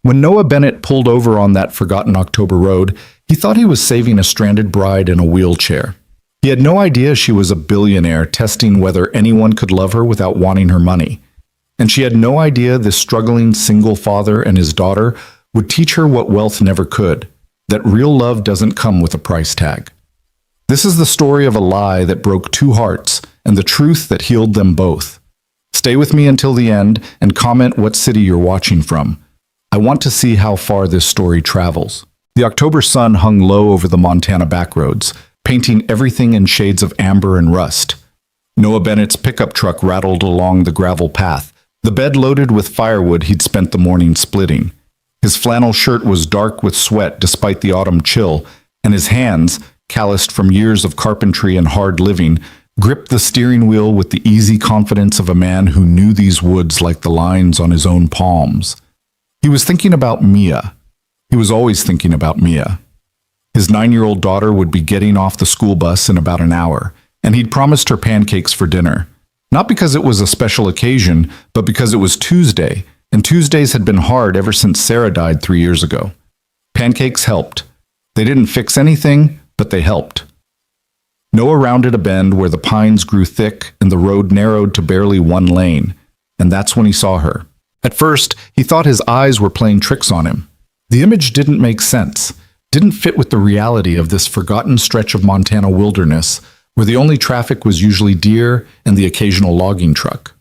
When Noah Bennett pulled over on that forgotten October road, he thought he was saving a stranded bride in a wheelchair. He had no idea she was a billionaire testing whether anyone could love her without wanting her money. And she had no idea this struggling single father and his daughter would teach her what wealth never could, that real love doesn't come with a price tag. This is the story of a lie that broke two hearts and the truth that healed them both. Stay with me until the end and comment what city you're watching from. I want to see how far this story travels. The October sun hung low over the Montana backroads, painting everything in shades of amber and rust. Noah Bennett's pickup truck rattled along the gravel path, the bed loaded with firewood he'd spent the morning splitting. His flannel shirt was dark with sweat despite the autumn chill, and his hands, calloused from years of carpentry and hard living, gripped the steering wheel with the easy confidence of a man who knew these woods like the lines on his own palms. He was thinking about Mia. He was always thinking about Mia. His 9-year-old daughter would be getting off the school bus in about an hour, and he'd promised her pancakes for dinner. Not because it was a special occasion, but because it was Tuesday, and Tuesdays had been hard ever since Sarah died 3 years ago. Pancakes helped. They didn't fix anything, but they helped. Noah rounded a bend where the pines grew thick and the road narrowed to barely one lane, and that's when he saw her. At first, he thought his eyes were playing tricks on him. The image didn't make sense, didn't fit with the reality of this forgotten stretch of Montana wilderness, where the only traffic was usually deer and the occasional logging truck.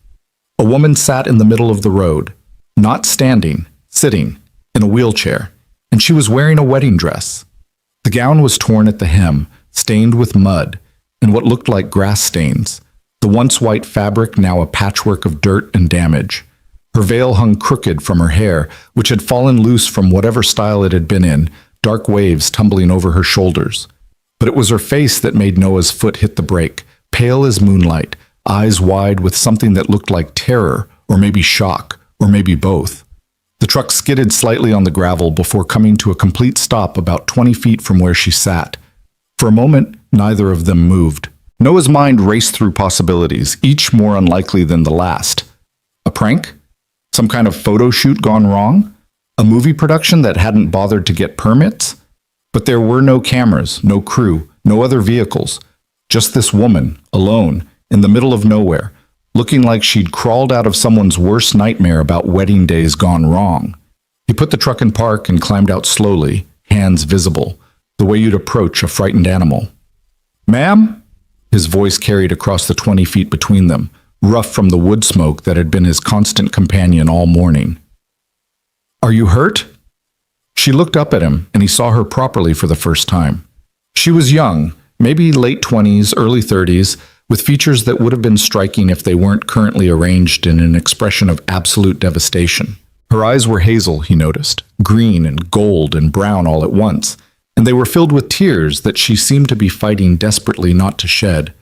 A woman sat in the middle of the road, not standing, sitting, in a wheelchair, and she was wearing a wedding dress. The gown was torn at the hem, stained with mud, and what looked like grass stains, the once white fabric now a patchwork of dirt and damage. Her veil hung crooked from her hair, which had fallen loose from whatever style it had been in, dark waves tumbling over her shoulders. But it was her face that made Noah's foot hit the brake, pale as moonlight, eyes wide with something that looked like terror, or maybe shock, or maybe both. The truck skidded slightly on the gravel before coming to a complete stop about 20 feet from where she sat. For a moment, neither of them moved. Noah's mind raced through possibilities, each more unlikely than the last. A prank? Some kind of photo shoot gone wrong? A movie production that hadn't bothered to get permits? But there were no cameras, no crew, no other vehicles. Just this woman, alone, in the middle of nowhere, looking like she'd crawled out of someone's worst nightmare about wedding days gone wrong. He put the truck in park and climbed out slowly, hands visible, the way you'd approach a frightened animal. "Ma'am?" His voice carried across the 20 feet between them, rough from the wood smoke that had been his constant companion all morning. "Are you hurt?" She looked up at him, and he saw her properly for the first time. She was young, maybe late 20s, early 30s, with features that would have been striking if they weren't currently arranged in an expression of absolute devastation. Her eyes were hazel, he noticed, green and gold and brown all at once, and they were filled with tears that she seemed to be fighting desperately not to shed.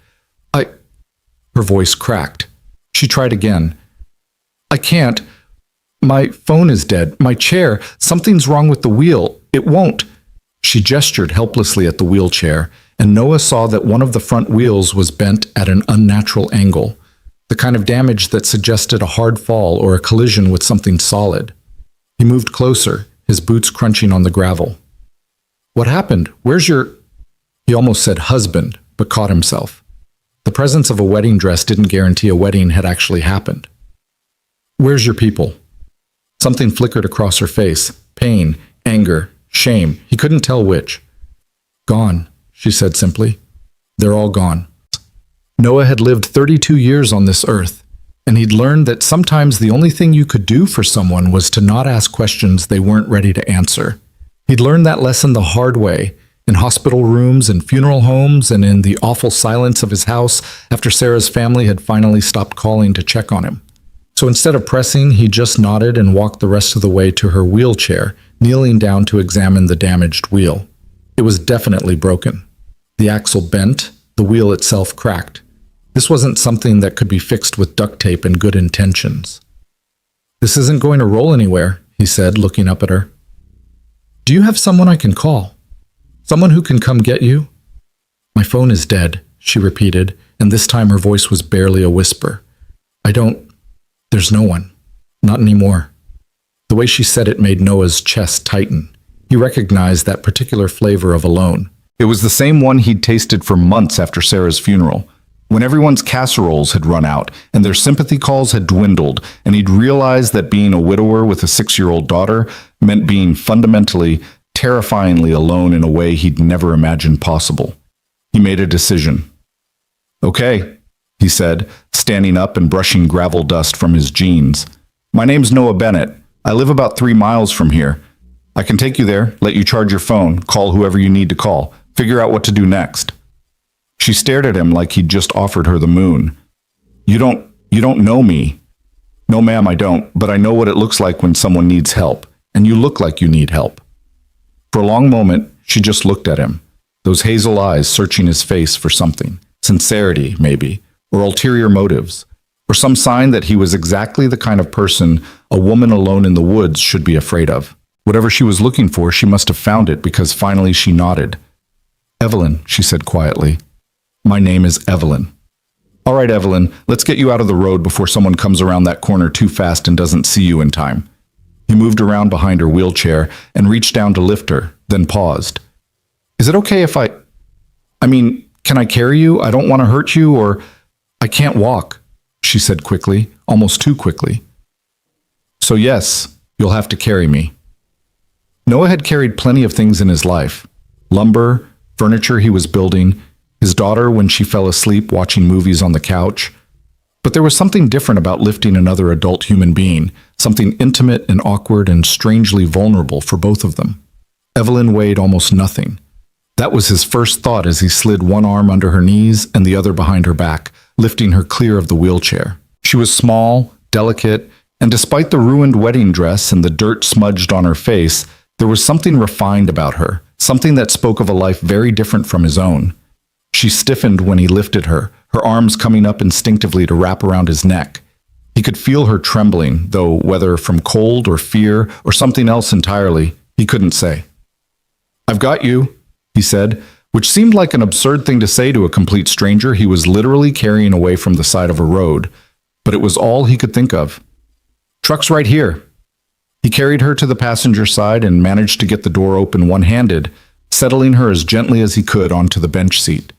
Her voice cracked. She tried again. "I can't. My phone is dead. My chair. Something's wrong with the wheel. It won't." She gestured helplessly at the wheelchair, and Noah saw that one of the front wheels was bent at an unnatural angle, the kind of damage that suggested a hard fall or a collision with something solid. He moved closer, his boots crunching on the gravel. "What happened? Where's your—" He almost said husband, but caught himself. The presence of a wedding dress didn't guarantee a wedding had actually happened. "Where's your people?" Something flickered across her face. Pain, anger, shame. He couldn't tell which. "Gone," she said simply. "They're all gone." Noah had lived 32 years on this earth, and he'd learned that sometimes the only thing you could do for someone was to not ask questions they weren't ready to answer. He'd learned that lesson the hard way, in hospital rooms and funeral homes and in the awful silence of his house after Sarah's family had finally stopped calling to check on him. So instead of pressing, he just nodded and walked the rest of the way to her wheelchair, kneeling down to examine the damaged wheel. It was definitely broken. The axle bent, the wheel itself cracked. This wasn't something that could be fixed with duct tape and good intentions. "This isn't going to roll anywhere," he said, looking up at her. "Do you have someone I can call? Someone who can come get you?" "My phone is dead," she repeated, and this time her voice was barely a whisper. There's no one. Not anymore." The way she said it made Noah's chest tighten. He recognized that particular flavor of alone. It was the same one he'd tasted for months after Sarah's funeral, when everyone's casseroles had run out and their sympathy calls had dwindled, and he'd realized that being a widower with a 6-year-old daughter meant being fundamentally, terrifyingly alone in a way he'd never imagined possible. He made a decision. "Okay," he said, standing up and brushing gravel dust from his jeans. "My name's Noah Bennett. I live about 3 miles from here. I can take you there, let you charge your phone, call whoever you need to call, figure out what to do next." She stared at him like he'd just offered her the moon. You don't know me." "No, ma'am, I don't, but I know what it looks like when someone needs help, and you look like you need help." For a long moment, she just looked at him, those hazel eyes searching his face for something, sincerity, maybe, or ulterior motives, or some sign that he was exactly the kind of person a woman alone in the woods should be afraid of. Whatever she was looking for, she must have found it, because finally she nodded. "Evelyn," she said quietly. "My name is Evelyn." "All right, Evelyn, let's get you out of the road before someone comes around that corner too fast and doesn't see you in time." He moved around behind her wheelchair and reached down to lift her, then paused. "Is it okay if can I carry you? I don't want to hurt you, or I can't walk," she said quickly, almost too quickly. "So yes, you'll have to carry me." Noah had carried plenty of things in his life. Lumber, furniture he was building, his daughter when she fell asleep watching movies on the couch. But there was something different about lifting another adult human being, something intimate and awkward and strangely vulnerable for both of them. Evelyn weighed almost nothing. That was his first thought as he slid one arm under her knees and the other behind her back, lifting her clear of the wheelchair. She was small, delicate, and despite the ruined wedding dress and the dirt smudged on her face, there was something refined about her, something that spoke of a life very different from his own. She stiffened when he lifted her, her arms coming up instinctively to wrap around his neck. He could feel her trembling, though whether from cold or fear or something else entirely, he couldn't say. "I've got you," he said, which seemed like an absurd thing to say to a complete stranger he was literally carrying away from the side of a road, but it was all he could think of. "Truck's right here." He carried her to the passenger side and managed to get the door open one-handed, settling her as gently as he could onto the bench seat.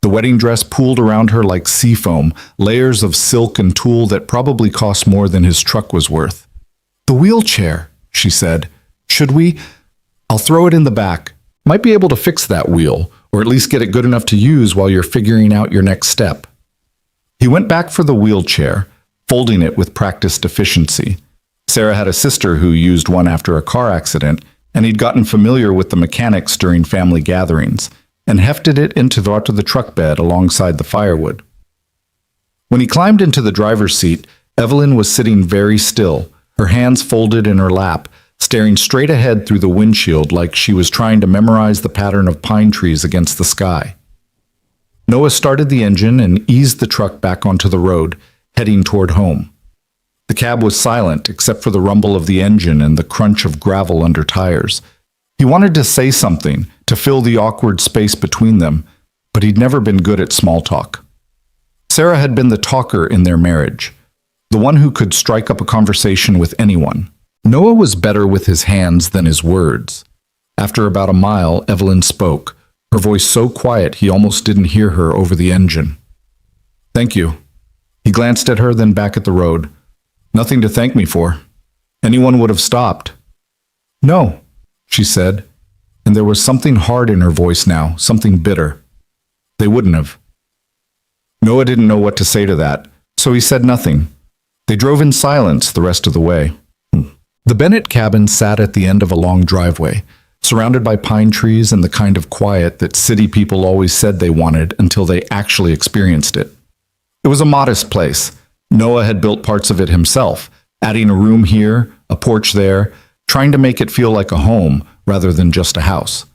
The wedding dress pooled around her like sea foam, layers of silk and tulle that probably cost more than his truck was worth. "The wheelchair," she said. "Should we? I'll throw it in the back. Might be able to fix that wheel, or at least get it good enough to use while you're figuring out your next step." He went back for the wheelchair, folding it with practiced efficiency. Sarah had a sister who used one after a car accident, and he'd gotten familiar with the mechanics during family gatherings, and hefted it into the truck bed alongside the firewood. When he climbed into the driver's seat, Evelyn was sitting very still, her hands folded in her lap, staring straight ahead through the windshield like she was trying to memorize the pattern of pine trees against the sky. Noah started the engine and eased the truck back onto the road, heading toward home. The cab was silent except for the rumble of the engine and the crunch of gravel under tires. He wanted to say something, to fill the awkward space between them, but he'd never been good at small talk. Sarah had been the talker in their marriage, the one who could strike up a conversation with anyone. Noah was better with his hands than his words. After about a mile, Evelyn spoke, her voice so quiet he almost didn't hear her over the engine. "Thank you." He glanced at her, then back at the road. "Nothing to thank me for. Anyone would have stopped." "No," she said, and there was something hard in her voice now, something bitter. "They wouldn't have." Noah didn't know what to say to that, so he said nothing. They drove in silence the rest of the way. The Bennett cabin sat at the end of a long driveway, surrounded by pine trees and the kind of quiet that city people always said they wanted until they actually experienced it. It was a modest place. Noah had built parts of it himself, adding a room here, a porch there, trying to make it feel like a home rather than just a house.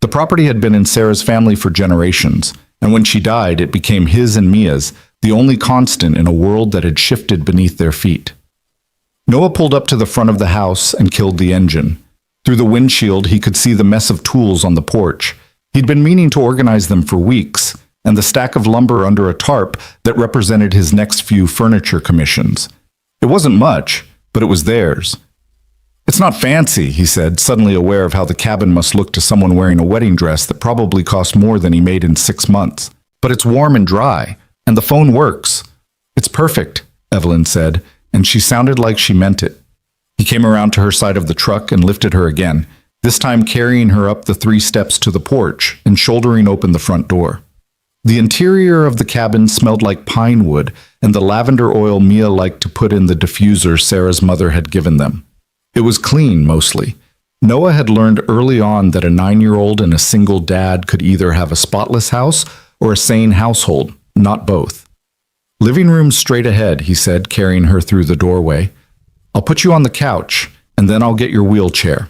The property had been in Sarah's family for generations, and when she died, it became his and Mia's, the only constant in a world that had shifted beneath their feet. Noah pulled up to the front of the house and killed the engine. Through the windshield, he could see the mess of tools on the porch. He'd been meaning to organize them for weeks, and the stack of lumber under a tarp that represented his next few furniture commissions. It wasn't much, but it was theirs. It's not fancy, he said, suddenly aware of how the cabin must look to someone wearing a wedding dress that probably cost more than he made in 6 months. But it's warm and dry, and the phone works. It's perfect, Evelyn said, and she sounded like she meant it. He came around to her side of the truck and lifted her again, this time carrying her up the 3 steps to the porch and shouldering open the front door. The interior of the cabin smelled like pine wood and the lavender oil Mia liked to put in the diffuser Sarah's mother had given them. It was clean, mostly. Noah had learned early on that a 9-year-old and a single dad could either have a spotless house or a sane household, not both. Living room straight ahead, he said, carrying her through the doorway. I'll put you on the couch, and then I'll get your wheelchair.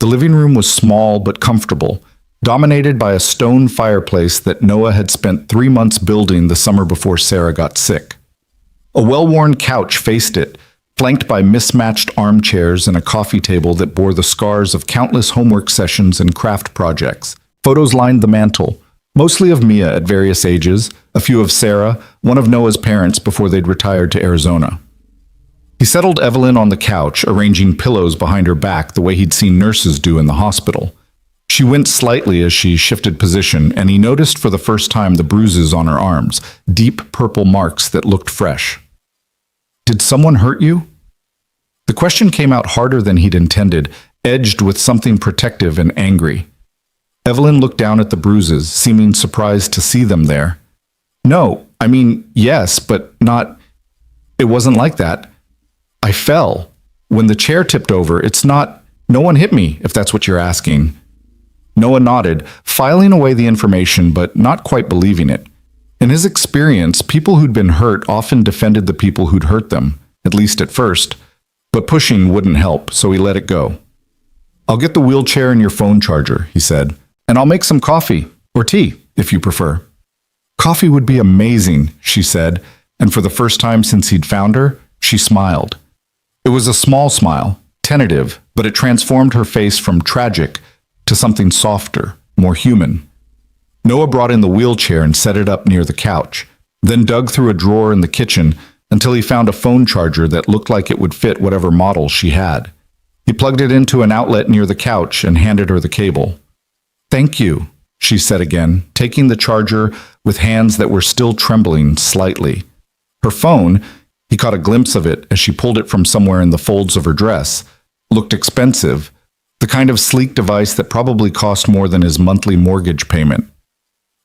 The living room was small but comfortable, dominated by a stone fireplace that Noah had spent 3 months building the summer before Sarah got sick. A well-worn couch faced it, flanked by mismatched armchairs and a coffee table that bore the scars of countless homework sessions and craft projects. Photos lined the mantel, mostly of Mia at various ages, a few of Sarah, one of Noah's parents before they'd retired to Arizona. He settled Evelyn on the couch, arranging pillows behind her back the way he'd seen nurses do in the hospital. She winced slightly as she shifted position, and he noticed for the first time the bruises on her arms, deep purple marks that looked fresh. Did someone hurt you? The question came out harder than he'd intended, edged with something protective and angry. Evelyn looked down at the bruises, seeming surprised to see them there. No, I mean, yes, but not... It wasn't like that. I fell. When the chair tipped over, it's not... No one hit me, if that's what you're asking. Noah nodded, filing away the information, but not quite believing it. In his experience, people who'd been hurt often defended the people who'd hurt them, at least at first. But pushing wouldn't help, so he let it go. I'll get the wheelchair and your phone charger, he said. And I'll make some coffee, or tea, if you prefer. Coffee would be amazing, she said, and for the first time since he'd found her, she smiled. It was a small smile, tentative, but it transformed her face from tragic to something softer, more human. Noah brought in the wheelchair and set it up near the couch, then dug through a drawer in the kitchen until he found a phone charger that looked like it would fit whatever model she had. He plugged it into an outlet near the couch and handed her the cable. Thank you, she said again, taking the charger with hands that were still trembling slightly. Her phone, he caught a glimpse of it as she pulled it from somewhere in the folds of her dress, looked expensive, the kind of sleek device that probably cost more than his monthly mortgage payment.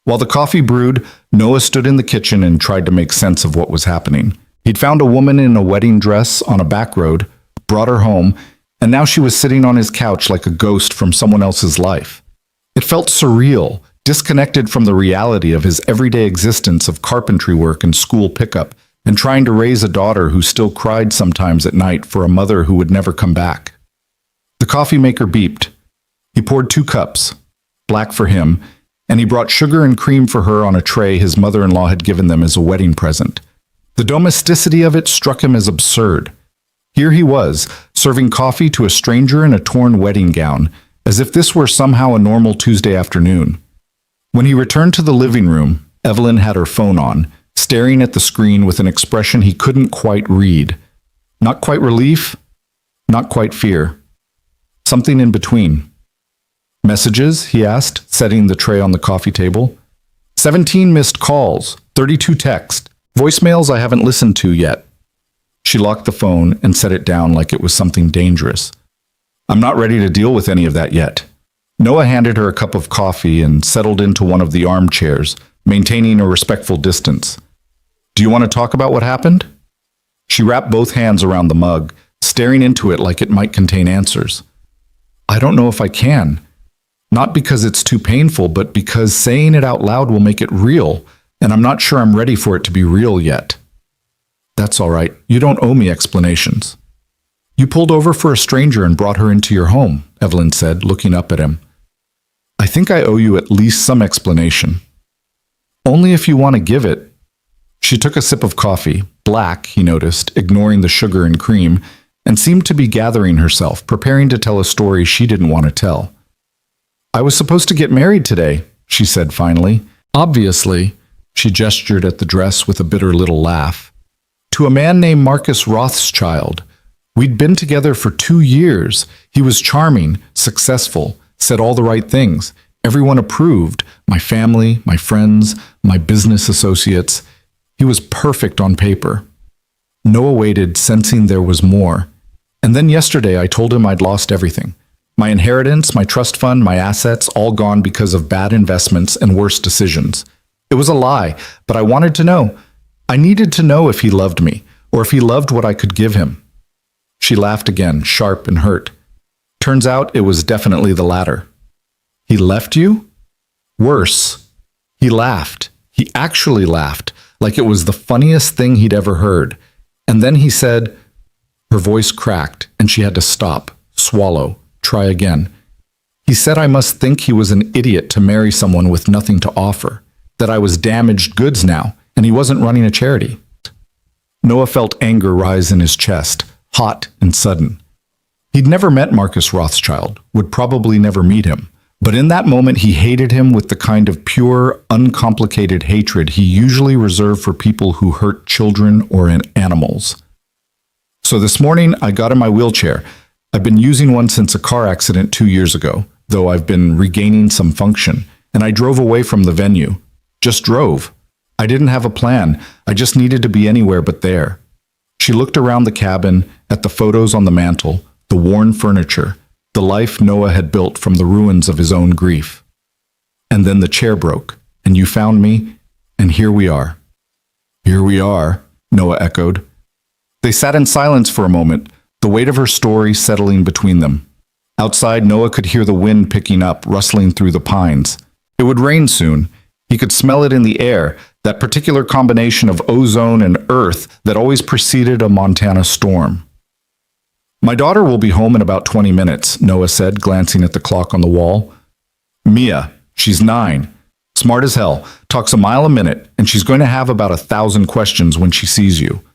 While the coffee brewed, Noah stood in the kitchen and tried to make sense of what was happening. He'd found a woman in a wedding dress on a back road, brought her home, and now she was sitting on his couch like a ghost from someone else's life. It felt surreal, disconnected from the reality of his everyday existence of carpentry work and school pickup, and trying to raise a daughter who still cried sometimes at night for a mother who would never come back. The coffee maker beeped. He poured 2 cups, black for him, and he brought sugar and cream for her on a tray his mother-in-law had given them as a wedding present. The domesticity of it struck him as absurd. Here he was, serving coffee to a stranger in a torn wedding gown, as if this were somehow a normal Tuesday afternoon. When he returned to the living room, Evelyn had her phone on, staring at the screen with an expression he couldn't quite read. Not quite relief, not quite fear. Something in between. Messages, he asked, setting the tray on the coffee table. 17 missed calls, 32 texts, voicemails I haven't listened to yet. She locked the phone and set it down like it was something dangerous. I'm not ready to deal with any of that yet. Noah handed her a cup of coffee and settled into one of the armchairs, maintaining a respectful distance. Do you want to talk about what happened? She wrapped both hands around the mug, staring into it like it might contain answers. I don't know if I can. Not because it's too painful, but because saying it out loud will make it real, and I'm not sure I'm ready for it to be real yet. That's all right. You don't owe me explanations. You pulled over for a stranger and brought her into your home, Evelyn said, looking up at him. I think I owe you at least some explanation. Only if you want to give it. She took a sip of coffee, black, he noticed, ignoring the sugar and cream, and seemed to be gathering herself, preparing to tell a story she didn't want to tell. I was supposed to get married today, she said finally. Obviously, she gestured at the dress with a bitter little laugh. To a man named Marcus Rothschild. We'd been together for 2 years. He was charming, successful, said all the right things. Everyone approved, my family, my friends, my business associates. He was perfect on paper. Noah waited, sensing there was more. And then yesterday I told him I'd lost everything. My inheritance, my trust fund, my assets, all gone because of bad investments and worse decisions. It was a lie, but I wanted to know. I needed to know if he loved me, or if he loved what I could give him. She laughed again, sharp and hurt. Turns out it was definitely the latter. He left you? Worse. He laughed. He actually laughed, like it was the funniest thing he'd ever heard. And then he said, her voice cracked, and she had to stop, swallow, try again. He said I must think he was an idiot to marry someone with nothing to offer, that I was damaged goods now, and he wasn't running a charity. Noah felt anger rise in his chest, hot and sudden. He'd never met Marcus Rothschild, would probably never meet him, but in that moment he hated him with the kind of pure, uncomplicated hatred he usually reserved for people who hurt children or animals. So this morning I got in my wheelchair. I've been using one since a car accident 2 years ago, though I've been regaining some function, and I drove away from the venue. Just drove. I didn't have a plan. I just needed to be anywhere but there. She looked around the cabin, at the photos on the mantel, the worn furniture, the life Noah had built from the ruins of his own grief. And then the chair broke, and you found me, and here we are. Here we are, Noah echoed. They sat in silence for a moment, the weight of her story settling between them. Outside, Noah could hear the wind picking up, rustling through the pines. It would rain soon. He could smell it in the air, that particular combination of ozone and earth that always preceded a Montana storm. My daughter will be home in about 20 minutes, Noah said, glancing at the clock on the wall. Mia, she's 9. Smart as hell, talks a mile a minute, and she's going to have about 1,000 questions when she sees you.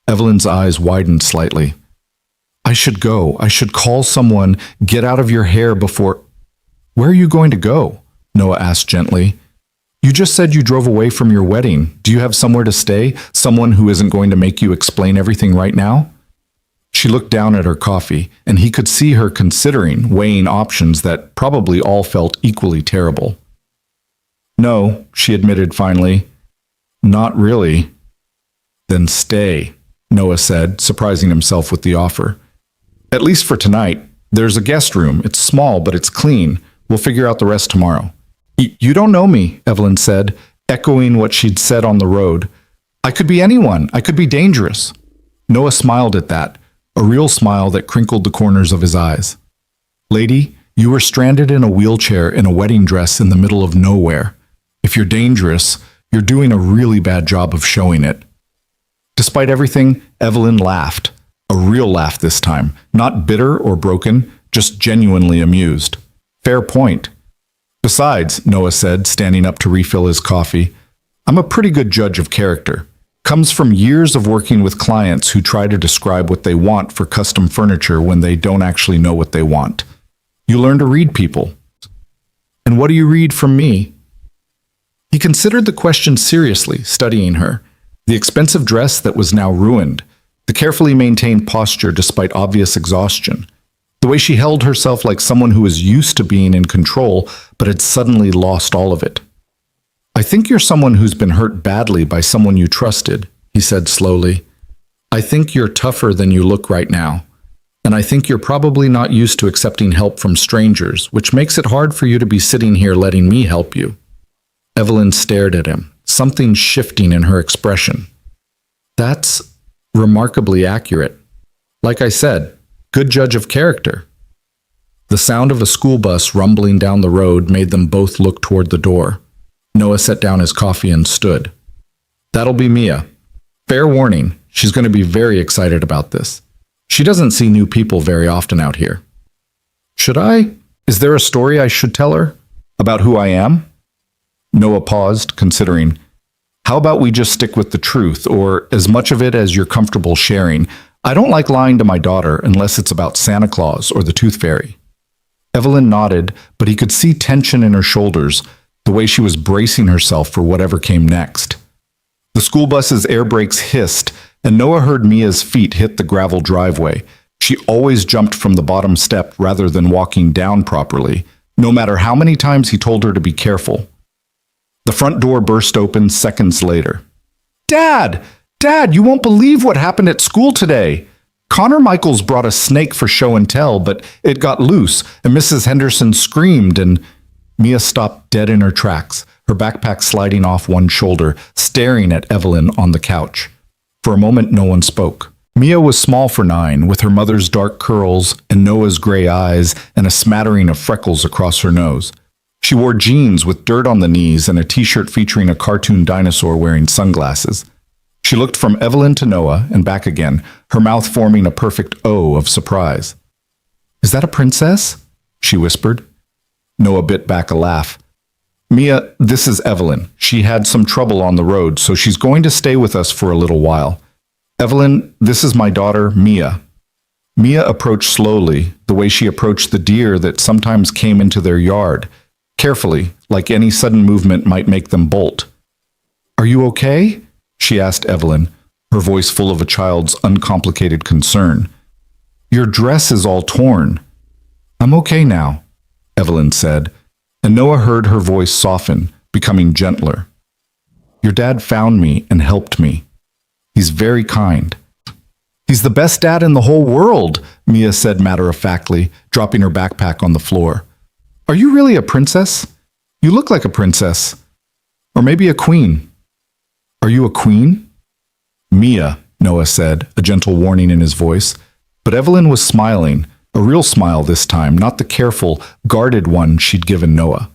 Evelyn's eyes widened slightly. I should go. I should call someone. Get out of your hair before... Where are you going to go? Noah asked gently. You just said you drove away from your wedding. Do you have somewhere to stay? Someone who isn't going to make you explain everything right now? She looked down at her coffee, and he could see her considering, weighing options that probably all felt equally terrible. No, she admitted finally. Not really. Then stay, Noah said, surprising himself with the offer. At least for tonight. There's a guest room. It's small, but it's clean. We'll figure out the rest tomorrow. You don't know me, Evelyn said, echoing what she'd said on the road. I could be anyone. I could be dangerous. Noah smiled at that, a real smile that crinkled the corners of his eyes. Lady, you were stranded in a wheelchair in a wedding dress in the middle of nowhere. If you're dangerous, you're doing a really bad job of showing it. Despite everything, Evelyn laughed. A real laugh this time, not bitter or broken, just genuinely amused. Fair point. Besides, Noah said, standing up to refill his coffee, I'm a pretty good judge of character. Comes from years of working with clients who try to describe what they want for custom furniture when they don't actually know what they want. You learn to read people. And what do you read from me? He considered the question seriously, studying her. The expensive dress that was now ruined, the carefully maintained posture despite obvious exhaustion, the way she held herself like someone who was used to being in control but had suddenly lost all of it. I think you're someone who's been hurt badly by someone you trusted, he said slowly. I think you're tougher than you look right now, and I think you're probably not used to accepting help from strangers, which makes it hard for you to be sitting here letting me help you. Evelyn stared at him, something shifting in her expression. That's remarkably accurate. Like I said, good judge of character. The sound of a school bus rumbling down the road made them both look toward the door. Noah set down his coffee and stood. That'll be Mia. Fair warning, she's going to be very excited about this. She doesn't see new people very often out here. Should I? Is there a story I should tell her? About who I am? Noah paused, considering. How about we just stick with the truth, or as much of it as you're comfortable sharing? I don't like lying to my daughter unless it's about Santa Claus or the Tooth Fairy. Evelyn nodded, but he could see tension in her shoulders, the way she was bracing herself for whatever came next. The school bus's air brakes hissed, and Noah heard Mia's feet hit the gravel driveway. She always jumped from the bottom step rather than walking down properly, no matter how many times he told her to be careful. The front door burst open seconds later. "Dad! Dad, you won't believe what happened at school today. Connor Michaels brought a snake for show and tell, but it got loose, and Mrs. Henderson screamed and—" Mia stopped dead in her tracks, her backpack sliding off one shoulder, staring at Evelyn on the couch. For a moment, no one spoke. Mia was small for 9, with her mother's dark curls and Noah's gray eyes and a smattering of freckles across her nose. She wore jeans with dirt on the knees and a t-shirt featuring a cartoon dinosaur wearing sunglasses. She looked from Evelyn to Noah and back again, her mouth forming a perfect O of surprise. "Is that a princess?" she whispered. Noah bit back a laugh. "Mia, this is Evelyn. She had some trouble on the road, so she's going to stay with us for a little while. Evelyn, this is my daughter, Mia." Mia approached slowly, the way she approached the deer that sometimes came into their yard, carefully, like any sudden movement might make them bolt. "Are you okay?" she asked Evelyn, her voice full of a child's uncomplicated concern. "Your dress is all torn." "I'm okay now," Evelyn said, and Noah heard her voice soften, becoming gentler. "Your dad found me and helped me. He's very kind." "He's the best dad in the whole world," Mia said matter-of-factly, dropping her backpack on the floor. "Are you really a princess? You look like a princess. Or maybe a queen." "Are you a queen?" "Mia," Noah said, a gentle warning in his voice. But Evelyn was smiling, a real smile this time, not the careful, guarded one she'd given Noah.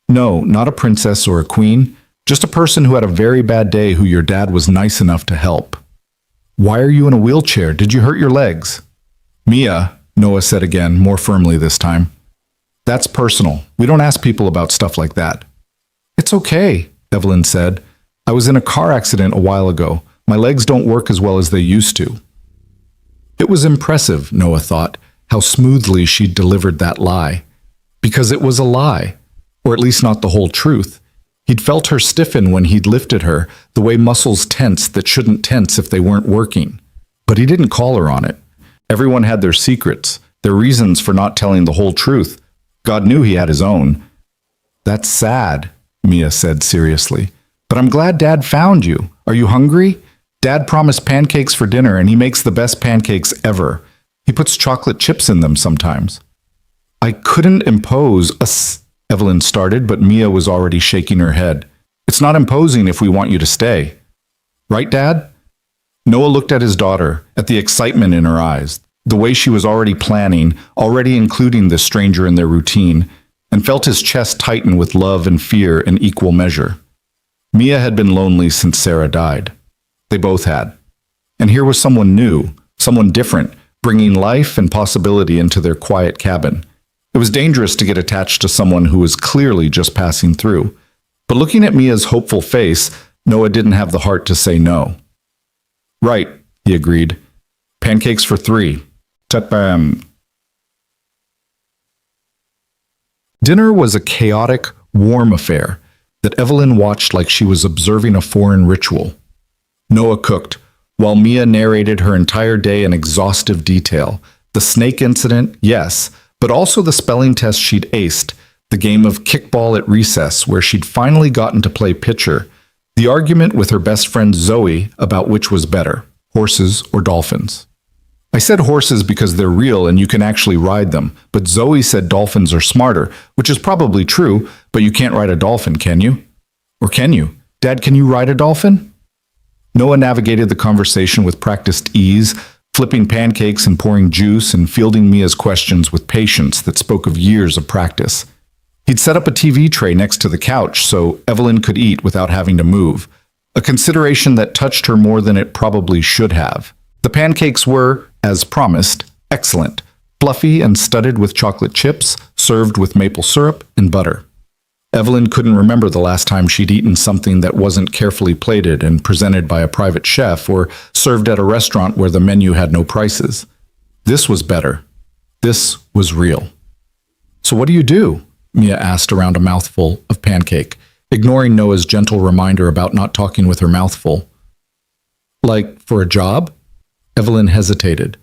"No, not a princess or a queen, just a person who had a very bad day who your dad was nice enough to help." "Why are you in a wheelchair? Did you hurt your legs?" "Mia," Noah said again, more firmly this time. "That's personal. We don't ask people about stuff like that." "It's okay," Evelyn said. "I was in a car accident a while ago. My legs don't work as well as they used to." It was impressive, Noah thought, how smoothly she'd delivered that lie. Because it was a lie, or at least not the whole truth. He'd felt her stiffen when he'd lifted her, the way muscles tense that shouldn't tense if they weren't working. But he didn't call her on it. Everyone had their secrets, their reasons for not telling the whole truth. God knew he had his own. "That's sad," Mia said seriously. "But I'm glad Dad found you. Are you hungry? Dad promised pancakes for dinner, and he makes the best pancakes ever. He puts chocolate chips in them sometimes." "I couldn't impose Evelyn started, but Mia was already shaking her head. "It's not imposing if we want you to stay. Right, Dad?" Noah looked at his daughter, at the excitement in her eyes, the way she was already planning, already including this stranger in their routine, and felt his chest tighten with love and fear in equal measure. Mia had been lonely since Sarah died. They both had. And here was someone new, someone different, bringing life and possibility into their quiet cabin. It was dangerous to get attached to someone who was clearly just passing through. But looking at Mia's hopeful face, Noah didn't have the heart to say no. "Right," he agreed. "Pancakes for 3. Ta-bam." Dinner was a chaotic, warm affair that Evelyn watched like she was observing a foreign ritual. Noah cooked, while Mia narrated her entire day in exhaustive detail. The snake incident, yes, but also the spelling test she'd aced, the game of kickball at recess where she'd finally gotten to play pitcher, the argument with her best friend Zoe about which was better, horses or dolphins. I said horses because they're real and you can actually ride them, but Zoe said dolphins are smarter, which is probably true, but you can't ride a dolphin, can you? Or can you? Dad, can you ride a dolphin? Noah navigated the conversation with practiced ease, flipping pancakes and pouring juice and fielding Mia's questions with patience that spoke of years of practice. He'd set up a TV tray next to the couch so Evelyn could eat without having to move, a consideration that touched her more than it probably should have. The pancakes were, as promised, excellent, fluffy and studded with chocolate chips, served with maple syrup and butter. Evelyn couldn't remember the last time she'd eaten something that wasn't carefully plated and presented by a private chef or served at a restaurant where the menu had no prices. This was better. This was real. "So what do you do?" Mia asked around a mouthful of pancake, ignoring Noah's gentle reminder about not talking with her mouth full. "Like, for a job?" Evelyn hesitated.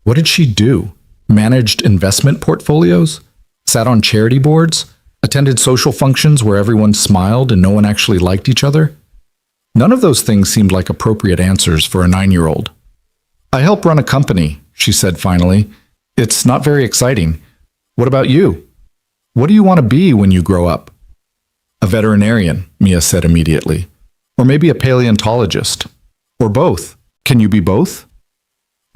What did she do? Managed investment portfolios? Sat on charity boards? Attended social functions where everyone smiled and no one actually liked each other? None of those things seemed like appropriate answers for a 9-year-old. I help run a company, she said finally. It's not very exciting. What about you? What do you want to be when you grow up? A veterinarian, Mia said immediately. Or maybe a paleontologist. Or both. Can you be both?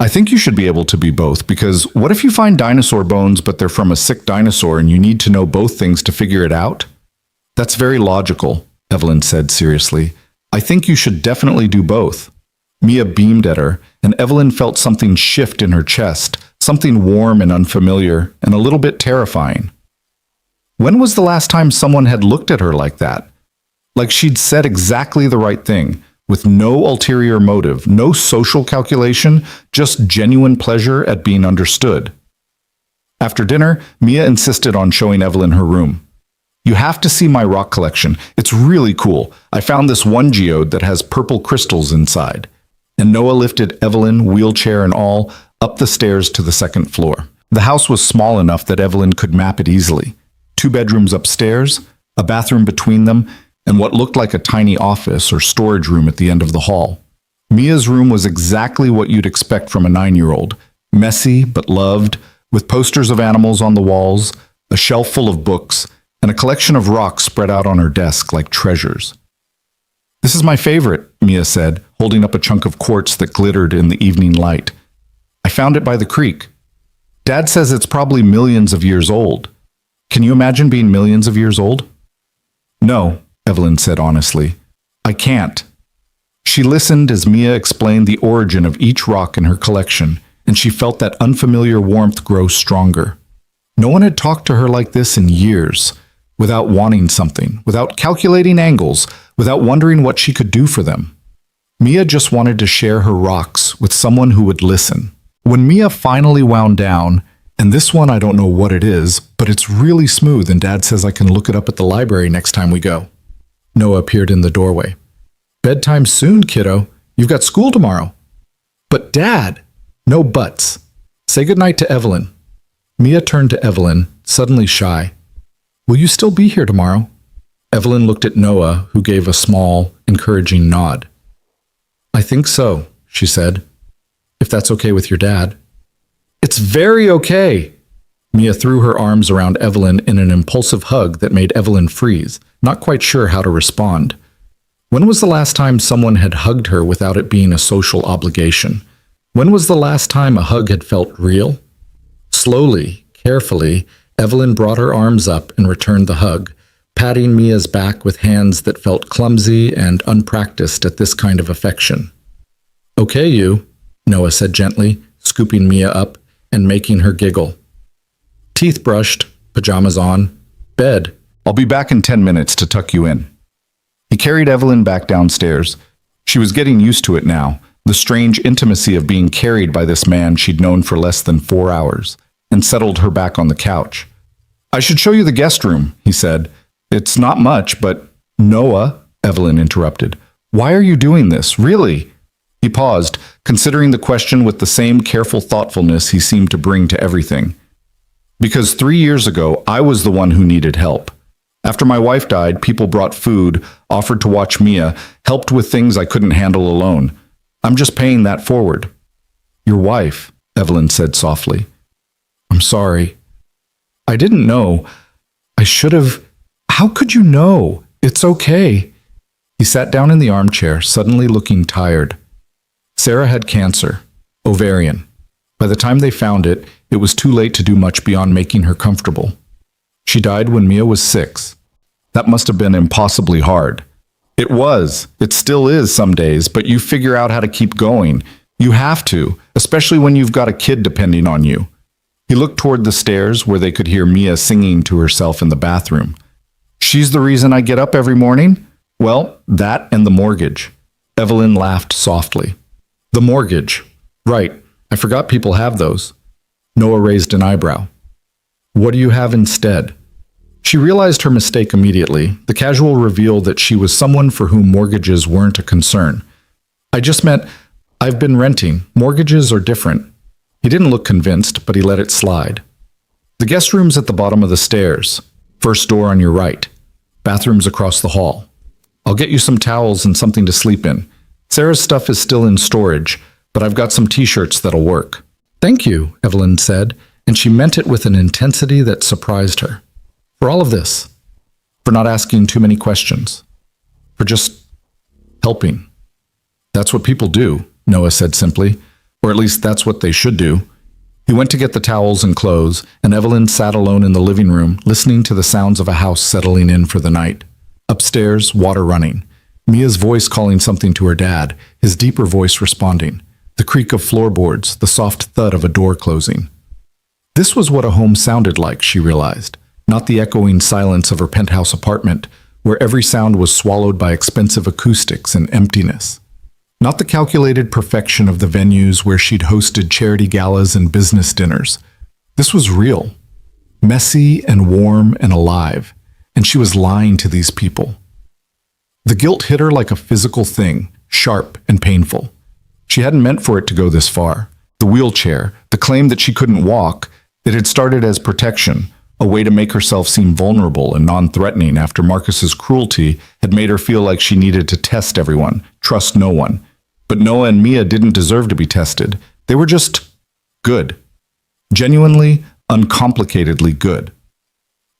I think you should be able to be both, because what if you find dinosaur bones but they're from a sick dinosaur and you need to know both things to figure it out? That's very logical, Evelyn said seriously. I think you should definitely do both. Mia beamed at her, and Evelyn felt something shift in her chest, something warm and unfamiliar, and a little bit terrifying. When was the last time someone had looked at her like that? Like she'd said exactly the right thing, with no ulterior motive, no social calculation, just genuine pleasure at being understood. After dinner, Mia insisted on showing Evelyn her room. You have to see my rock collection. It's really cool. I found this one geode that has purple crystals inside. And Noah lifted Evelyn, wheelchair and all, up the stairs to the second floor. The house was small enough that Evelyn could map it easily. 2 bedrooms upstairs, a bathroom between them, and what looked like a tiny office or storage room at the end of the hall. Mia's room was exactly what you'd expect from a 9-year-old. Messy but loved, with posters of animals on the walls, a shelf full of books, and a collection of rocks spread out on her desk like treasures. This is my favorite, Mia said, holding up a chunk of quartz that glittered in the evening light. I found it by the creek. Dad says it's probably millions of years old. Can you imagine being millions of years old? No, Evelyn said honestly. I can't. She listened as Mia explained the origin of each rock in her collection, and she felt that unfamiliar warmth grow stronger. No one had talked to her like this in years, without wanting something, without calculating angles, without wondering what she could do for them. Mia just wanted to share her rocks with someone who would listen. When Mia finally wound down, and this one I don't know what it is, but it's really smooth and Dad says I can look it up at the library next time we go. Noah appeared in the doorway. Bedtime soon, kiddo. You've got school tomorrow. But Dad! No buts. Say goodnight to Evelyn. Mia turned to Evelyn, suddenly shy. Will you still be here tomorrow? Evelyn looked at Noah, who gave a small, encouraging nod. I think so, she said. If that's okay with your dad. It's very okay. Mia threw her arms around Evelyn in an impulsive hug that made Evelyn freeze, not quite sure how to respond. When was the last time someone had hugged her without it being a social obligation? When was the last time a hug had felt real? Slowly, carefully, Evelyn brought her arms up and returned the hug, patting Mia's back with hands that felt clumsy and unpracticed at this kind of affection. Okay, you, Noah said gently, scooping Mia up and making her giggle. Teeth brushed, pajamas on, bed. I'll be back in 10 minutes to tuck you in. He carried Evelyn back downstairs. She was getting used to it now, the strange intimacy of being carried by this man she'd known for less than 4 hours, and settled her back on the couch. I should show you the guest room, he said. It's not much, but... Noah, Evelyn interrupted. Why are you doing this, really? He paused, considering the question with the same careful thoughtfulness he seemed to bring to everything. Because 3 years ago, I was the one who needed help. After my wife died, people brought food, offered to watch Mia, helped with things I couldn't handle alone. I'm just paying that forward. Your wife, Evelyn said softly. I'm sorry. I didn't know. I should have... How could you know? It's okay. He sat down in the armchair, suddenly looking tired. Sarah had cancer, ovarian. By the time they found it, it was too late to do much beyond making her comfortable. She died when Mia was 6. That must have been impossibly hard. It was. It still is some days, but you figure out how to keep going. You have to, especially when you've got a kid depending on you. He looked toward the stairs where they could hear Mia singing to herself in the bathroom. She's the reason I get up every morning? Well, that and the mortgage. Evelyn laughed softly. The mortgage. Right. I forgot people have those. Noah raised an eyebrow. What do you have instead? She realized her mistake immediately, the casual reveal that she was someone for whom mortgages weren't a concern. I just meant, I've been renting. Mortgages are different. He didn't look convinced, but he let it slide. The guest room's at the bottom of the stairs. First door on your right. Bathroom's across the hall. I'll get you some towels and something to sleep in. Sarah's stuff is still in storage, but I've got some t-shirts that'll work. Thank you, Evelyn said, and she meant it with an intensity that surprised her. For all of this. For not asking too many questions. For just helping. That's what people do, Noah said simply, or at least that's what they should do. He went to get the towels and clothes, and Evelyn sat alone in the living room, listening to the sounds of a house settling in for the night. Upstairs, water running. Mia's voice calling something to her dad, his deeper voice responding. The creak of floorboards, the soft thud of a door closing. This was what a home sounded like, she realized, not the echoing silence of her penthouse apartment, where every sound was swallowed by expensive acoustics and emptiness. Not the calculated perfection of the venues where she'd hosted charity galas and business dinners. This was real, messy and warm and alive, and she was lying to these people. The guilt hit her like a physical thing, sharp and painful. She hadn't meant for it to go this far. The wheelchair, the claim that she couldn't walk, it had started as protection, a way to make herself seem vulnerable and non-threatening after Marcus's cruelty had made her feel like she needed to test everyone, trust no one. But Noah and Mia didn't deserve to be tested. They were just good. Genuinely, uncomplicatedly good.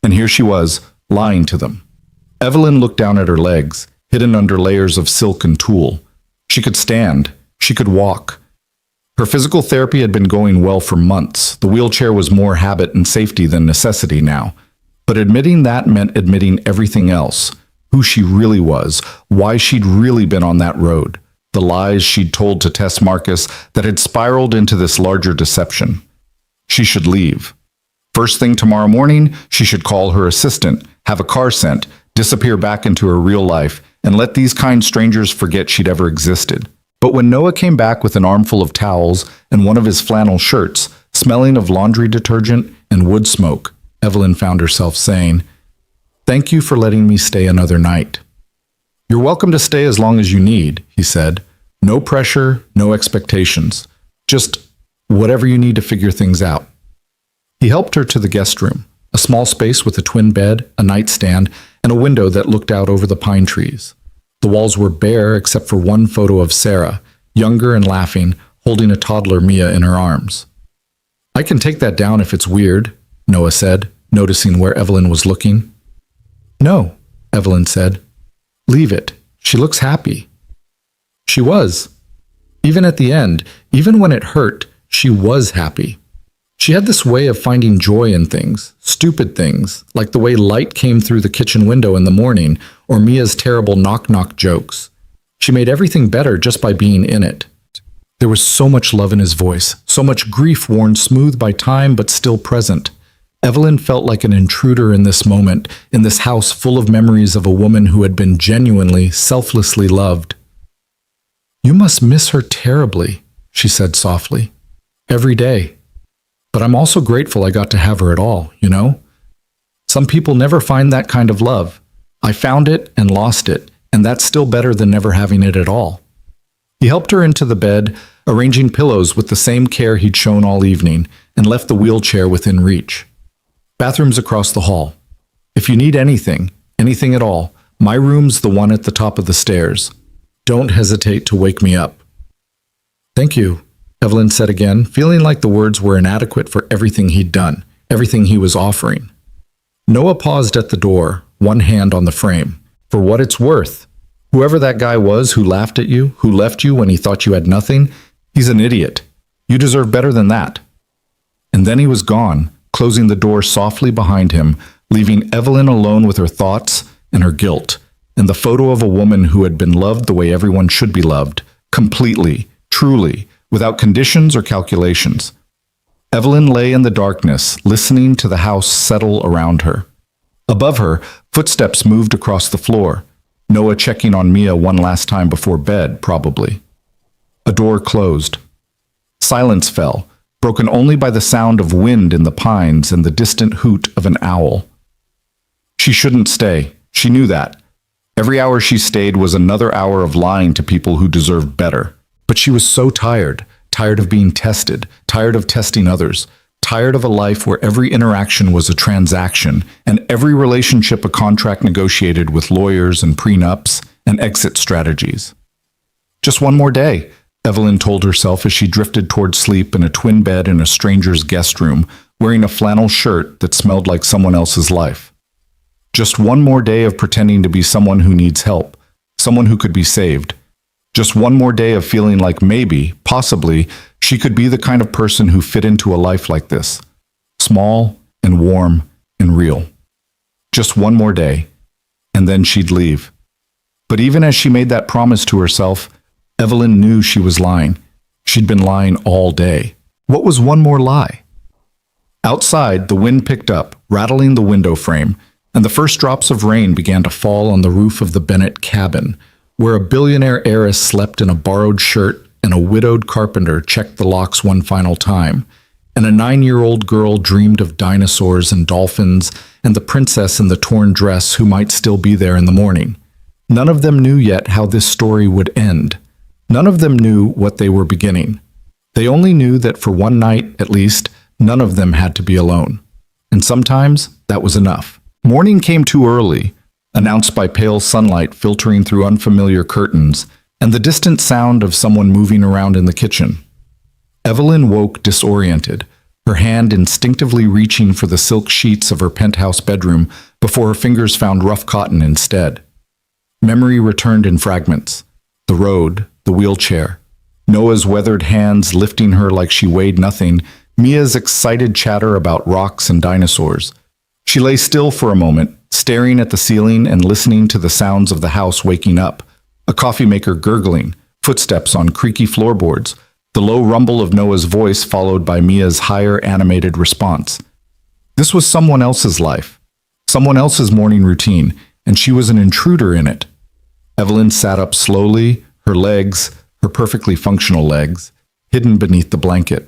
And here she was, lying to them. Evelyn looked down at her legs, hidden under layers of silk and tulle. She could stand. She could walk. Her physical therapy had been going well for months. The wheelchair was more habit and safety than necessity now. But admitting that meant admitting everything else. Who she really was, why she'd really been on that road. The lies she'd told to test Marcus that had spiraled into this larger deception. She should leave. First thing tomorrow morning, she should call her assistant, have a car sent, disappear back into her real life, and let these kind strangers forget she'd ever existed. But when Noah came back with an armful of towels and one of his flannel shirts, smelling of laundry detergent and wood smoke, Evelyn found herself saying, "Thank you for letting me stay another night." "You're welcome to stay as long as you need," he said. "No pressure, no expectations. Just whatever you need to figure things out." He helped her to the guest room, a small space with a twin bed, a nightstand, and a window that looked out over the pine trees. The walls were bare except for one photo of Sarah, younger and laughing, holding a toddler Mia in her arms. "I can take that down if it's weird," Noah said, noticing where Evelyn was looking. "No," Evelyn said. "Leave it. She looks happy." She was. Even at the end, even when it hurt, she was happy. She had this way of finding joy in things, stupid things, like the way light came through the kitchen window in the morning, or Mia's terrible knock-knock jokes. She made everything better just by being in it. There was so much love in his voice, so much grief worn smooth by time but still present. Evelyn felt like an intruder in this moment, in this house full of memories of a woman who had been genuinely, selflessly loved. "You must miss her terribly," she said softly. "Every day. But I'm also grateful I got to have her at all, you know? Some people never find that kind of love. I found it and lost it, and that's still better than never having it at all." He helped her into the bed, arranging pillows with the same care he'd shown all evening, and left the wheelchair within reach. "Bathroom's across the hall. If you need anything, anything at all, my room's the one at the top of the stairs. Don't hesitate to wake me up." "Thank you," Evelyn said again, feeling like the words were inadequate for everything he'd done, everything he was offering. Noah paused at the door, one hand on the frame. "For what it's worth. Whoever that guy was who laughed at you, who left you when he thought you had nothing, he's an idiot. You deserve better than that." And then he was gone, closing the door softly behind him, leaving Evelyn alone with her thoughts and her guilt, and the photo of a woman who had been loved the way everyone should be loved, completely, truly, without conditions or calculations. Evelyn lay in the darkness, listening to the house settle around her. Above her, footsteps moved across the floor, Noah checking on Mia one last time before bed, probably. A door closed. Silence fell, broken only by the sound of wind in the pines and the distant hoot of an owl. She shouldn't stay. She knew that. Every hour she stayed was another hour of lying to people who deserved better. But she was so tired tired of being tested, tired of testing others, tired of a life where every interaction was a transaction and every relationship a contract negotiated with lawyers and prenups and exit strategies. Just one more day, Evelyn told herself as she drifted toward sleep in a twin bed in a stranger's guest room, wearing a flannel shirt that smelled like someone else's life. Just one more day of pretending to be someone who needs help, someone who could be saved. Just one more day of feeling like maybe, possibly, she could be the kind of person who fit into a life like this. Small and warm and real. Just one more day, and then she'd leave. But even as she made that promise to herself, Evelyn knew she was lying. She'd been lying all day. What was one more lie? Outside, the wind picked up, rattling the window frame, and the first drops of rain began to fall on the roof of the Bennett cabin, where a billionaire heiress slept in a borrowed shirt and a widowed carpenter checked the locks one final time, and a 9-year-old girl dreamed of dinosaurs and dolphins and the princess in the torn dress who might still be there in the morning. None of them knew yet how this story would end. None of them knew what they were beginning. They only knew that for one night, at least, none of them had to be alone. And sometimes that was enough. Morning came too early, announced by pale sunlight filtering through unfamiliar curtains and the distant sound of someone moving around in the kitchen. Evelyn woke disoriented, her hand instinctively reaching for the silk sheets of her penthouse bedroom before her fingers found rough cotton instead. Memory returned in fragments. The road, the wheelchair, Noah's weathered hands lifting her like she weighed nothing, Mia's excited chatter about rocks and dinosaurs. She lay still for a moment, staring at the ceiling and listening to the sounds of the house waking up, a coffee maker gurgling, footsteps on creaky floorboards, the low rumble of Noah's voice followed by Mia's higher animated response. This was someone else's life, someone else's morning routine, and she was an intruder in it. Evelyn sat up slowly, her legs, her perfectly functional legs, hidden beneath the blanket.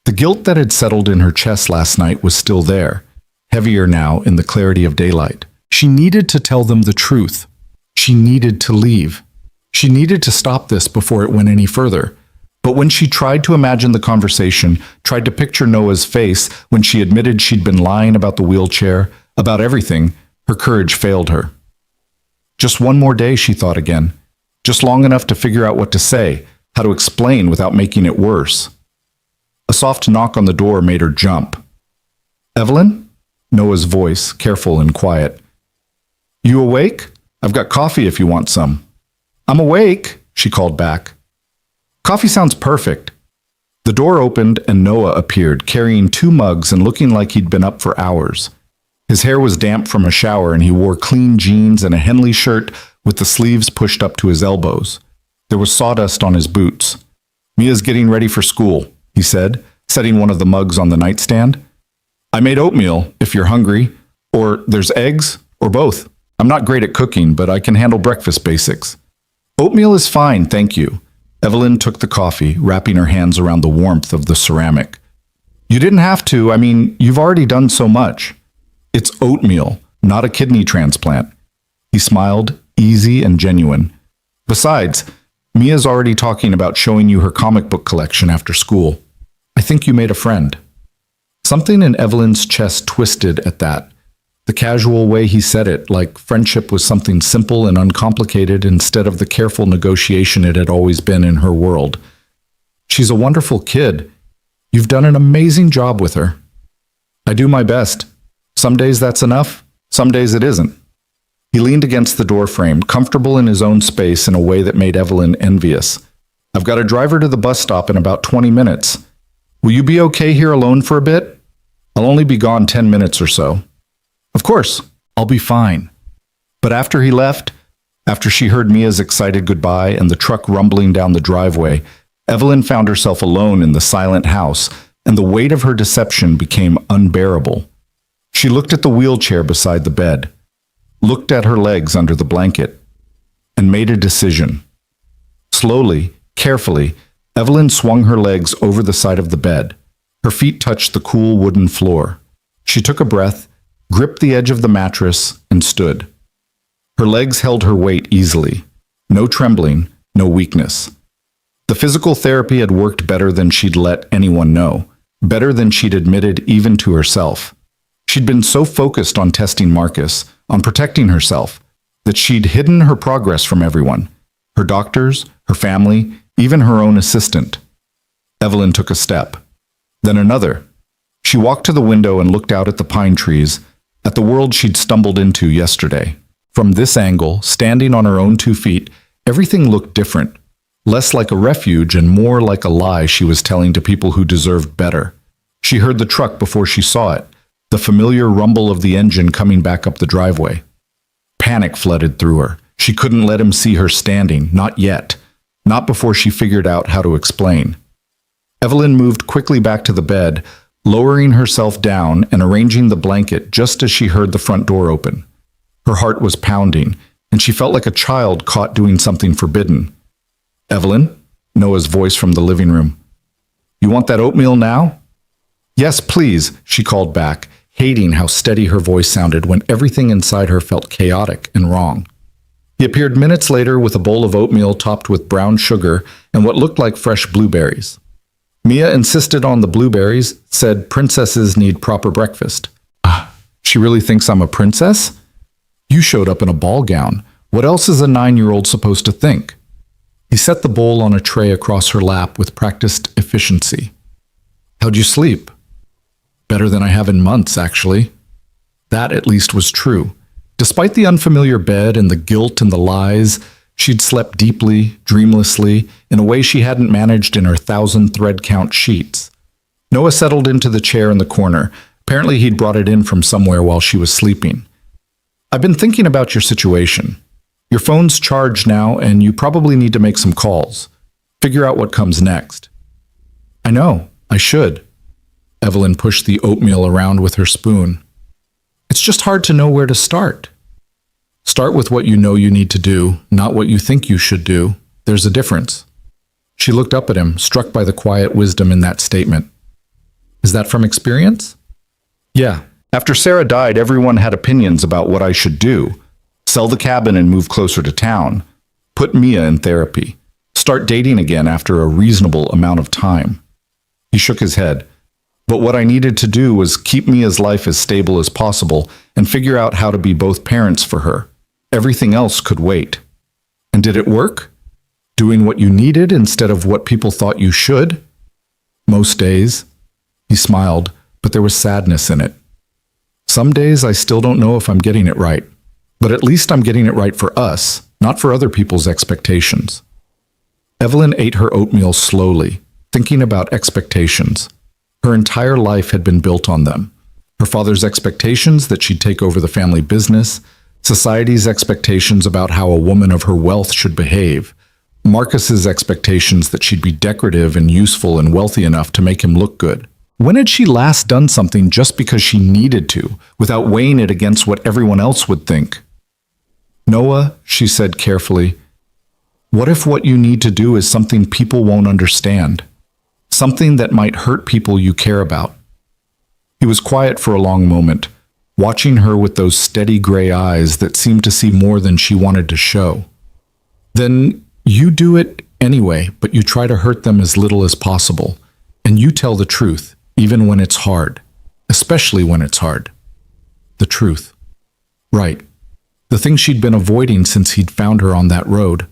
The guilt that had settled in her chest last night was still there, heavier now in the clarity of daylight. She needed to tell them the truth. She needed to leave. She needed to stop this before it went any further. But when she tried to imagine the conversation, tried to picture Noah's face when she admitted she'd been lying about the wheelchair, about everything, her courage failed her. Just one more day, she thought again. Just long enough to figure out what to say, how to explain without making it worse. A soft knock on the door made her jump. "Evelyn?" Noah's voice, careful and quiet. "You awake? I've got coffee if you want some." "I'm awake," she called back. "Coffee sounds perfect." The door opened and Noah appeared, carrying 2 mugs and looking like he'd been up for hours. His hair was damp from a shower and he wore clean jeans and a Henley shirt with the sleeves pushed up to his elbows. There was sawdust on his boots. "Mia's getting ready for school," he said, setting one of the mugs on the nightstand. "I made oatmeal, if you're hungry. Or there's eggs, or both. I'm not great at cooking, but I can handle breakfast basics." "Oatmeal is fine, thank you." Evelyn took the coffee, wrapping her hands around the warmth of the ceramic. "You didn't have to. I mean, you've already done so much." "It's oatmeal, not a kidney transplant." He smiled, easy and genuine. "Besides, Mia's already talking about showing you her comic book collection after school. I think you made a friend." Something in Evelyn's chest twisted at that. The casual way he said it, like friendship was something simple and uncomplicated instead of the careful negotiation it had always been in her world. "She's a wonderful kid. You've done an amazing job with her." "I do my best. Some days that's enough, some days it isn't." He leaned against the doorframe, comfortable in his own space in a way that made Evelyn envious. "I've got to drive her to the bus stop in about 20 minutes. Will you be okay here alone for a bit? I'll only be gone 10 minutes or so." "Of course, I'll be fine." But after he left, after she heard Mia's excited goodbye and the truck rumbling down the driveway, Evelyn found herself alone in the silent house, and the weight of her deception became unbearable. She looked at the wheelchair beside the bed, looked at her legs under the blanket, and made a decision. Slowly, carefully, Evelyn swung her legs over the side of the bed. Her feet touched the cool wooden floor. She took a breath, gripped the edge of the mattress, and stood. Her legs held her weight easily. No trembling, no weakness. The physical therapy had worked better than she'd let anyone know, better than she'd admitted even to herself. She'd been so focused on testing Marcus, on protecting herself, that she'd hidden her progress from everyone, her doctors, her family, even her own assistant. Evelyn took a step, then another. She walked to the window and looked out at the pine trees, at the world she'd stumbled into yesterday. From this angle, standing on her own 2 feet, everything looked different, less like a refuge and more like a lie she was telling to people who deserved better. She heard the truck before she saw it, the familiar rumble of the engine coming back up the driveway. Panic flooded through her. She couldn't let him see her standing, not yet, not before she figured out how to explain. Evelyn moved quickly back to the bed, lowering herself down and arranging the blanket just as she heard the front door open. Her heart was pounding, and she felt like a child caught doing something forbidden. "Evelyn?" Noah's voice from the living room. "You want that oatmeal now?" "Yes, please," she called back, hating how steady her voice sounded when everything inside her felt chaotic and wrong. He appeared minutes later with a bowl of oatmeal topped with brown sugar and what looked like fresh blueberries. Mia insisted on the blueberries, said princesses need proper breakfast. She really thinks I'm a princess? You showed up in a ball gown. What else is a 9-year-old supposed to think? He set the bowl on a tray across her lap with practiced efficiency. How'd you sleep? Better than I have in months, actually. That at least was true. Despite the unfamiliar bed and the guilt and the lies, she'd slept deeply, dreamlessly, in a way she hadn't managed in her 1,000 thread count sheets. Noah settled into the chair in the corner. Apparently he'd brought it in from somewhere while she was sleeping. I've been thinking about your situation. Your phone's charged now, and you probably need to make some calls. Figure out what comes next. I know, I should. Evelyn pushed the oatmeal around with her spoon. It's just hard to know where to start. Start with what you know you need to do, not what you think you should do. There's a difference. She looked up at him, struck by the quiet wisdom in that statement. Is that from experience? Yeah. After Sarah died, everyone had opinions about what I should do. Sell the cabin and move closer to town. Put Mia in therapy. Start dating again after a reasonable amount of time. He shook his head. But what I needed to do was keep Mia's life as stable as possible and figure out how to be both parents for her. Everything else could wait. And did it work? Doing what you needed instead of what people thought you should? Most days. He smiled, but there was sadness in it. Some days I still don't know if I'm getting it right, but at least I'm getting it right for us, not for other people's expectations. Evelyn ate her oatmeal slowly, thinking about expectations. Her entire life had been built on them. Her father's expectations that she'd take over the family business, society's expectations about how a woman of her wealth should behave, Marcus's expectations that she'd be decorative and useful and wealthy enough to make him look good. When had she last done something just because she needed to, without weighing it against what everyone else would think? Noah, she said carefully, what if what you need to do is something people won't understand? Something that might hurt people you care about? He was quiet for a long moment, watching her with those steady gray eyes that seemed to see more than she wanted to show. Then you do it anyway, but you try to hurt them as little as possible, and you tell the truth, even when it's hard, especially when it's hard. The truth. Right. The thing she'd been avoiding since he'd found her on that road.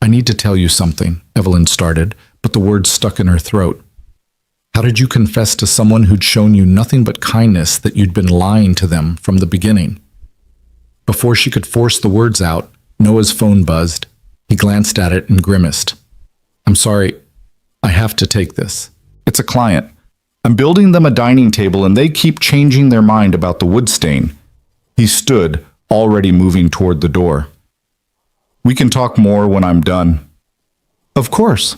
I need to tell you something, Evelyn started, but the words stuck in her throat. How did you confess to someone who'd shown you nothing but kindness that you'd been lying to them from the beginning? Before she could force the words out, Noah's phone buzzed. He glanced at it and grimaced. I'm sorry, I have to take this. It's a client. I'm building them a dining table and they keep changing their mind about the wood stain. He stood, already moving toward the door. We can talk more when I'm done. Of course.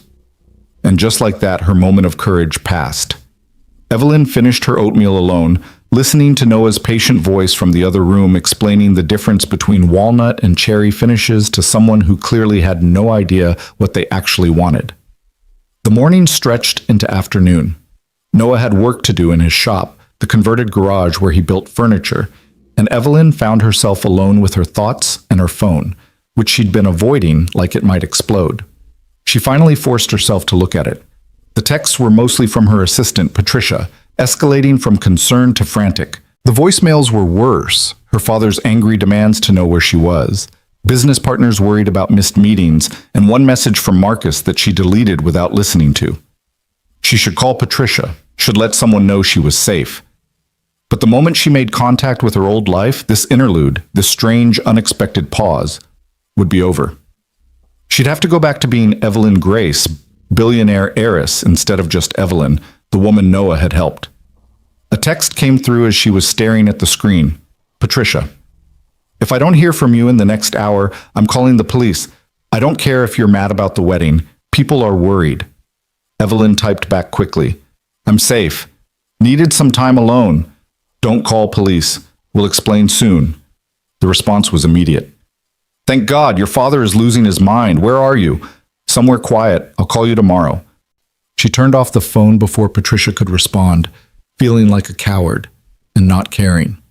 And just like that, her moment of courage passed. Evelyn finished her oatmeal alone, listening to Noah's patient voice from the other room explaining the difference between walnut and cherry finishes to someone who clearly had no idea what they actually wanted. The morning stretched into afternoon. Noah had work to do in his shop, the converted garage where he built furniture, and Evelyn found herself alone with her thoughts and her phone, which she'd been avoiding like it might explode. She finally forced herself to look at it. The texts were mostly from her assistant, Patricia, escalating from concern to frantic. The voicemails were worse. Her father's angry demands to know where she was, business partners worried about missed meetings, and one message from Marcus that she deleted without listening to. She should call Patricia, should let someone know she was safe. But the moment she made contact with her old life, this interlude, this strange, unexpected pause, would be over. She'd have to go back to being Evelyn Grace, billionaire heiress, instead of just Evelyn, the woman Noah had helped. A text came through as she was staring at the screen. Patricia, if I don't hear from you in the next hour, I'm calling the police. I don't care if you're mad about the wedding. People are worried. Evelyn typed back quickly. I'm safe. Needed some time alone. Don't call police. We'll explain soon. The response was immediate. Thank God, your father is losing his mind. Where are you? Somewhere quiet. I'll call you tomorrow. She turned off the phone before Patricia could respond, feeling like a coward and not caring.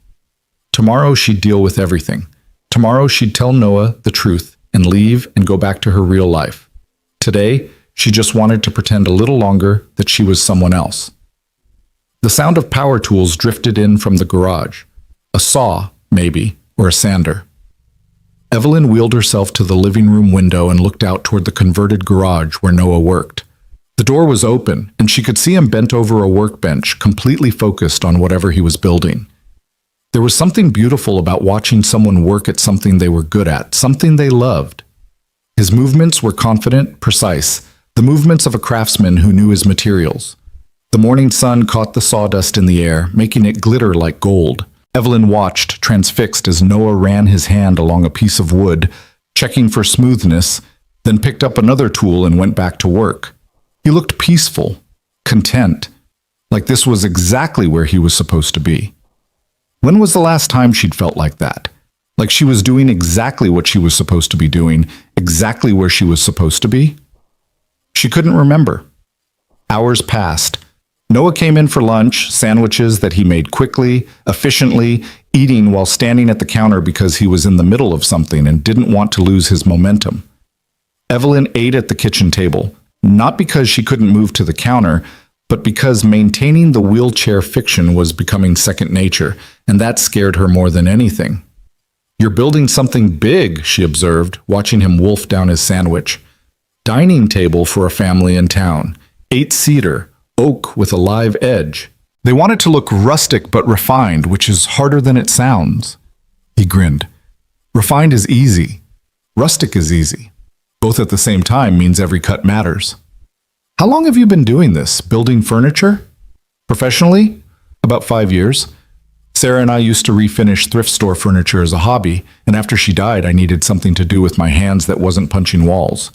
Tomorrow she'd deal with everything. Tomorrow she'd tell Noah the truth and leave and go back to her real life. Today, she just wanted to pretend a little longer that she was someone else. The sound of power tools drifted in from the garage. A saw, maybe, or a sander. Evelyn wheeled herself to the living room window and looked out toward the converted garage where Noah worked. The door was open, and she could see him bent over a workbench, completely focused on whatever he was building. There was something beautiful about watching someone work at something they were good at, something they loved. His movements were confident, precise, the movements of a craftsman who knew his materials. The morning sun caught the sawdust in the air, making it glitter like gold. Evelyn watched, transfixed, as Noah ran his hand along a piece of wood, checking for smoothness, then picked up another tool and went back to work. He looked peaceful, content, like this was exactly where he was supposed to be. When was the last time she'd felt like that? Like she was doing exactly what she was supposed to be doing, exactly where she was supposed to be? She couldn't remember. Hours passed. Noah came in for lunch, sandwiches that he made quickly, efficiently, eating while standing at the counter because he was in the middle of something and didn't want to lose his momentum. Evelyn ate at the kitchen table, not because she couldn't move to the counter, but because maintaining the wheelchair fiction was becoming second nature, and that scared her more than anything. You're building something big, she observed, watching him wolf down his sandwich. Dining table for a family in town, 8-seater, oak with a live edge. They want it to look rustic but refined, which is harder than it sounds. He grinned. Refined is easy. Rustic is easy. Both at the same time means every cut matters. How long have you been doing this, building furniture? Professionally? About 5 years. Sarah and I used to refinish thrift store furniture as a hobby, and after she died, I needed something to do with my hands that wasn't punching walls.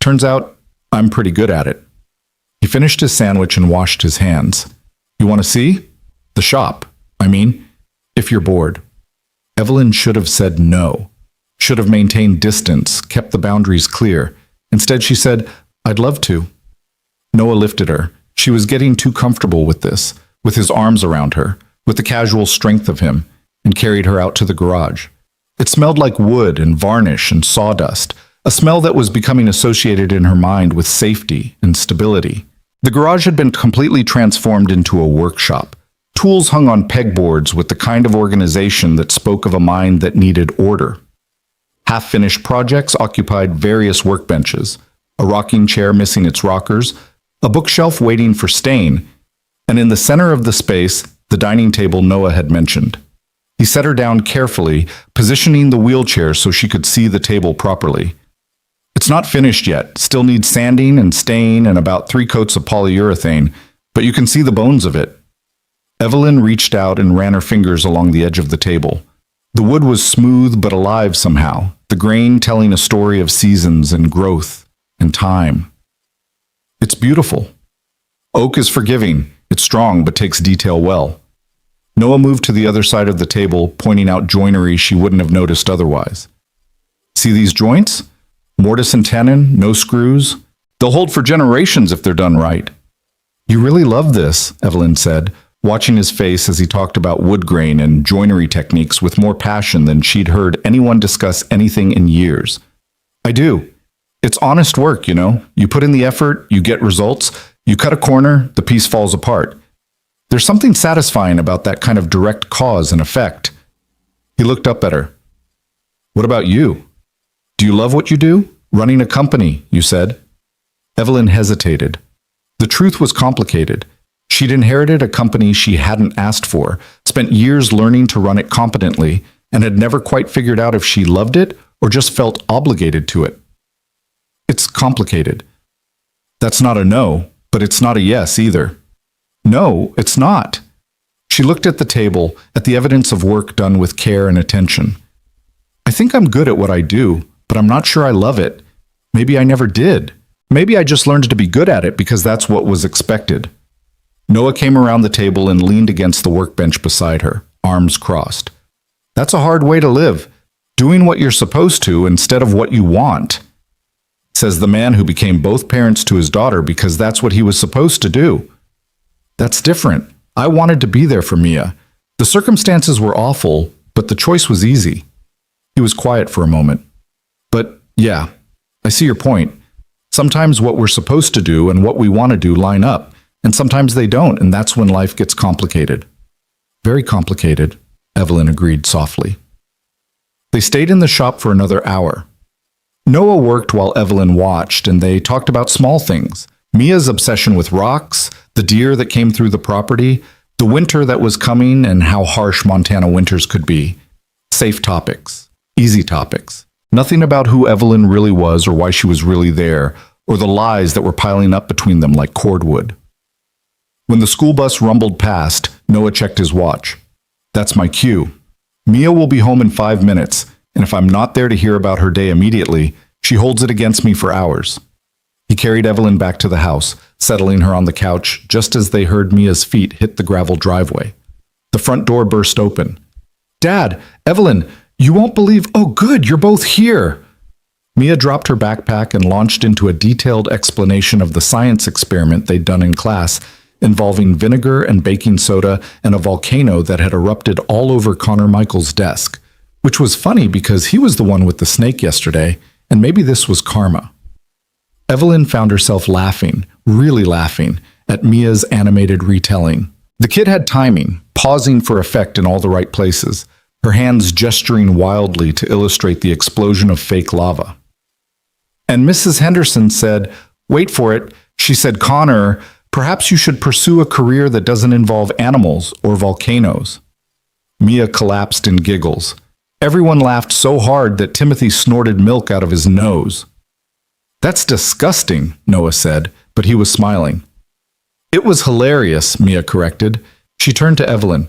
Turns out, I'm pretty good at it. He finished his sandwich and washed his hands. You want to see? The shop. I mean, if you're bored. Evelyn should have said no. Should have maintained distance, kept the boundaries clear. Instead, she said, I'd love to. Noah lifted her. She was getting too comfortable with this, with his arms around her, with the casual strength of him, and carried her out to the garage. It smelled like wood and varnish and sawdust, a smell that was becoming associated in her mind with safety and stability. The garage had been completely transformed into a workshop. Tools hung on pegboards with the kind of organization that spoke of a mind that needed order. Half-finished projects occupied various workbenches, a rocking chair missing its rockers, a bookshelf waiting for stain, and in the center of the space, the dining table Noah had mentioned. He set her down carefully, positioning the wheelchair so she could see the table properly. It's not finished yet, still needs sanding and stain and about 3 coats of polyurethane, but you can see the bones of it. Evelyn reached out and ran her fingers along the edge of the table. The wood was smooth but alive somehow, the grain telling a story of seasons and growth and time. It's beautiful. Oak is forgiving, it's strong but takes detail well. Noah moved to the other side of the table, pointing out joinery she wouldn't have noticed otherwise. See these joints? Mortise and tenon, no screws. They'll hold for generations if they're done right. You really love this, Evelyn said, watching his face as he talked about wood grain and joinery techniques with more passion than she'd heard anyone discuss anything in years. I do. It's honest work, you know. You put in the effort, you get results. You cut a corner, the piece falls apart. There's something satisfying about that kind of direct cause and effect. He looked up at her. What about you? Do you love what you do? Running a company, you said. Evelyn hesitated. The truth was complicated. She'd inherited a company she hadn't asked for, spent years learning to run it competently, and had never quite figured out if she loved it or just felt obligated to it. It's complicated. That's not a no, but it's not a yes either. No, it's not. She looked at the table, at the evidence of work done with care and attention. I think I'm good at what I do, but I'm not sure I love it. Maybe I never did. Maybe I just learned to be good at it because that's what was expected. Noah came around the table and leaned against the workbench beside her, arms crossed. That's a hard way to live, doing what you're supposed to instead of what you want, says the man who became both parents to his daughter because that's what he was supposed to do. That's different. I wanted to be there for Mia. The circumstances were awful, but the choice was easy. He was quiet for a moment. But yeah, I see your point. Sometimes what we're supposed to do and what we want to do line up, and sometimes they don't, and that's when life gets complicated. Very complicated, Evelyn agreed softly. They stayed in the shop for another hour. Noah worked while Evelyn watched, and they talked about small things. Mia's obsession with rocks, the deer that came through the property, the winter that was coming and how harsh Montana winters could be. Safe topics, easy topics. Nothing about who Evelyn really was or why she was really there, or the lies that were piling up between them like cordwood. When the school bus rumbled past, Noah checked his watch. That's my cue. Mia will be home in 5 minutes, and if I'm not there to hear about her day immediately, she holds it against me for hours. He carried Evelyn back to the house, settling her on the couch just as they heard Mia's feet hit the gravel driveway. The front door burst open. Dad, Evelyn, you won't believe, oh good, you're both here. Mia dropped her backpack and launched into a detailed explanation of the science experiment they'd done in class, involving vinegar and baking soda and a volcano that had erupted all over Connor Michael's desk, which was funny because he was the one with the snake yesterday, and maybe this was karma. Evelyn found herself laughing, really laughing, at Mia's animated retelling. The kid had timing, pausing for effect in all the right places, her hands gesturing wildly to illustrate the explosion of fake lava. And Mrs. Henderson said, wait for it, she said, Connor, perhaps you should pursue a career that doesn't involve animals or volcanoes. Mia collapsed in giggles. Everyone laughed so hard that Timothy snorted milk out of his nose. That's disgusting, Noah said, but he was smiling. It was hilarious, Mia corrected. She turned to Evelyn.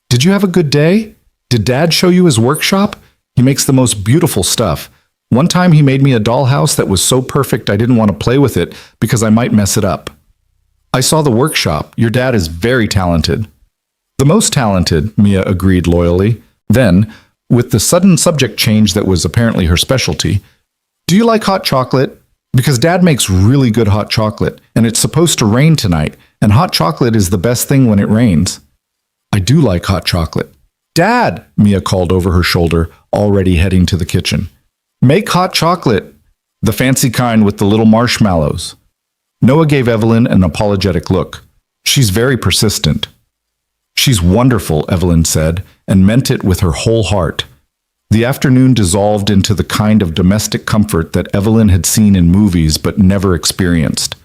Did you have a good day? Did Dad show you his workshop? He makes the most beautiful stuff. One time he made me a dollhouse that was so perfect I didn't want to play with it because I might mess it up. I saw the workshop. Your dad is very talented. The most talented, Mia agreed loyally. Then, with the sudden subject change that was apparently her specialty, do you like hot chocolate? Because Dad makes really good hot chocolate, and it's supposed to rain tonight, and hot chocolate is the best thing when it rains. I do like hot chocolate. Dad, Mia called over her shoulder, already heading to the kitchen. Make hot chocolate, the fancy kind with the little marshmallows. Noah gave Evelyn an apologetic look. She's very persistent. She's wonderful, Evelyn said, and meant it with her whole heart. The afternoon dissolved into the kind of domestic comfort that Evelyn had seen in movies but never experienced.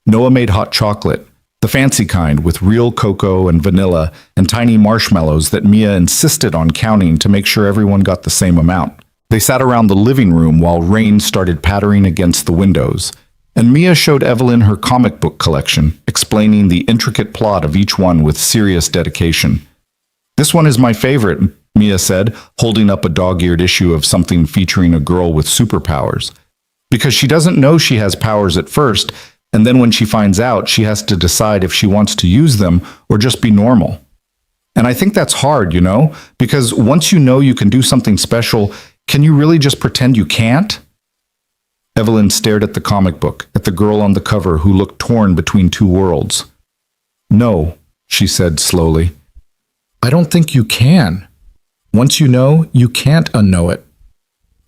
Noah made hot chocolate, the fancy kind with real cocoa and vanilla and tiny marshmallows that Mia insisted on counting to make sure everyone got the same amount. They sat around the living room while rain started pattering against the windows, and Mia showed Evelyn her comic book collection, explaining the intricate plot of each one with serious dedication. This one is my favorite, Mia said, holding up a dog-eared issue of something featuring a girl with superpowers. Because she doesn't know she has powers at first, and then when she finds out, she has to decide if she wants to use them or just be normal. And I think that's hard, you know, because once you know you can do something special, can you really just pretend you can't? Evelyn stared at the comic book, at the girl on the cover who looked torn between two worlds. No, she said slowly. I don't think you can. Once you know, you can't unknow it.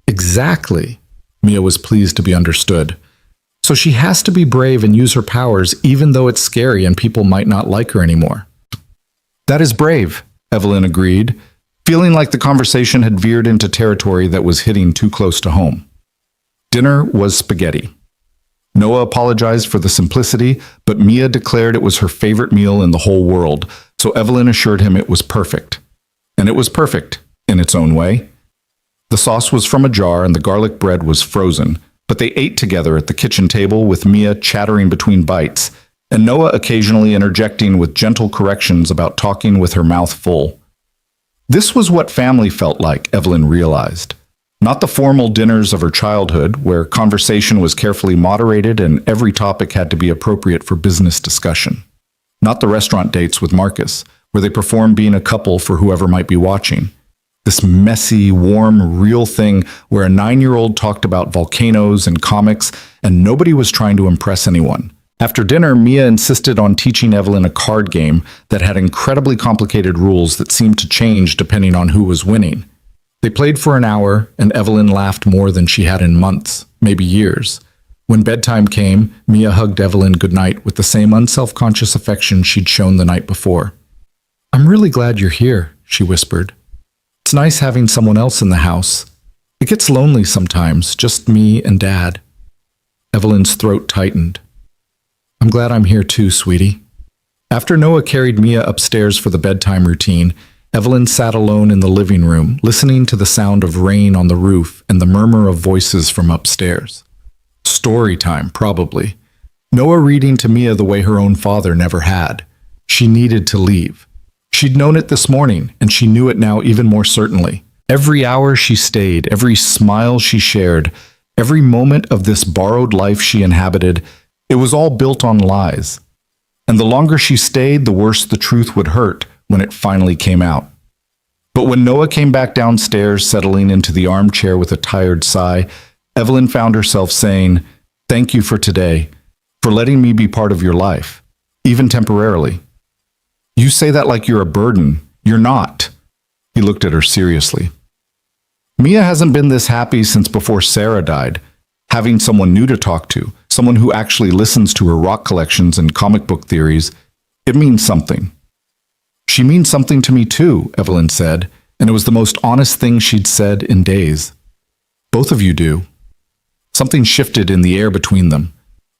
Exactly. Mia was pleased to be understood. So she has to be brave and use her powers even though it's scary and people might not like her anymore. That is brave, Evelyn agreed, feeling like the conversation had veered into territory that was hitting too close to home. Dinner was spaghetti. Noah apologized for the simplicity, but Mia declared it was her favorite meal in the whole world, so Evelyn assured him it was perfect. And it was perfect, in its own way. The sauce was from a jar and the garlic bread was frozen, but they ate together at the kitchen table with Mia chattering between bites, and Noah occasionally interjecting with gentle corrections about talking with her mouth full. This was what family felt like, Evelyn realized. Not the formal dinners of her childhood, where conversation was carefully moderated and every topic had to be appropriate for business discussion. Not the restaurant dates with Marcus, where they performed being a couple for whoever might be watching. This messy, warm, real thing where a 9-year-old talked about volcanoes and comics and nobody was trying to impress anyone. After dinner, Mia insisted on teaching Evelyn a card game that had incredibly complicated rules that seemed to change depending on who was winning. They played for an hour, and Evelyn laughed more than she had in months, maybe years. When bedtime came, Mia hugged Evelyn goodnight with the same unself-conscious affection she'd shown the night before. "I'm really glad you're here," she whispered. "It's nice having someone else in the house. It gets lonely sometimes, just me and Dad." Evelyn's throat tightened. "I'm glad I'm here too, sweetie." After Noah carried Mia upstairs for the bedtime routine, Evelyn sat alone in the living room, listening to the sound of rain on the roof and the murmur of voices from upstairs. Story time, probably. Noah reading to Mia the way her own father never had. She needed to leave. She'd known it this morning, and she knew it now even more certainly. Every hour she stayed, every smile she shared, every moment of this borrowed life she inhabited, it was all built on lies. And the longer she stayed, the worse the truth would hurt when it finally came out. But when Noah came back downstairs, settling into the armchair with a tired sigh, Evelyn found herself saying, "Thank you for today, for letting me be part of your life, even temporarily." "You say that like you're a burden. You're not." He looked at her seriously. "Mia hasn't been this happy since before Sarah died. Having someone new to talk to, someone who actually listens to her rock collections and comic book theories, it means something." "She means something to me too," Evelyn said, and it was the most honest thing she'd said in days. "Both of you do." Something shifted in the air between them.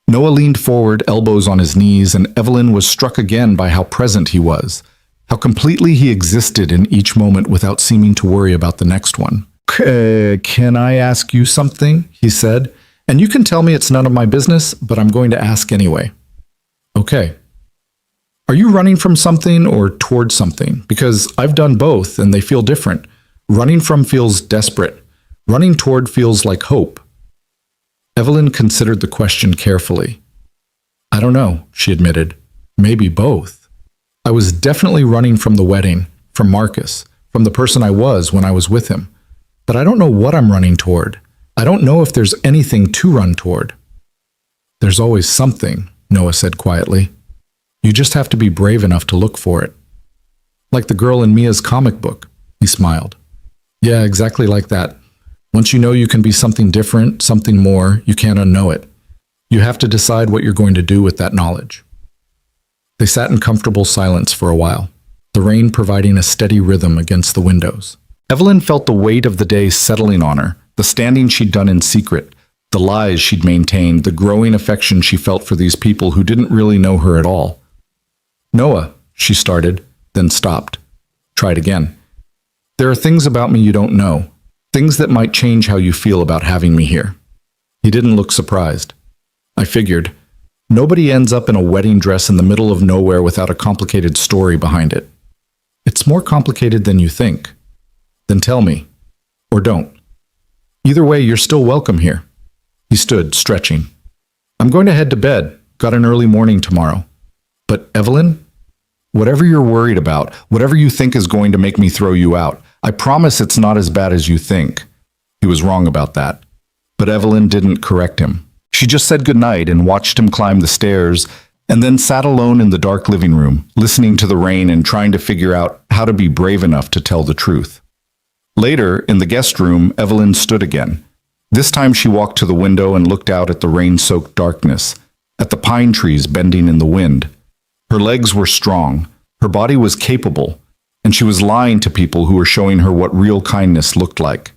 Noah leaned forward, elbows on his knees, and Evelyn was struck again by how present he was, how completely he existed in each moment without seeming to worry about the next one. "Can I ask you something?" he said. "And you can tell me it's none of my business, but I'm going to ask anyway." "Okay." "Are you running from something or toward something? Because I've done both and they feel different. Running from feels desperate. Running toward feels like hope." Evelyn considered the question carefully. "I don't know," she admitted. "Maybe both. I was definitely running from the wedding, from Marcus, from the person I was when I was with him. But I don't know what I'm running toward. I don't know if there's anything to run toward." "There's always something," Noah said quietly. "You just have to be brave enough to look for it." "Like the girl in Mia's comic book," he smiled. "Yeah, exactly like that. Once you know you can be something different, something more, you can't unknow it. You have to decide what you're going to do with that knowledge." They sat in comfortable silence for a while, the rain providing a steady rhythm against the windows. Evelyn felt the weight of the day settling on her, the standing she'd done in secret, the lies she'd maintained, the growing affection she felt for these people who didn't really know her at all. "Noah," she started, then stopped. Tried again. "There are things about me you don't know, things that might change how you feel about having me here." He didn't look surprised. "I figured. Nobody ends up in a wedding dress in the middle of nowhere without a complicated story behind it. It's more complicated than you think. Then tell me. Or don't. Either way, you're still welcome here." He stood, stretching. "I'm going to head to bed. Got an early morning tomorrow. But Evelyn, whatever you're worried about, whatever you think is going to make me throw you out, I promise it's not as bad as you think." He was wrong about that. But Evelyn didn't correct him. She just said goodnight and watched him climb the stairs, and then sat alone in the dark living room, listening to the rain and trying to figure out how to be brave enough to tell the truth. Later, in the guest room, Evelyn stood again. This time she walked to the window and looked out at the rain-soaked darkness, at the pine trees bending in the wind. Her legs were strong, her body was capable, and she was lying to people who were showing her what real kindness looked like.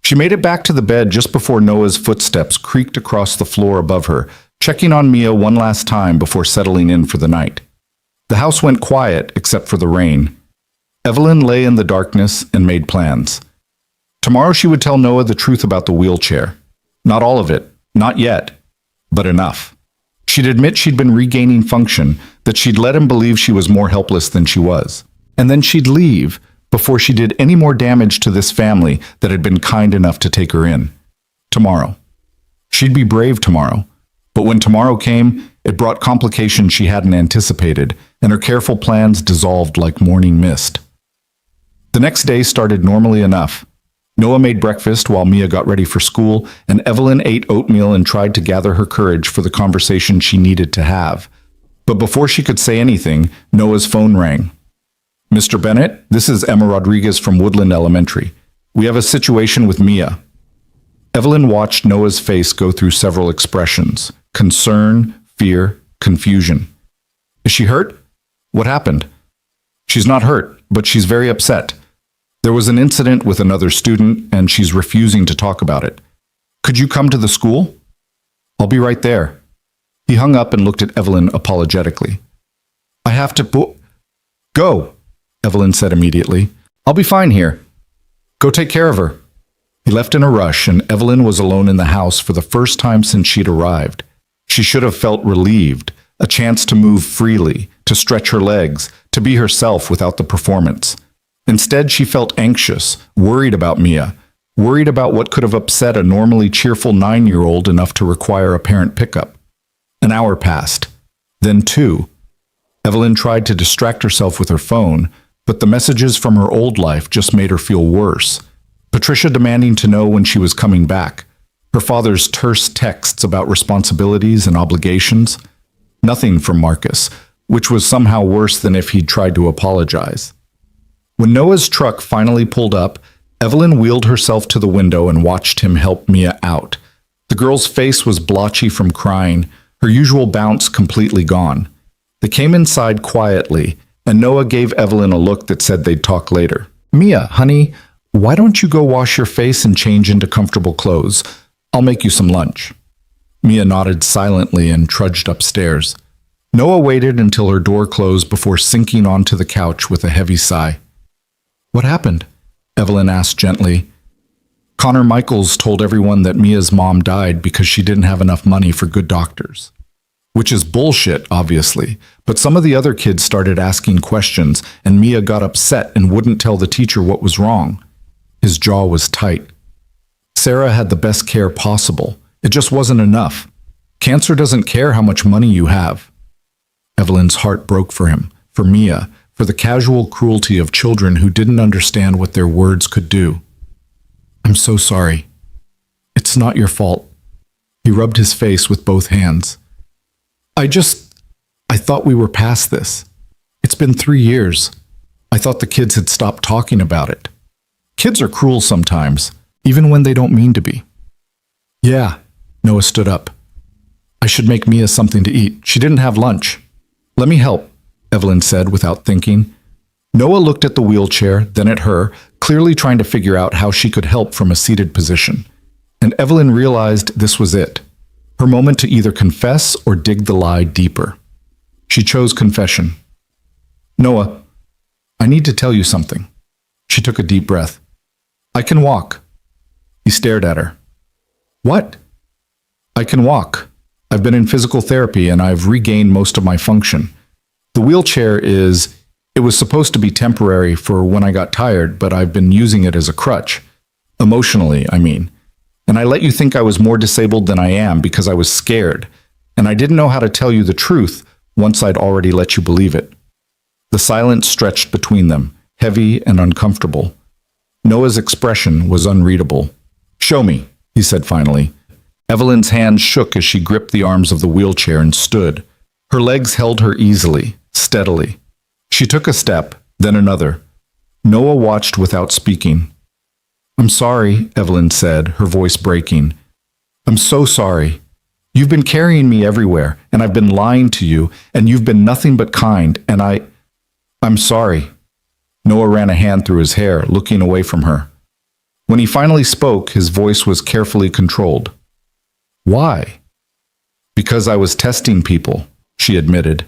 She made it back to the bed just before Noah's footsteps creaked across the floor above her, checking on Mia one last time before settling in for the night. The house went quiet except for the rain. Evelyn lay in the darkness and made plans. Tomorrow she would tell Noah the truth about the wheelchair. Not all of it, not yet, but enough. She'd admit she'd been regaining function, that she'd let him believe she was more helpless than she was. And then she'd leave before she did any more damage to this family that had been kind enough to take her in. Tomorrow. She'd be brave tomorrow. But when tomorrow came, it brought complications she hadn't anticipated, and her careful plans dissolved like morning mist. The next day started normally enough. Noah made breakfast while Mia got ready for school, and Evelyn ate oatmeal and tried to gather her courage for the conversation she needed to have. But before she could say anything, Noah's phone rang. "Mr. Bennett, this is Emma Rodriguez from Woodland Elementary. We have a situation with Mia." Evelyn watched Noah's face go through several expressions: concern, fear, confusion. "Is she hurt? What happened?" "She's not hurt, but she's very upset. There was an incident with another student, and she's refusing to talk about it. Could you come to the school?" "I'll be right there." He hung up and looked at Evelyn apologetically. "I have to go," Evelyn said immediately. "I'll be fine here. Go take care of her." He left in a rush, and Evelyn was alone in the house for the first time since she'd arrived. She should have felt relieved, a chance to move freely, to stretch her legs, to be herself without the performance. Instead, she felt anxious, worried about Mia, worried about what could have upset a normally cheerful 9-year-old enough to require a parent pickup. An hour passed. Then 2. Evelyn tried to distract herself with her phone, but the messages from her old life just made her feel worse. Patricia demanding to know when she was coming back. Her father's terse texts about responsibilities and obligations. Nothing from Marcus, which was somehow worse than if he'd tried to apologize. When Noah's truck finally pulled up, Evelyn wheeled herself to the window and watched him help Mia out. The girl's face was blotchy from crying, her usual bounce completely gone. They came inside quietly, and Noah gave Evelyn a look that said they'd talk later. "Mia, honey, why don't you go wash your face and change into comfortable clothes? I'll make you some lunch." Mia nodded silently and trudged upstairs. Noah waited until her door closed before sinking onto the couch with a heavy sigh. "What happened?" Evelyn asked gently. "Connor Michaels told everyone that Mia's mom died because she didn't have enough money for good doctors." Which is bullshit, obviously, but some of the other kids started asking questions, and Mia got upset and wouldn't tell the teacher what was wrong. His jaw was tight. Sarah had the best care possible. It just wasn't enough. Cancer doesn't care how much money you have. Evelyn's heart broke for him, for Mia, for the casual cruelty of children who didn't understand what their words could do. "I'm so sorry. It's not your fault." He rubbed his face with both hands. I thought we were past this. It's been 3 years. I thought the kids had stopped talking about it. Kids are cruel sometimes, even when they don't mean to be." "Yeah," Noah stood up. "I should make Mia something to eat. She didn't have lunch." "Let me help," Evelyn said without thinking. Noah looked at the wheelchair, then at her, clearly trying to figure out how she could help from a seated position. And Evelyn realized this was it. Her moment to either confess or dig the lie deeper. She chose confession. "Noah, I need to tell you something." She took a deep breath. "I can walk." He stared at her. "What?" "I can walk. I've been in physical therapy and I've regained most of my function. The wheelchair it was supposed to be temporary for when I got tired, but I've been using it as a crutch. Emotionally, I mean. And I let you think I was more disabled than I am because I was scared, and I didn't know how to tell you the truth once I'd already let you believe it." The silence stretched between them, heavy and uncomfortable. Noah's expression was unreadable. "Show me," he said finally. Evelyn's hands shook as she gripped the arms of the wheelchair and stood. Her legs held her easily, steadily. She took a step, then another. Noah watched without speaking. I'm sorry, Evelyn said, her voice breaking. I'm so sorry. You've been carrying me everywhere, and I've been lying to you, and you've been nothing but kind, and I'm sorry. Noah ran a hand through his hair, looking away from her. When he finally spoke, his voice was carefully controlled. Why? Because I was testing people, she admitted.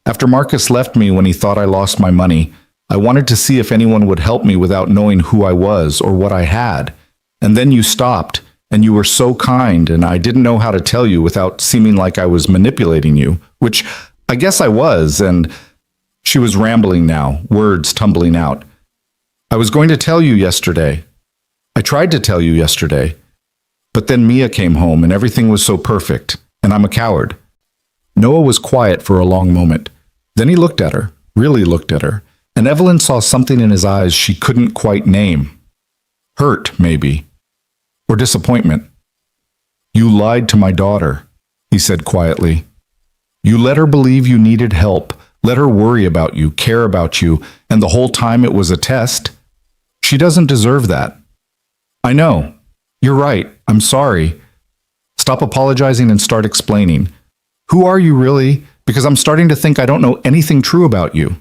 After Marcus left me when he thought I lost my money, I wanted to see if anyone would help me without knowing who I was or what I had. And then you stopped, and you were so kind, and I didn't know how to tell you without seeming like I was manipulating you, which I guess I was, and she was rambling now, words tumbling out. I was going to tell you yesterday. I tried to tell you yesterday. But then Mia came home, and everything was so perfect, and I'm a coward. Noah was quiet for a long moment. Then he looked at her, really looked at her, and Evelyn saw something in his eyes she couldn't quite name. Hurt, maybe. Or disappointment. You lied to my daughter, he said quietly. You let her believe you needed help, let her worry about you, care about you, and the whole time it was a test. She doesn't deserve that. I know. You're right. I'm sorry. Stop apologizing and start explaining. Who are you really? Because I'm starting to think I don't know anything true about you.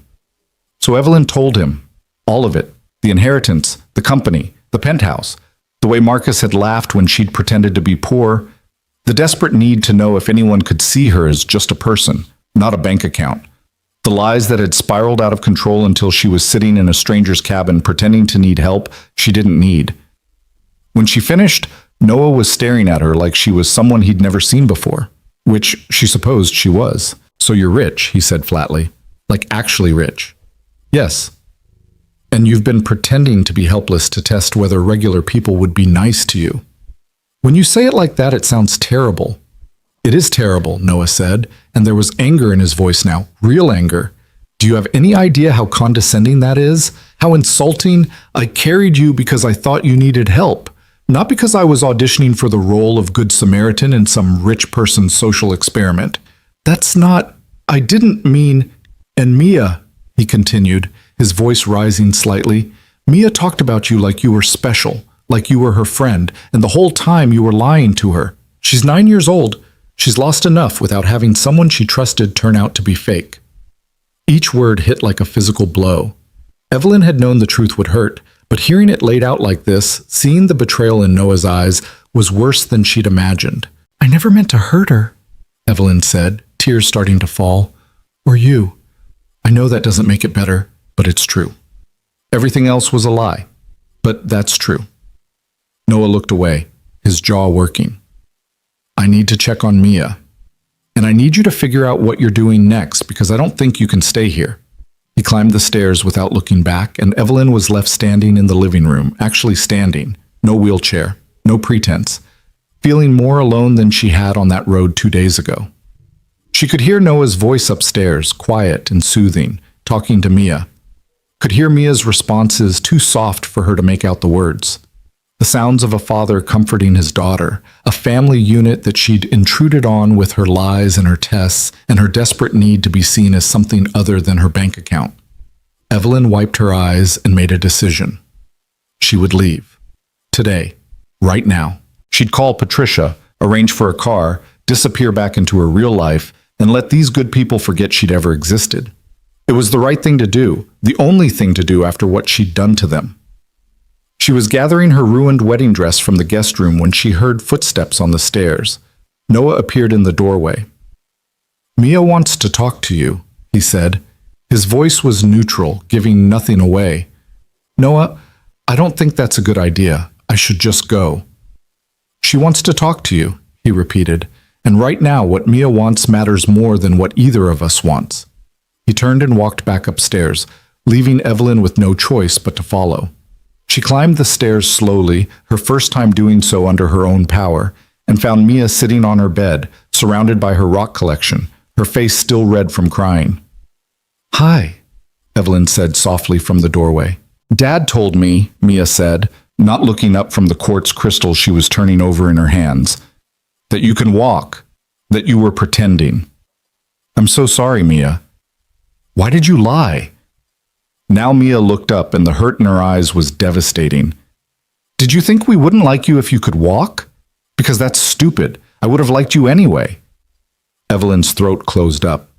So Evelyn told him. All of it. The inheritance, the company, the penthouse, the way Marcus had laughed when she'd pretended to be poor, the desperate need to know if anyone could see her as just a person, not a bank account. The lies that had spiraled out of control until she was sitting in a stranger's cabin pretending to need help she didn't need. When she finished, Noah was staring at her like she was someone he'd never seen before, which she supposed she was. So you're rich, he said flatly. Like actually rich. Yes. And you've been pretending to be helpless to test whether regular people would be nice to you. When you say it like that, it sounds terrible. It is terrible, Noah said, and there was anger in his voice now, real anger. Do you have any idea how condescending that is? How insulting? I carried you because I thought you needed help. Not because I was auditioning for the role of Good Samaritan in some rich person's social experiment. That's not... I didn't mean... And Mia, he continued, his voice rising slightly, Mia talked about you like you were special, like you were her friend, and the whole time you were lying to her. She's 9 years old. She's lost enough without having someone she trusted turn out to be fake. Each word hit like a physical blow. Evelyn had known the truth would hurt, but hearing it laid out like this, seeing the betrayal in Noah's eyes, was worse than she'd imagined. I never meant to hurt her, Evelyn said, tears starting to fall. Or you. I know that doesn't make it better, but it's true. Everything else was a lie, but that's true. Noah looked away, his jaw working. I need to check on Mia. And I need you to figure out what you're doing next, because I don't think you can stay here. He climbed the stairs without looking back, and Evelyn was left standing in the living room, actually standing, no wheelchair, no pretense, feeling more alone than she had on that road 2 days ago. She could hear Noah's voice upstairs, quiet and soothing, talking to Mia. Could hear Mia's responses too soft for her to make out the words. The sounds of a father comforting his daughter, a family unit that she'd intruded on with her lies and her tests, and her desperate need to be seen as something other than her bank account. Evelyn wiped her eyes and made a decision. She would leave. Today. Right now. She'd call Patricia, arrange for a car, disappear back into her real life, and let these good people forget she'd ever existed. It was the right thing to do, the only thing to do after what she'd done to them. She was gathering her ruined wedding dress from the guest room when she heard footsteps on the stairs. Noah appeared in the doorway. Mia wants to talk to you, he said. His voice was neutral, giving nothing away. Noah, I don't think that's a good idea. I should just go. She wants to talk to you, he repeated, and right now what Mia wants matters more than what either of us wants. He turned and walked back upstairs, leaving Evelyn with no choice but to follow. She climbed the stairs slowly, her first time doing so under her own power, and found Mia sitting on her bed, surrounded by her rock collection, her face still red from crying. Hi, Evelyn said softly from the doorway. Dad told me, Mia said, not looking up from the quartz crystal she was turning over in her hands, that you can walk, that you were pretending. I'm so sorry, Mia. Why did you lie? Now Mia looked up and the hurt in her eyes was devastating. Did you think we wouldn't like you if you could walk? Because that's stupid. I would have liked you anyway. Evelyn's throat closed up.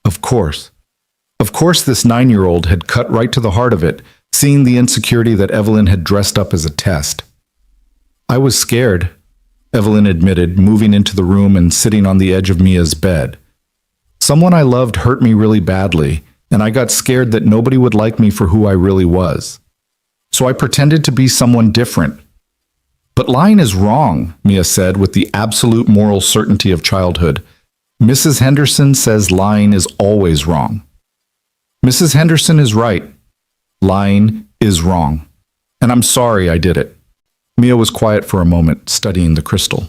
Of course. Of course this 9-year-old had cut right to the heart of it, seeing the insecurity that Evelyn had dressed up as a test. I was scared, Evelyn admitted, moving into the room and sitting on the edge of Mia's bed. Someone I loved hurt me really badly, and I got scared that nobody would like me for who I really was. So I pretended to be someone different. But lying is wrong, Mia said with the absolute moral certainty of childhood. Mrs. Henderson says lying is always wrong. Mrs. Henderson is right. Lying is wrong. And I'm sorry I did it. Mia was quiet for a moment, studying the crystal.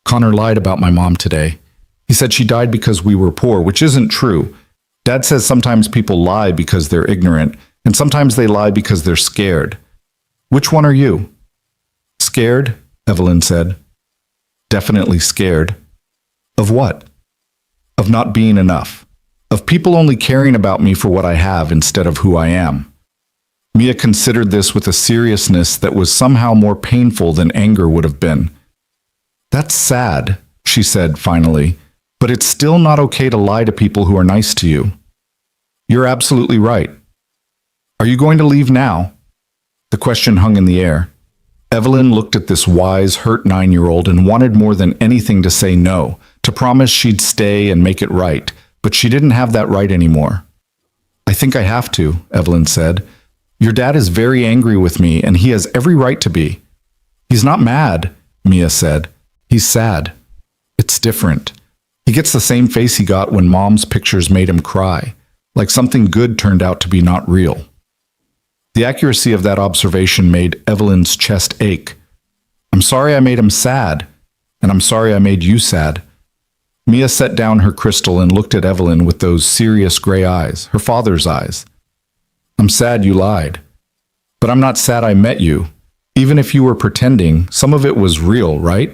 Connor lied about my mom today. He said she died because we were poor, which isn't true. Dad says sometimes people lie because they're ignorant, and sometimes they lie because they're scared. Which one are you? Scared, Evelyn said. Definitely scared. Of what? Of not being enough. Of people only caring about me for what I have instead of who I am. Mia considered this with a seriousness that was somehow more painful than anger would have been. That's sad, she said finally, but it's still not okay to lie to people who are nice to you. You're absolutely right. Are you going to leave now? The question hung in the air. Evelyn looked at this wise, hurt 9-year-old and wanted more than anything to say no, to promise she'd stay and make it right, but she didn't have that right anymore. I think I have to, Evelyn said. Your dad is very angry with me, and he has every right to be. He's not mad, Mia said. He's sad. It's different. He gets the same face he got when Mom's pictures made him cry, like something good turned out to be not real. The accuracy of that observation made Evelyn's chest ache. I'm sorry I made him sad, and I'm sorry I made you sad. Mia set down her crystal and looked at Evelyn with those serious gray eyes, her father's eyes. I'm sad you lied. But I'm not sad I met you. Even if you were pretending, some of it was real, right?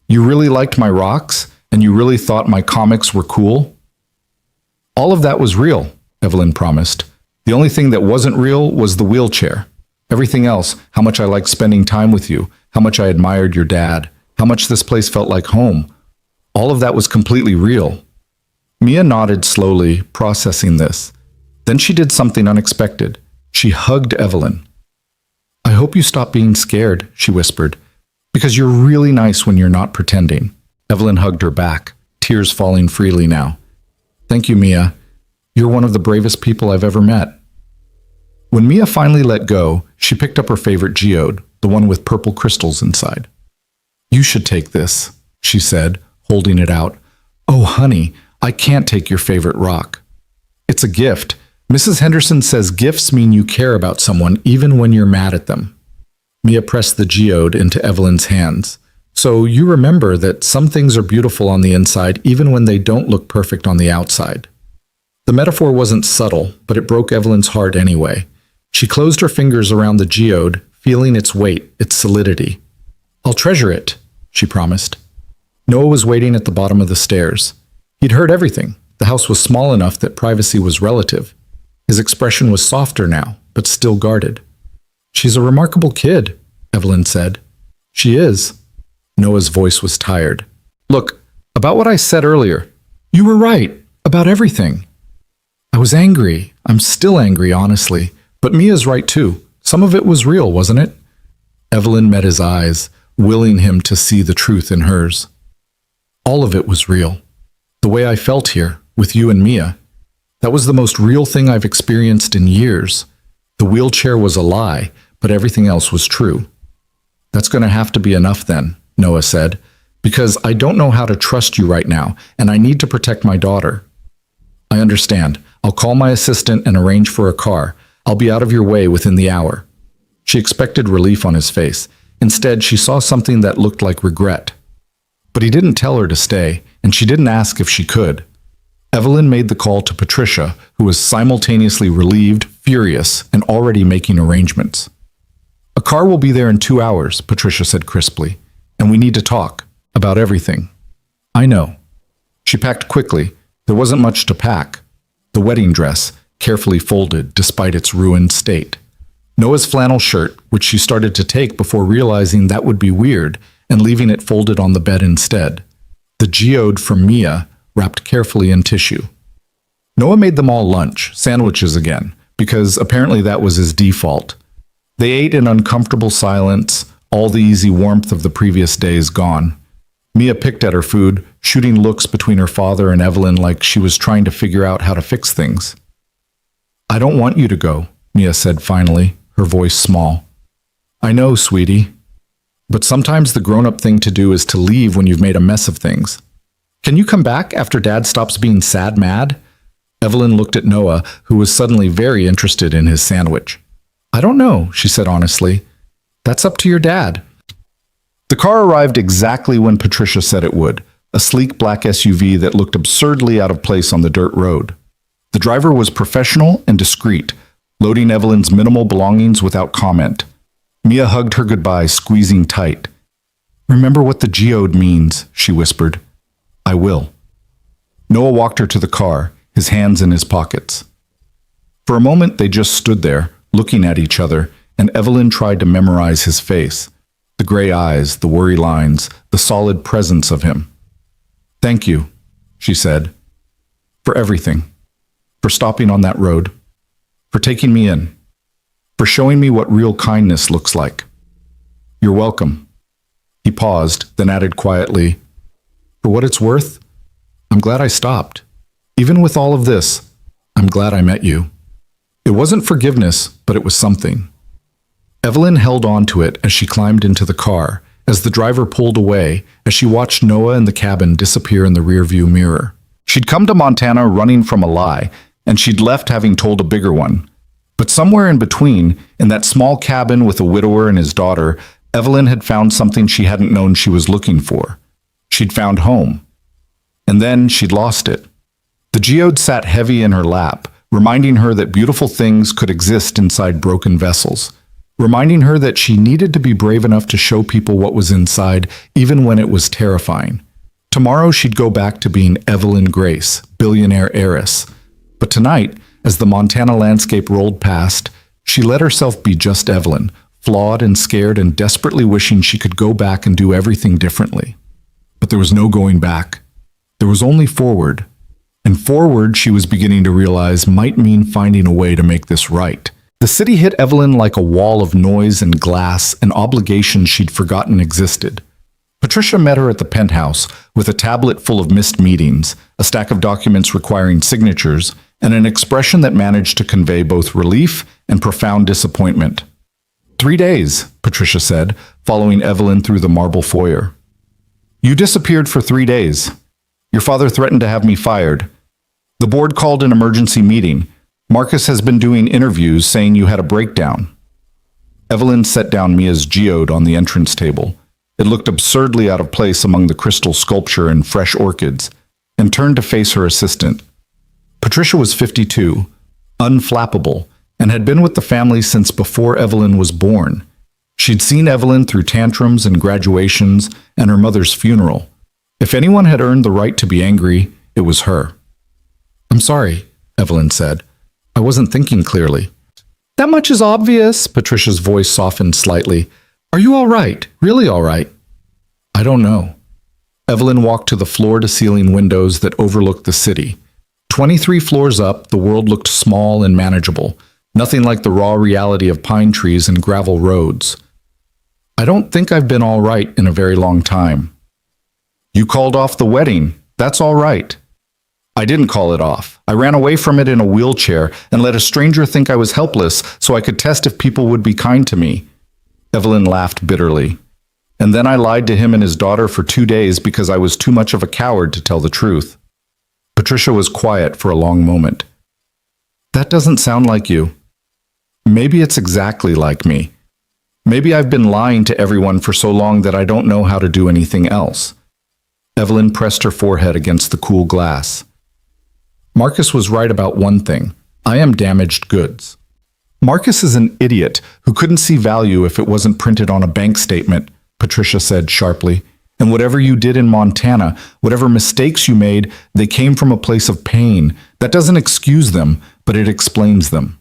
You really liked my rocks, and you really thought my comics were cool? All of that was real, Evelyn promised. The only thing that wasn't real was the wheelchair. Everything else, how much I liked spending time with you, how much I admired your dad, how much this place felt like home. All of that was completely real. Mia nodded slowly, processing this. Then she did something unexpected. She hugged Evelyn. I hope you stop being scared, she whispered, because you're really nice when you're not pretending. Evelyn hugged her back, tears falling freely now. Thank you, Mia. You're one of the bravest people I've ever met. When Mia finally let go, she picked up her favorite geode, the one with purple crystals inside. You should take this, she said, holding it out. Oh, honey, I can't take your favorite rock. It's a gift. Mrs. Henderson says gifts mean you care about someone even when you're mad at them. Mia pressed the geode into Evelyn's hands. So you remember that some things are beautiful on the inside even when they don't look perfect on the outside. The metaphor wasn't subtle, but it broke Evelyn's heart anyway. She closed her fingers around the geode, feeling its weight, its solidity. I'll treasure it, she promised. Noah was waiting at the bottom of the stairs. He'd heard everything. The house was small enough that privacy was relative. His expression was softer now, but still guarded. She's a remarkable kid, Evelyn said. She is. Noah's voice was tired. Look, about what I said earlier. You were right, about everything. I was angry. I'm still angry, honestly. But Mia's right too. Some of it was real, wasn't it? Evelyn met his eyes, willing him to see the truth in hers. All of it was real. The way I felt here, with you and Mia. That was the most real thing I've experienced in years. The wheelchair was a lie, but everything else was true. That's going to have to be enough then, Noah said, because I don't know how to trust you right now, and I need to protect my daughter. I understand. I'll call my assistant and arrange for a car. I'll be out of your way within the hour. She expected relief on his face. Instead, she saw something that looked like regret. But he didn't tell her to stay, and she didn't ask if she could. Evelyn made the call to Patricia, who was simultaneously relieved, furious, and already making arrangements. A car will be there in 2 hours, Patricia said crisply, and we need to talk about everything. I know. She packed quickly. There wasn't much to pack. The wedding dress, carefully folded despite its ruined state. Noah's flannel shirt, which she started to take before realizing that would be weird, and leaving it folded on the bed instead. The geode from Mia, wrapped carefully in tissue. Noah made them all lunch, sandwiches again, because apparently that was his default. They ate in uncomfortable silence, all the easy warmth of the previous days gone. Mia picked at her food, shooting looks between her father and Evelyn like she was trying to figure out how to fix things. "I don't want you to go," Mia said finally, her voice small. "I know, sweetie. But sometimes the grown-up thing to do is to leave when you've made a mess of things. Can you come back after Dad stops being sad mad?" Evelyn looked at Noah, who was suddenly very interested in his sandwich. "I don't know," she said honestly. "That's up to your dad." The car arrived exactly when Patricia said it would, a sleek black SUV that looked absurdly out of place on the dirt road. The driver was professional and discreet, loading Evelyn's minimal belongings without comment. Mia hugged her goodbye, squeezing tight. "Remember what the geode means," she whispered. "I will." Noah walked her to the car, his hands in his pockets. For a moment they just stood there, looking at each other, and Evelyn tried to memorize his face. The gray eyes, the worry lines, the solid presence of him. "Thank you," she said, "for everything. For stopping on that road. For taking me in. For showing me what real kindness looks like. You're welcome." He paused, then added quietly, "For what it's worth, I'm glad I stopped. Even with all of this, I'm glad I met you." It wasn't forgiveness, but it was something. Evelyn held on to it as she climbed into the car, as the driver pulled away, as she watched Noah and the cabin disappear in the rearview mirror. She'd come to Montana running from a lie, and she'd left having told a bigger one. But somewhere in between, in that small cabin with a widower and his daughter, Evelyn had found something she hadn't known she was looking for. She'd found home. And then she'd lost it. The geode sat heavy in her lap, reminding her that beautiful things could exist inside broken vessels, reminding her that she needed to be brave enough to show people what was inside, even when it was terrifying. Tomorrow she'd go back to being Evelyn Grace, billionaire heiress. But tonight, as the Montana landscape rolled past, she let herself be just Evelyn, flawed and scared and desperately wishing she could go back and do everything differently. But there was no going back. There was only forward. And forward, she was beginning to realize, might mean finding a way to make this right. The city hit Evelyn like a wall of noise and glass and obligations she'd forgotten existed. Patricia met her at the penthouse with a tablet full of missed meetings, a stack of documents requiring signatures, and an expression that managed to convey both relief and profound disappointment. 3 days, Patricia said, following Evelyn through the marble foyer. "You disappeared for 3 days. Your father threatened to have me fired. The board called an emergency meeting. Marcus has been doing interviews saying you had a breakdown." Evelyn set down Mia's geode on the entrance table. It looked absurdly out of place among the crystal sculpture and fresh orchids, and turned to face her assistant. Patricia was 52, unflappable, and had been with the family since before Evelyn was born. She'd seen Evelyn through tantrums and graduations and her mother's funeral. If anyone had earned the right to be angry, it was her. "I'm sorry," Evelyn said. "I wasn't thinking clearly." "That much is obvious," Patricia's voice softened slightly. "Are you all right? Really all right?" "I don't know." Evelyn walked to the floor-to-ceiling windows that overlooked the city. 23 floors up, the world looked small and manageable, nothing like the raw reality of pine trees and gravel roads. "I don't think I've been all right in a very long time." "You called off the wedding. That's all right." "I didn't call it off. I ran away from it in a wheelchair and let a stranger think I was helpless so I could test if people would be kind to me." Evelyn laughed bitterly. "And then I lied to him and his daughter for 2 days because I was too much of a coward to tell the truth." Patricia was quiet for a long moment. "That doesn't sound like you." "Maybe it's exactly like me. Maybe I've been lying to everyone for so long that I don't know how to do anything else." Evelyn pressed her forehead against the cool glass. "Marcus was right about one thing. I am damaged goods." "Marcus is an idiot who couldn't see value if it wasn't printed on a bank statement," Patricia said sharply. "And whatever you did in Montana, whatever mistakes you made, they came from a place of pain. That doesn't excuse them, but it explains them."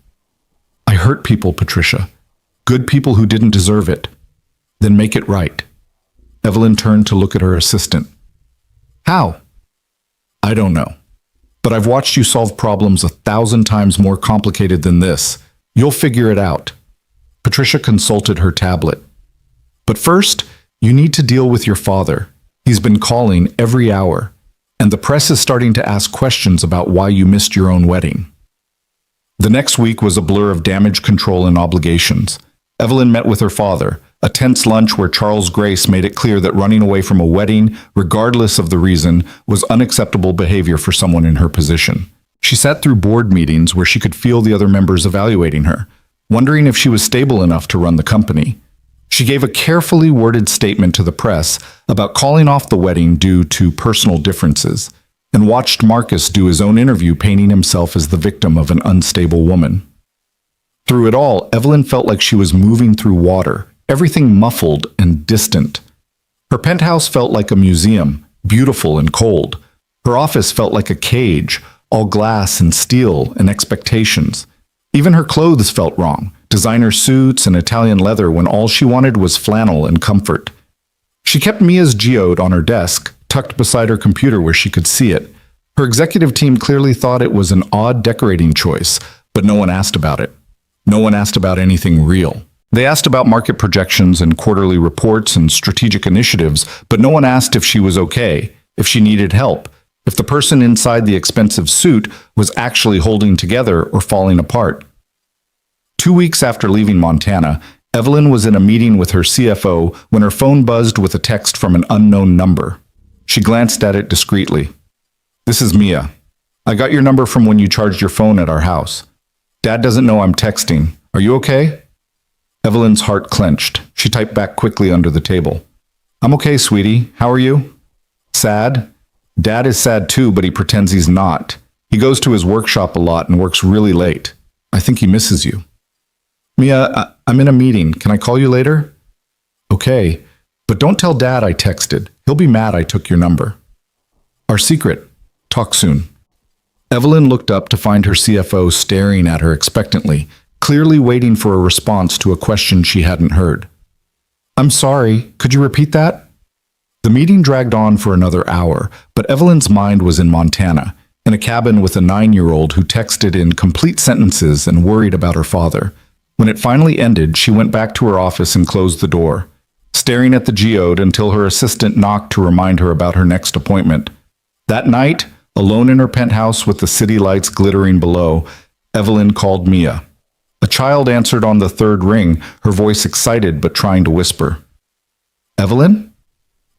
"I hurt people, Patricia. Good people who didn't deserve it. Then make it right. Evelyn turned to look at her assistant. How? I don't know. But I've watched you solve problems 1,000 times more complicated than this. You'll figure it out. Patricia consulted her tablet. But first, you need to deal with your father. He's been calling every hour, and the press is starting to ask questions about why you missed your own wedding. The next week was a blur of damage control and obligations. Evelyn met with her father, a tense lunch where Charles Grace made it clear that running away from a wedding, regardless of the reason, was unacceptable behavior for someone in her position. She sat through board meetings where she could feel the other members evaluating her, wondering if she was stable enough to run the company. She gave a carefully worded statement to the press about calling off the wedding due to personal differences, and watched Marcus do his own interview painting himself as the victim of an unstable woman. Through it all, Evelyn felt like she was moving through water, everything muffled and distant. Her penthouse felt like a museum, beautiful and cold. Her office felt like a cage, all glass and steel and expectations. Even her clothes felt wrong, designer suits and Italian leather when all she wanted was flannel and comfort. She kept Mia's geode on her desk, tucked beside her computer where she could see it. Her executive team clearly thought it was an odd decorating choice, but no one asked about it. No one asked about anything real. They asked about market projections and quarterly reports and strategic initiatives, but no one asked if she was okay, if she needed help, if the person inside the expensive suit was actually holding together or falling apart. 2 weeks after leaving Montana, Evelyn was in a meeting with her CFO when her phone buzzed with a text from an unknown number. She glanced at it discreetly. "This is Mia. I got your number from when you charged your phone at our house. Dad doesn't know I'm texting. Are you okay?" Evelyn's heart clenched. She typed back quickly under the table. "I'm okay, sweetie. How are you?" "Sad? Dad is sad too, but he pretends he's not. He goes to his workshop a lot and works really late. I think he misses you." "Mia, I'm in a meeting. Can I call you later?" "Okay, but don't tell Dad I texted. He'll be mad I took your number." "Our secret. Talk soon." Evelyn looked up to find her CFO staring at her expectantly, clearly waiting for a response to a question she hadn't heard. "I'm sorry, could you repeat that?" The meeting dragged on for another hour, but Evelyn's mind was in Montana, in a cabin with a 9-year-old who texted in complete sentences and worried about her father. When it finally ended, she went back to her office and closed the door, staring at the geode until her assistant knocked to remind her about her next appointment. That night, alone in her penthouse with the city lights glittering below, Evelyn called Mia. A child answered on the third ring, her voice excited but trying to whisper. "Evelyn?"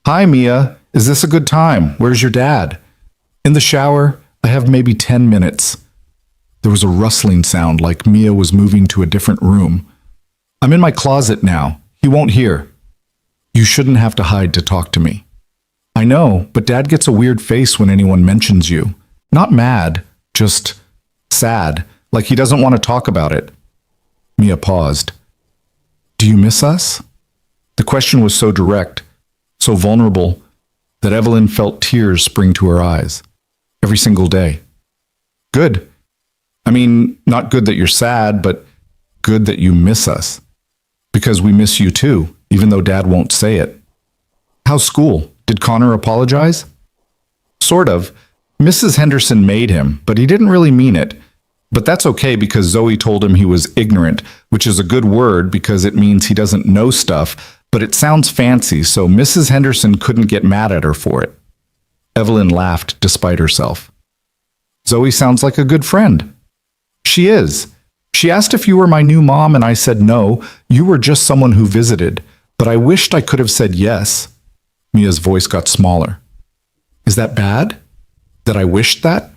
"Hi, Mia. Is this a good time? Where's your dad?" "In the shower. I have maybe 10 minutes." There was a rustling sound like Mia was moving to a different room. "I'm in my closet now. He won't hear." "You shouldn't have to hide to talk to me." "I know, but Dad gets a weird face when anyone mentions you. Not mad, just sad, like he doesn't want to talk about it." Mia paused. "Do you miss us?" The question was so direct, so vulnerable, that Evelyn felt tears spring to her eyes. Every single day. "Good. I mean, not good that you're sad, but good that you miss us. Because we miss you too, even though Dad won't say it." "How's school? Did Connor apologize?" "Sort of. Mrs. Henderson made him, but he didn't really mean it. But that's okay because Zoe told him he was ignorant, which is a good word because it means he doesn't know stuff, but it sounds fancy, so Mrs. Henderson couldn't get mad at her for it." Evelyn laughed despite herself. "Zoe sounds like a good friend." "She is. She asked if you were my new mom and I said no, you were just someone who visited, but I wished I could have said yes." Mia's voice got smaller. "Is that bad? That I wished that?"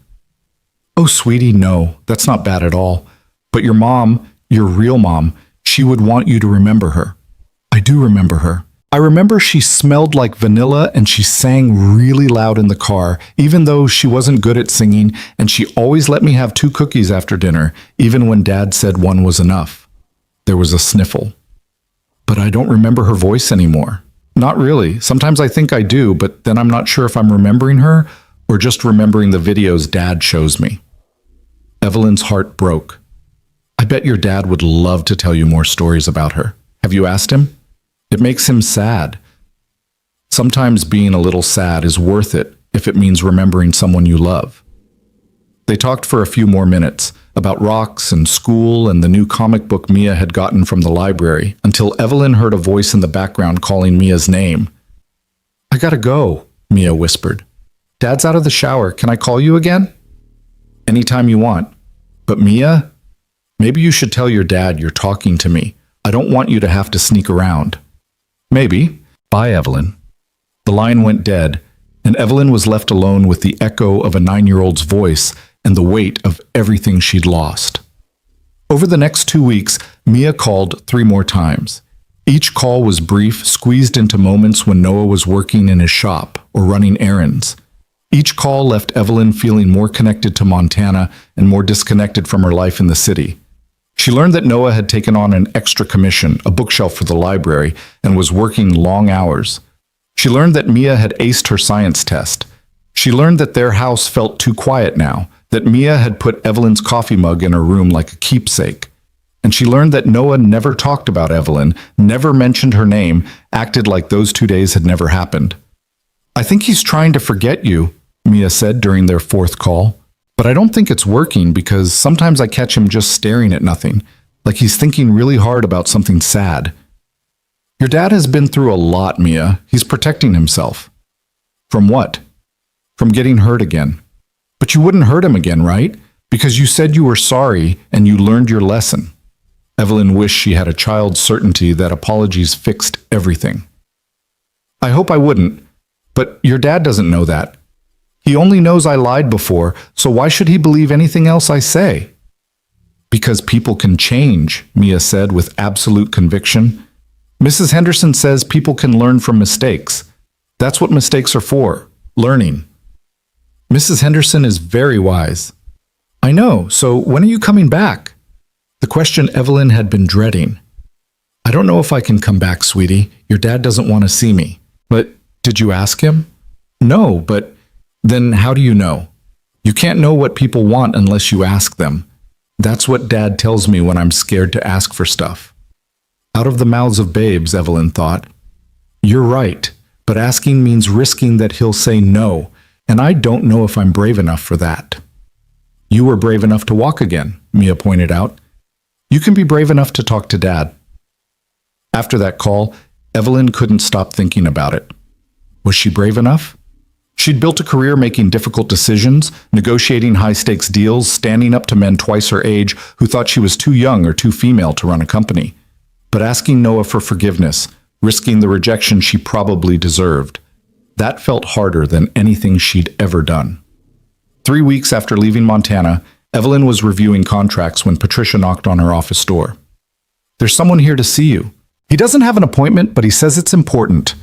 "Oh, sweetie, no, that's not bad at all. But your mom, your real mom, she would want you to remember her." "I do remember her. I remember she smelled like vanilla and she sang really loud in the car, even though she wasn't good at singing, and she always let me have 2 cookies after dinner, even when Dad said 1 was enough." There was a sniffle. "But I don't remember her voice anymore." "Not really. Sometimes I think I do, but then I'm not sure if I'm remembering her or just remembering the videos Dad shows me." Evelyn's heart broke. I bet your dad would love to tell you more stories about her. Have you asked him? It makes him sad. Sometimes being a little sad is worth it if it means remembering someone you love. They talked for a few more minutes about rocks and school and the new comic book Mia had gotten from the library until Evelyn heard a voice in the background calling Mia's name. I gotta go, Mia whispered. Dad's out of the shower. Can I call you again? Anytime you want. But Mia, maybe you should tell your dad you're talking to me. I don't want you to have to sneak around. Maybe. Bye, Evelyn. The line went dead, and Evelyn was left alone with the echo of a 9-year-old's voice and the weight of everything she'd lost. Over the next 2 weeks, Mia called 3 more times. Each call was brief, squeezed into moments when Noah was working in his shop or running errands. Each call left Evelyn feeling more connected to Montana and more disconnected from her life in the city. She learned that Noah had taken on an extra commission, a bookshelf for the library, and was working long hours. She learned that Mia had aced her science test. She learned that their house felt too quiet now, that Mia had put Evelyn's coffee mug in her room like a keepsake. And she learned that Noah never talked about Evelyn, never mentioned her name, acted like those 2 days had never happened. I think he's trying to forget you, Mia said during their 4th call. But I don't think it's working because sometimes I catch him just staring at nothing, like he's thinking really hard about something sad. Your dad has been through a lot, Mia. He's protecting himself. From what? From getting hurt again. But you wouldn't hurt him again, right? Because you said you were sorry and you learned your lesson. Evelyn wished she had a child's certainty that apologies fixed everything. I hope I wouldn't, but your dad doesn't know that. He only knows I lied before, so why should he believe anything else I say? Because people can change, Mia said with absolute conviction. Mrs. Henderson says people can learn from mistakes. That's what mistakes are for, learning. Mrs. Henderson is very wise. I know, so when are you coming back? The question Evelyn had been dreading. I don't know if I can come back, sweetie. Your dad doesn't want to see me. But did you ask him? No, but then how do you know? You can't know what people want unless you ask them. That's what Dad tells me when I'm scared to ask for stuff. Out of the mouths of babes, Evelyn thought. You're right, but asking means risking that he'll say no, and I don't know if I'm brave enough for that. You were brave enough to walk again, Mia pointed out. You can be brave enough to talk to Dad. After that call, Evelyn couldn't stop thinking about it. Was she brave enough? She'd built a career making difficult decisions, negotiating high-stakes deals, standing up to men twice her age who thought she was too young or too female to run a company. But asking Noah for forgiveness, risking the rejection she probably deserved, that felt harder than anything she'd ever done. 3 weeks after leaving Montana, Evelyn was reviewing contracts when Patricia knocked on her office door. There's someone here to see you. He doesn't have an appointment, but he says it's important.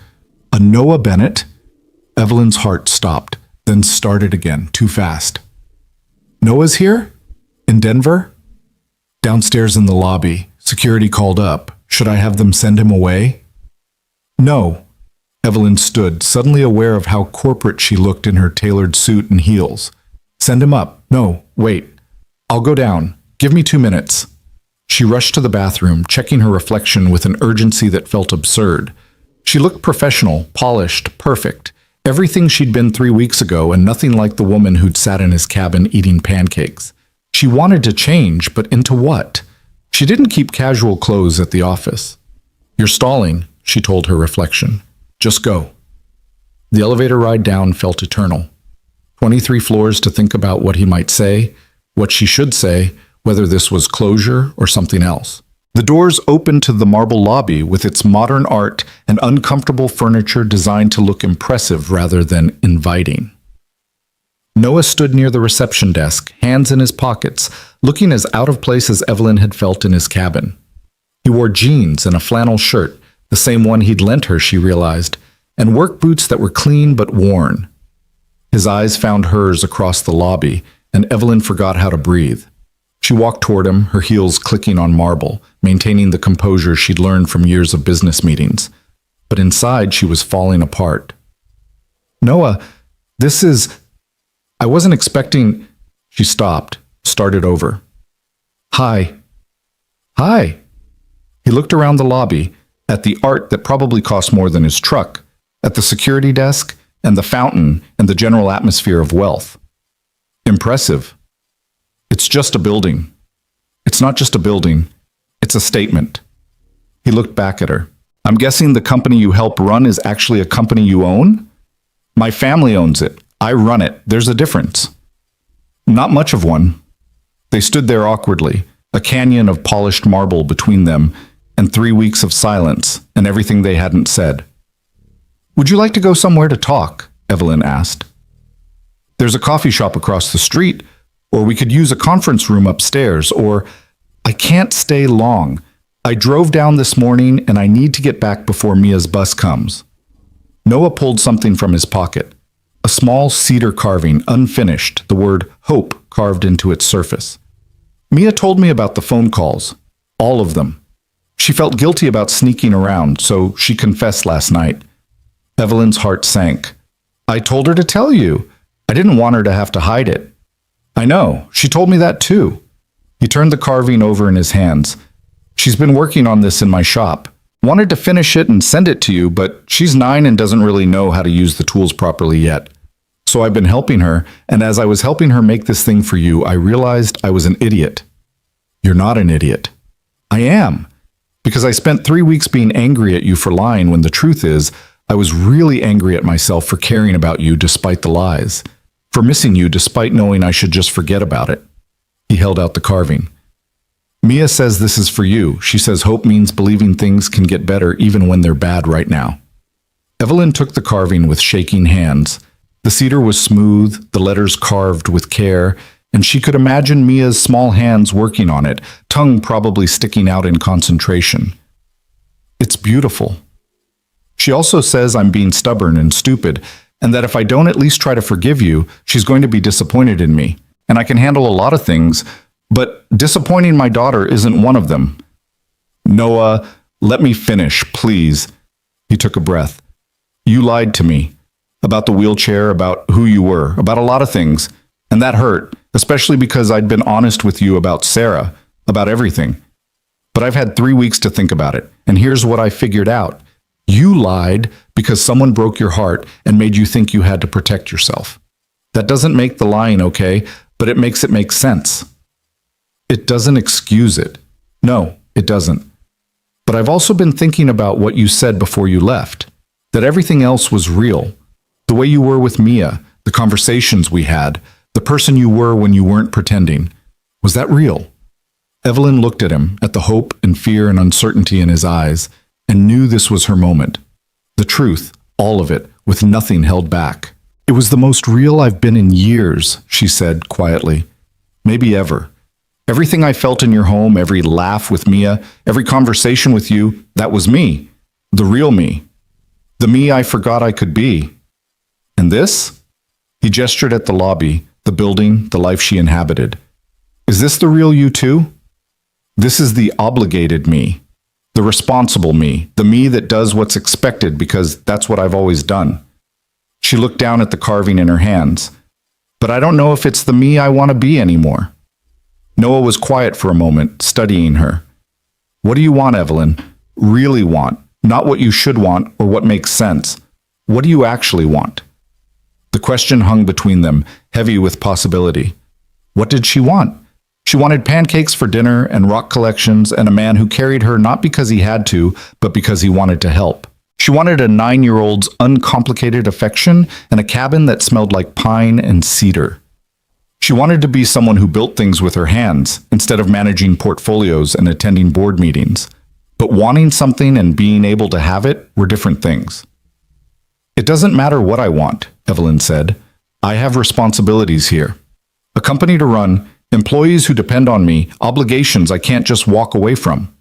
A Noah Bennett? Evelyn's heart stopped, then started again, too fast. Noah's here? In Denver? Downstairs in the lobby. Security called up. Should I have them send him away? No. Evelyn stood, suddenly aware of how corporate she looked in her tailored suit and heels. Send him up. No, wait. I'll go down. Give me 2 minutes. She rushed to the bathroom, checking her reflection with an urgency that felt absurd. She looked professional, polished, perfect. Everything she'd been 3 weeks ago and nothing like the woman who'd sat in his cabin eating pancakes. She wanted to change, but into what? She didn't keep casual clothes at the office. You're stalling, she told her reflection. Just go. The elevator ride down felt eternal. 23 floors to think about what he might say, what she should say, whether this was closure or something else. The doors opened to the marble lobby with its modern art and uncomfortable furniture designed to look impressive rather than inviting. Noah stood near the reception desk, hands in his pockets, looking as out of place as Evelyn had felt in his cabin. He wore jeans and a flannel shirt, the same one he'd lent her, she realized, and work boots that were clean but worn. His eyes found hers across the lobby, and Evelyn forgot how to breathe. She walked toward him, her heels clicking on marble, maintaining the composure she'd learned from years of business meetings. But inside, she was falling apart. Noah, I wasn't expecting... She stopped, started over. Hi. Hi. He looked around the lobby, at the art that probably cost more than his truck, at the security desk, and the fountain, and the general atmosphere of wealth. Impressive. It's just a building. It's not just a building. It's a statement. He looked back at her. I'm guessing the company you help run is actually a company you own? My family owns it. I run it. There's a difference. Not much of one. They stood there awkwardly, a canyon of polished marble between them, and 3 weeks of silence, and everything they hadn't said. Would you like to go somewhere to talk? Evelyn asked. There's a coffee shop across the street, or we could use a conference room upstairs, or I can't stay long. I drove down this morning and I need to get back before Mia's bus comes. Noah pulled something from his pocket. A small cedar carving, unfinished, the word hope carved into its surface. Mia told me about the phone calls. All of them. She felt guilty about sneaking around, so she confessed last night. Evelyn's heart sank. I told her to tell you. I didn't want her to have to hide it. I know. She told me that too. He turned the carving over in his hands. She's been working on this in my shop. Wanted to finish it and send it to you, but she's 9 and doesn't really know how to use the tools properly yet. So I've been helping her, and as I was helping her make this thing for you, I realized I was an idiot. You're not an idiot. I am. Because I spent 3 weeks being angry at you for lying when the truth is, I was really angry at myself for caring about you despite the lies. For missing you despite knowing I should just forget about it. He held out the carving. Mia says this is for you. She says hope means believing things can get better even when they're bad right now. Evelyn took the carving with shaking hands. The cedar was smooth, the letters carved with care, and she could imagine Mia's small hands working on it, tongue probably sticking out in concentration. It's beautiful. She also says I'm being stubborn and stupid, and that if I don't at least try to forgive you, she's going to be disappointed in me. And I can handle a lot of things, but disappointing my daughter isn't one of them. Noah, let me finish, please. He took a breath. You lied to me. About the wheelchair, about who you were, about a lot of things. And that hurt, especially because I'd been honest with you about Sarah, about everything. But I've had 3 weeks to think about it, and here's what I figured out. You lied because someone broke your heart and made you think you had to protect yourself. That doesn't make the lying okay, but it makes it make sense. It doesn't excuse it. No, it doesn't. But I've also been thinking about what you said before you left, that everything else was real. The way you were with Mia, the conversations we had, the person you were when you weren't pretending. Was that real? Evelyn looked at him, at the hope and fear and uncertainty in his eyes, and knew this was her moment. The truth, all of it, with nothing held back. It was the most real I've been in years, she said quietly. Maybe ever. Everything I felt in your home, every laugh with Mia, every conversation with you, that was me. The real me. The me I forgot I could be. And this? He gestured at the lobby, the building, the life she inhabited. Is this the real you too? This is the obligated me. The responsible me. The me that does what's expected because that's what I've always done. She looked down at the carving in her hands. But I don't know if it's the me I want to be anymore. Noah was quiet for a moment, studying her. What do you want, Evelyn? Really want, not what you should want or what makes sense. What do you actually want? The question hung between them, heavy with possibility. What did she want? She wanted pancakes for dinner and rock collections and a man who carried her not because he had to, but because he wanted to help. She wanted a 9-year-old's uncomplicated affection and a cabin that smelled like pine and cedar. She wanted to be someone who built things with her hands instead of managing portfolios and attending board meetings. But wanting something and being able to have it were different things. It doesn't matter what I want, Evelyn said. I have responsibilities here. A company to run, employees who depend on me, obligations I can't just walk away from.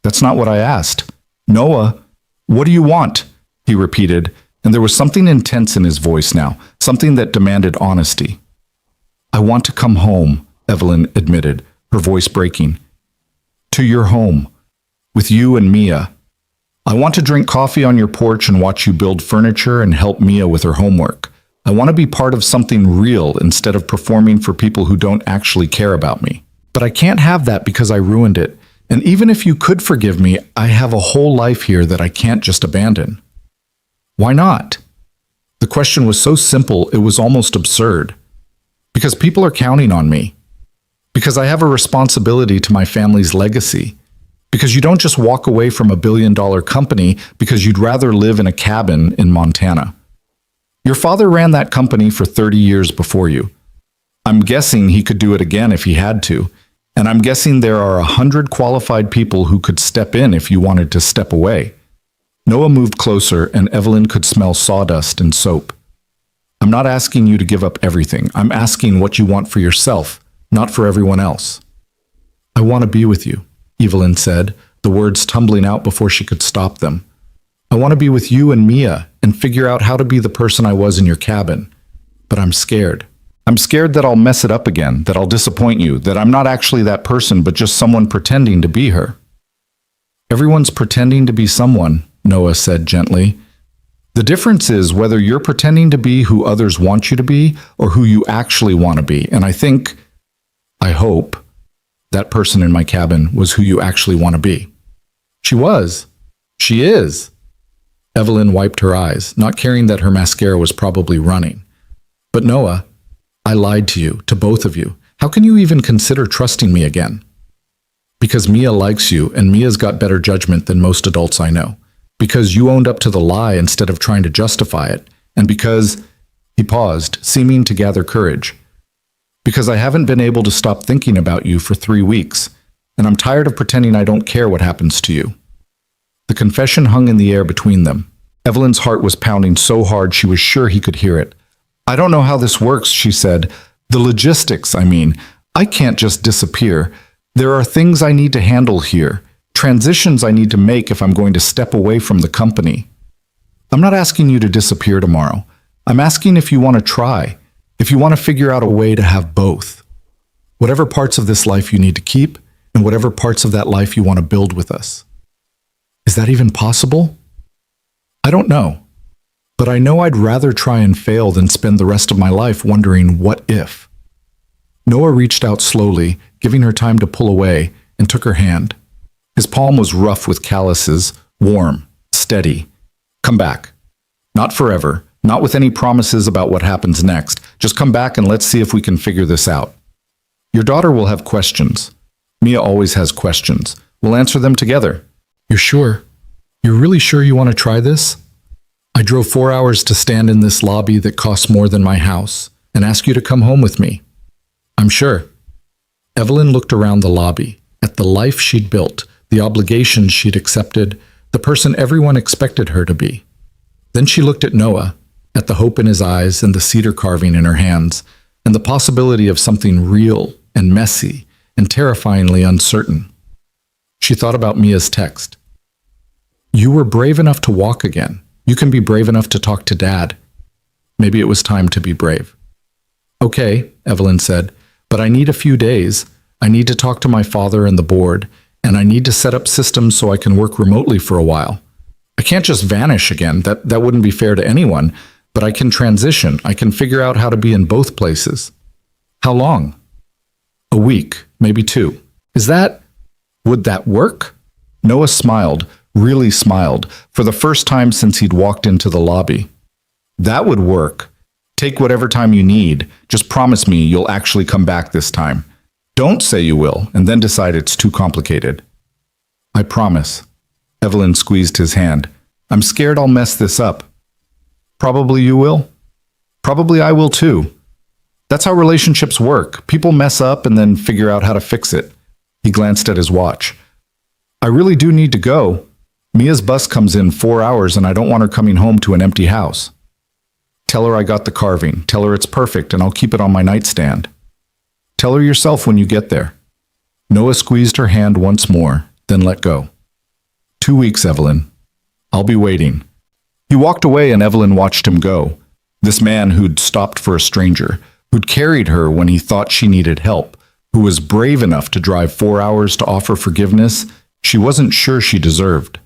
That's not what I asked. Noah, what do you want? He repeated, and there was something intense in his voice now, something that demanded honesty. I want to come home, Evelyn admitted, her voice breaking. To your home, with you and Mia. I want to drink coffee on your porch and watch you build furniture and help Mia with her homework. I want to be part of something real instead of performing for people who don't actually care about me. But I can't have that because I ruined it, And even if you could forgive me, I have a whole life here that I can't just abandon. Why not? The question was so simple, it was almost absurd. Because people are counting on me. Because I have a responsibility to my family's legacy. Because you don't just walk away from a billion-dollar company because you'd rather live in a cabin in Montana. Your father ran that company for 30 years before you. I'm guessing he could do it again if he had to. And I'm guessing there are 100 qualified people who could step in if you wanted to step away. Noah moved closer, and Evelyn could smell sawdust and soap. I'm not asking you to give up everything. I'm asking what you want for yourself, not for everyone else. I want to be with you, Evelyn said, the words tumbling out before she could stop them. I want to be with you and Mia and figure out how to be the person I was in your cabin. But I'm scared. I'm scared that I'll mess it up again, that I'll disappoint you, that I'm not actually that person, but just someone pretending to be her. Everyone's pretending to be someone, Noah said gently. The difference is whether you're pretending to be who others want you to be or who you actually want to be. And I hope, that person in my cabin was who you actually want to be. She was. She is. Evelyn wiped her eyes, not caring that her mascara was probably running. But Noah, I lied to you, to both of you. How can you even consider trusting me again? Because Mia likes you, and Mia's got better judgment than most adults I know. Because you owned up to the lie instead of trying to justify it. And because, he paused, seeming to gather courage. Because I haven't been able to stop thinking about you for 3 weeks, and I'm tired of pretending I don't care what happens to you. The confession hung in the air between them. Evelyn's heart was pounding so hard she was sure he could hear it. I don't know how this works, she said. The logistics, I mean. I can't just disappear. There are things I need to handle here, transitions I need to make if I'm going to step away from the company. I'm not asking you to disappear tomorrow. I'm asking if you want to try, if you want to figure out a way to have both. Whatever parts of this life you need to keep, and whatever parts of that life you want to build with us. Is that even possible? I don't know. But I know I'd rather try and fail than spend the rest of my life wondering what if. Noah reached out slowly, giving her time to pull away, and took her hand. His palm was rough with calluses, warm, steady. Come back. Not forever, not with any promises about what happens next. Just come back and let's see if we can figure this out. Your daughter will have questions. Mia always has questions. We'll answer them together. You're sure? You're really sure you want to try this? I drove 4 hours to stand in this lobby that costs more than my house and ask you to come home with me. I'm sure. Evelyn looked around the lobby, at the life she'd built, the obligations she'd accepted, the person everyone expected her to be. Then she looked at Noah, at the hope in his eyes and the cedar carving in her hands, and the possibility of something real and messy and terrifyingly uncertain. She thought about Mia's text. You were brave enough to walk again. You can be brave enough to talk to Dad. Maybe it was time to be brave. Okay, Evelyn said, but I need a few days. I need to talk to my father and the board, and I need to set up systems so I can work remotely for a while. I can't just vanish again. That wouldn't be fair to anyone, but I can transition. I can figure out how to be in both places. How long? A week, maybe 2. Would that work? Noah smiled, really smiled, for the first time since he'd walked into the lobby. That would work. Take whatever time you need. Just promise me you'll actually come back this time. Don't say you will, and then decide it's too complicated. I promise. Evelyn squeezed his hand. I'm scared I'll mess this up. Probably you will. Probably I will too. That's how relationships work. People mess up and then figure out how to fix it. He glanced at his watch. I really do need to go. Mia's bus comes in 4 hours and I don't want her coming home to an empty house. Tell her I got the carving. Tell her it's perfect and I'll keep it on my nightstand. Tell her yourself when you get there. Noah squeezed her hand once more, then let go. 2 weeks, Evelyn. I'll be waiting. He walked away and Evelyn watched him go. This man who'd stopped for a stranger, who'd carried her when he thought she needed help, who was brave enough to drive 4 hours to offer forgiveness she wasn't sure she deserved.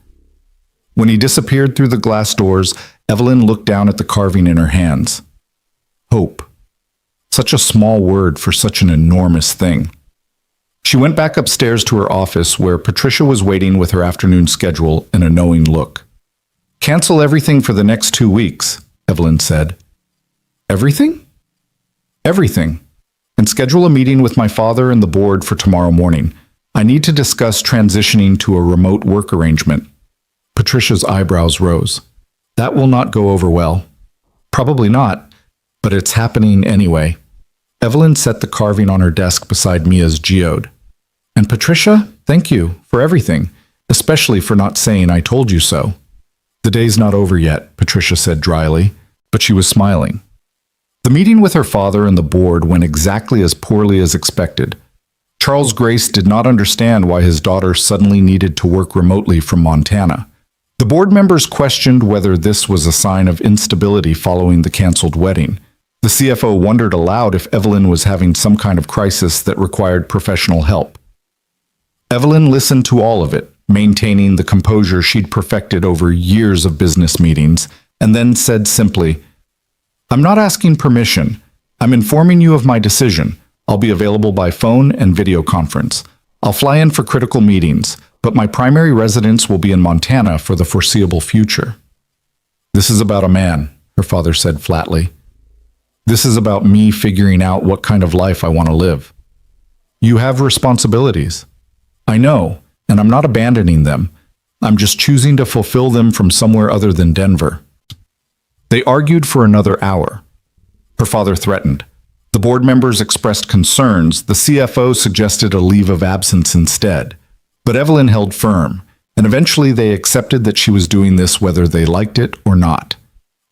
When he disappeared through the glass doors, Evelyn looked down at the carving in her hands. Hope. Such a small word for such an enormous thing. She went back upstairs to her office where Patricia was waiting with her afternoon schedule and a knowing look. "Cancel everything for the next 2 weeks," Evelyn said. "Everything?" "Everything. And schedule a meeting with my father and the board for tomorrow morning. I need to discuss transitioning to a remote work arrangement." Patricia's eyebrows rose. "That will not go over well." "Probably not, but it's happening anyway." Evelyn set the carving on her desk beside Mia's geode. "And Patricia, thank you for everything, especially for not saying I told you so." "The day's not over yet," Patricia said dryly, but she was smiling. The meeting with her father and the board went exactly as poorly as expected. Charles Grace did not understand why his daughter suddenly needed to work remotely from Montana. The board members questioned whether this was a sign of instability following the canceled wedding. The CFO wondered aloud if Evelyn was having some kind of crisis that required professional help. Evelyn listened to all of it, maintaining the composure she'd perfected over years of business meetings, and then said simply, "I'm not asking permission. I'm informing you of my decision. I'll be available by phone and video conference. I'll fly in for critical meetings, but my primary residence will be in Montana for the foreseeable future." "This is about a man," her father said flatly. "This is about me figuring out what kind of life I want to live. You have responsibilities. I know, and I'm not abandoning them. I'm just choosing to fulfill them from somewhere other than Denver." They argued for another hour. Her father threatened. The board members expressed concerns. The CFO suggested a leave of absence instead. But Evelyn held firm, and eventually they accepted that she was doing this whether they liked it or not.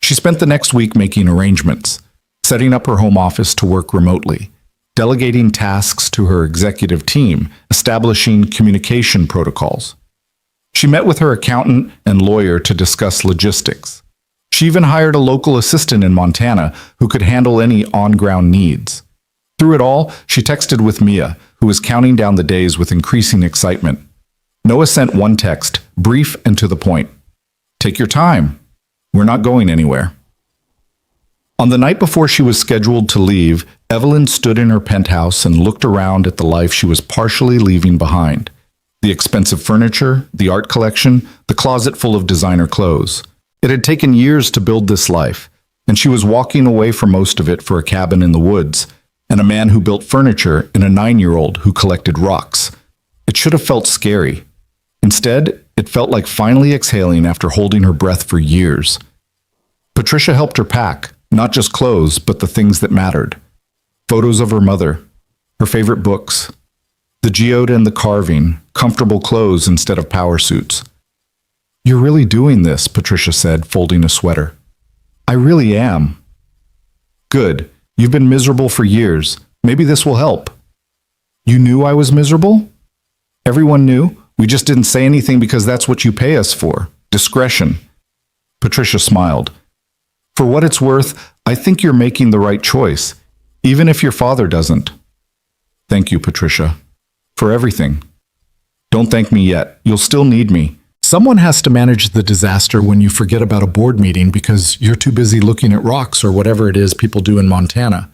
She spent the next week making arrangements, setting up her home office to work remotely, delegating tasks to her executive team, establishing communication protocols. She met with her accountant and lawyer to discuss logistics. She even hired a local assistant in Montana who could handle any on-ground needs. Through it all, she texted with Mia, who was counting down the days with increasing excitement. Noah sent one text, brief and to the point. "Take your time. We're not going anywhere." On the night before she was scheduled to leave, Evelyn stood in her penthouse and looked around at the life she was partially leaving behind. The expensive furniture, the art collection, the closet full of designer clothes. It had taken years to build this life, and she was walking away from most of it for a cabin in the woods, and a man who built furniture and a 9-year-old who collected rocks. It should have felt scary. Instead, it felt like finally exhaling after holding her breath for years. Patricia helped her pack, not just clothes, but the things that mattered. Photos of her mother, her favorite books, the geode and the carving, comfortable clothes instead of power suits. "You're really doing this," Patricia said, folding a sweater. "I really am." "Good. You've been miserable for years. Maybe this will help." "You knew I was miserable?" "Everyone knew. We just didn't say anything because that's what you pay us for. Discretion." Patricia smiled. "For what it's worth, I think you're making the right choice, even if your father doesn't." "Thank you, Patricia, for everything." "Don't thank me yet. You'll still need me." Someone has to manage the disaster when you forget about a board meeting because you're too busy looking at rocks or whatever it is people do in Montana.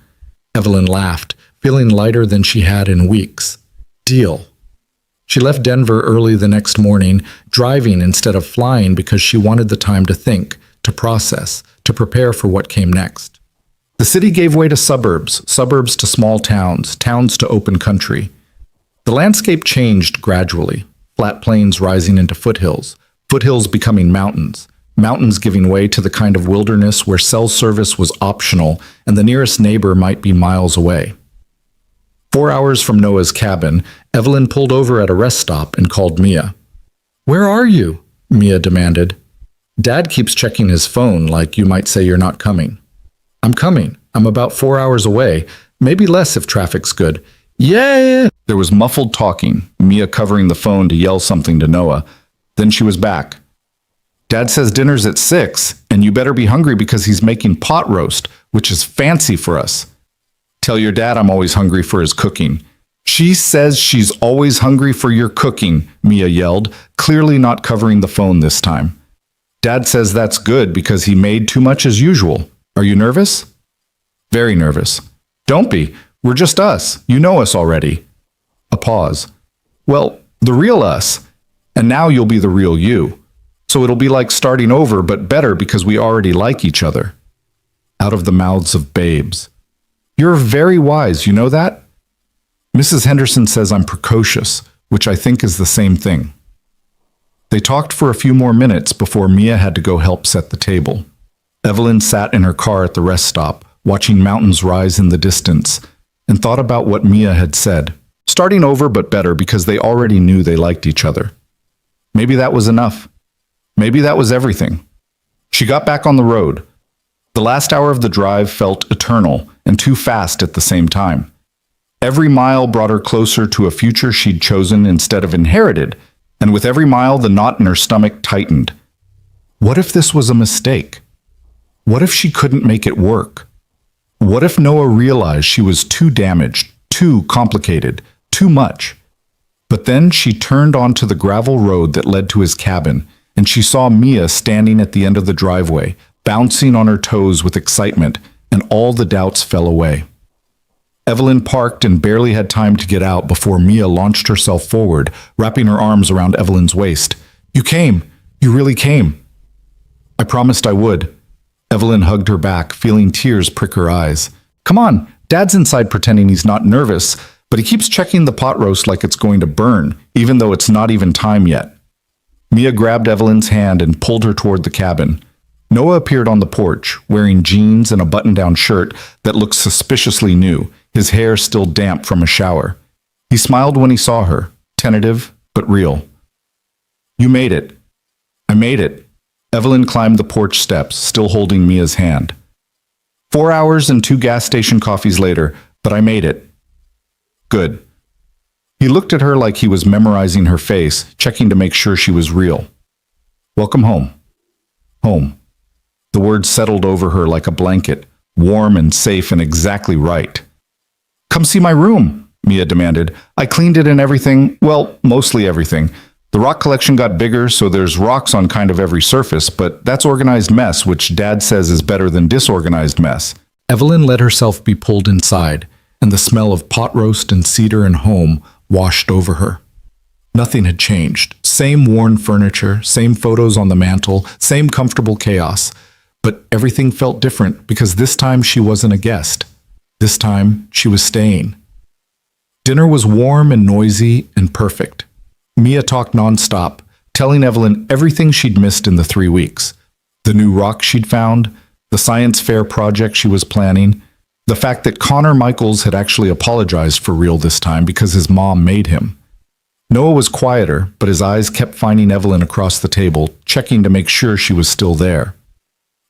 Evelyn laughed, feeling lighter than she had in weeks. Deal. She left Denver early the next morning, driving instead of flying because she wanted the time to think, to process, to prepare for what came next. The city gave way to suburbs, suburbs to small towns, towns to open country. The landscape changed gradually. Flat plains rising into foothills, foothills becoming mountains, mountains giving way to the kind of wilderness where cell service was optional and the nearest neighbor might be miles away. 4 hours from Noah's cabin, Evelyn pulled over at a rest stop and called Mia. "Where are you?" Mia demanded. "Dad keeps checking his phone like you might say you're not coming." "I'm coming. I'm about 4 hours away, maybe less if traffic's good." "Yeah!" There was muffled talking, Mia covering the phone to yell something to Noah. Then she was back. "Dad says dinner's at 6, and you better be hungry because he's making pot roast, which is fancy for us." "Tell your dad I'm always hungry for his cooking." "She says she's always hungry for your cooking," Mia yelled, clearly not covering the phone this time. "Dad says that's good because he made too much as usual. Are you nervous?" "Very nervous." "Don't be. We're just us. You know us already." A pause. Well, the real us. And now you'll be the real you. So it'll be like starting over, but better because we already like each other. Out of the mouths of babes. You're very wise, you know that? Mrs. Henderson says I'm precocious, which I think is the same thing. They talked for a few more minutes before Mia had to go help set the table. Evelyn sat in her car at the rest stop, watching mountains rise in the distance, and thought about what Mia had said. Starting over but better because they already knew they liked each other. Maybe that was enough. Maybe that was everything. She got back on the road. The last hour of the drive felt eternal and too fast at the same time. Every mile brought her closer to a future she'd chosen instead of inherited, and with every mile the knot in her stomach tightened. What if this was a mistake? What if she couldn't make it work? What if Noah realized she was too damaged, too complicated, too much? But then she turned onto the gravel road that led to his cabin, and she saw Mia standing at the end of the driveway, bouncing on her toes with excitement, and all the doubts fell away. Evelyn parked and barely had time to get out before Mia launched herself forward, wrapping her arms around Evelyn's waist. You came. You really came. I promised I would. Evelyn hugged her back, feeling tears prick her eyes. Come on, Dad's inside pretending he's not nervous, but he keeps checking the pot roast like it's going to burn, even though it's not even time yet. Mia grabbed Evelyn's hand and pulled her toward the cabin. Noah appeared on the porch, wearing jeans and a button-down shirt that looked suspiciously new, his hair still damp from a shower. He smiled when he saw her, tentative but real. You made it. I made it. Evelyn climbed the porch steps, still holding Mia's hand. 4 hours and 2 gas station coffees later, but I made it. Good. He looked at her like he was memorizing her face, checking to make sure she was real. Welcome home. Home. The words settled over her like a blanket, warm and safe and exactly right. Come see my room, Mia demanded. I cleaned it and everything, well, mostly everything. The rock collection got bigger, so there's rocks on kind of every surface, but that's organized mess, which Dad says is better than disorganized mess. Evelyn let herself be pulled inside, and the smell of pot roast and cedar and home washed over her. Nothing had changed. Same worn furniture, same photos on the mantle, same comfortable chaos. But everything felt different because this time she wasn't a guest. This time she was staying. Dinner was warm and noisy and perfect. Mia talked nonstop, telling Evelyn everything she'd missed in the 3 weeks. The new rock she'd found, the science fair project she was planning, the fact that Connor Michaels had actually apologized for real this time because his mom made him. Noah was quieter, but his eyes kept finding Evelyn across the table, checking to make sure she was still there.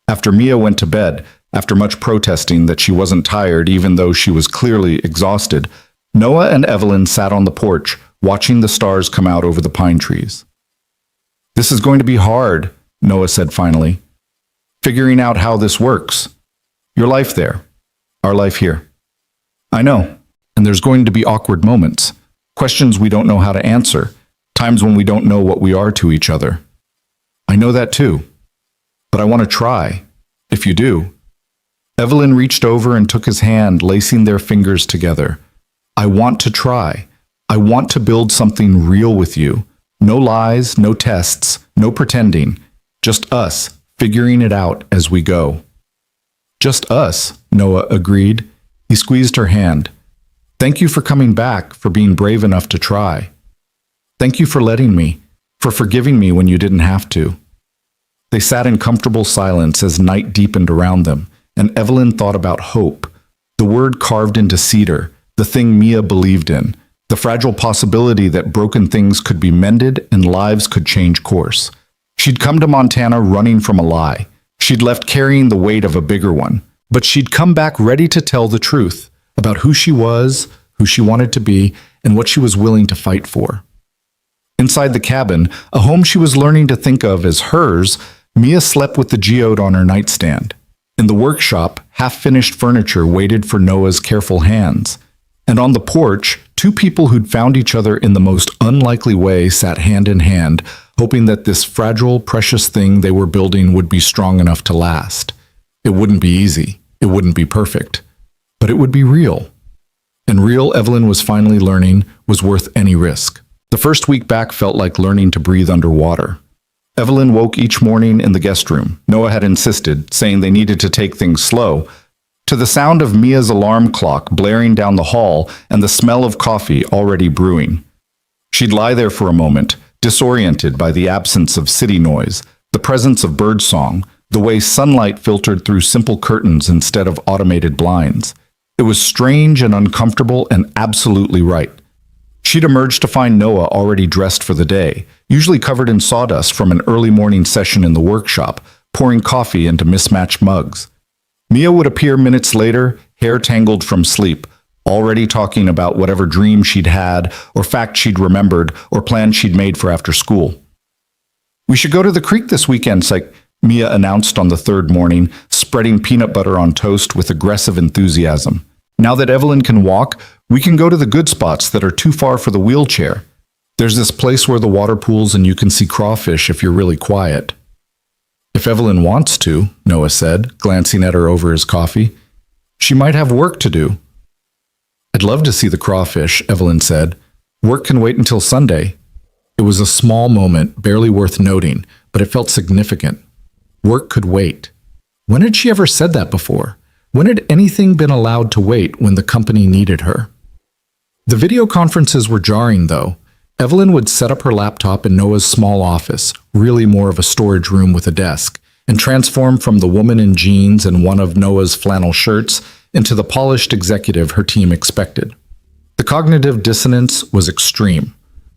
After Mia went to bed, after much protesting that she wasn't tired even though she was clearly exhausted, Noah and Evelyn sat on the porch, watching the stars come out over the pine trees. This is going to be hard, Noah said finally. Figuring out how this works. Your life there. Our life here. I know. And there's going to be awkward moments. Questions we don't know how to answer. Times when we don't know what we are to each other. I know that too. But I want to try. If you do. Evelyn reached over and took his hand, lacing their fingers together. I want to try. I want to build something real with you. No lies, no tests, no pretending. Just us, figuring it out as we go. Just us, Noah agreed. He squeezed her hand. Thank you for coming back, for being brave enough to try. Thank you for letting me, for forgiving me when you didn't have to. They sat in comfortable silence as night deepened around them, and Evelyn thought about hope, the word carved into cedar, the thing Mia believed in, the fragile possibility that broken things could be mended and lives could change course. She'd come to Montana running from a lie. She'd left carrying the weight of a bigger one, but she'd come back ready to tell the truth about who she was, who she wanted to be, and what she was willing to fight for. Inside the cabin, a home she was learning to think of as hers, Mia slept with the geode on her nightstand. In the workshop, half-finished furniture waited for Noah's careful hands. And on the porch, 2 people who'd found each other in the most unlikely way sat hand in hand, hoping that this fragile, precious thing they were building would be strong enough to last. It wouldn't be easy. It wouldn't be perfect. But it would be real. And real, Evelyn was finally learning, was worth any risk. The first week back felt like learning to breathe underwater. Evelyn woke each morning in the guest room. Noah had insisted, saying they needed to take things slow, to the sound of Mia's alarm clock blaring down the hall and the smell of coffee already brewing. She'd lie there for a moment, disoriented by the absence of city noise, the presence of birdsong, the way sunlight filtered through simple curtains instead of automated blinds. It was strange and uncomfortable and absolutely right. She'd emerged to find Noah already dressed for the day, usually covered in sawdust from an early morning session in the workshop, pouring coffee into mismatched mugs. Mia would appear minutes later, hair tangled from sleep, already talking about whatever dream she'd had, or fact she'd remembered, or plans she'd made for after school. "We should go to the creek this weekend," Mia announced on the third morning, spreading peanut butter on toast with aggressive enthusiasm. "Now that Evelyn can walk, we can go to the good spots that are too far for the wheelchair. There's this place where the water pools and you can see crawfish if you're really quiet." "If Evelyn wants to," Noah said, glancing at her over his coffee. "She might have work to do." "I'd love to see the crawfish," Evelyn said. "Work can wait until Sunday." It was a small moment, barely worth noting, but it felt significant. Work could wait. When had she ever said that before? When had anything been allowed to wait when the company needed her? The video conferences were jarring, though. Evelyn would set up her laptop in Noah's small office, really more of a storage room with a desk, and transform from the woman in jeans and one of Noah's flannel shirts into the polished executive her team expected. The cognitive dissonance was extreme.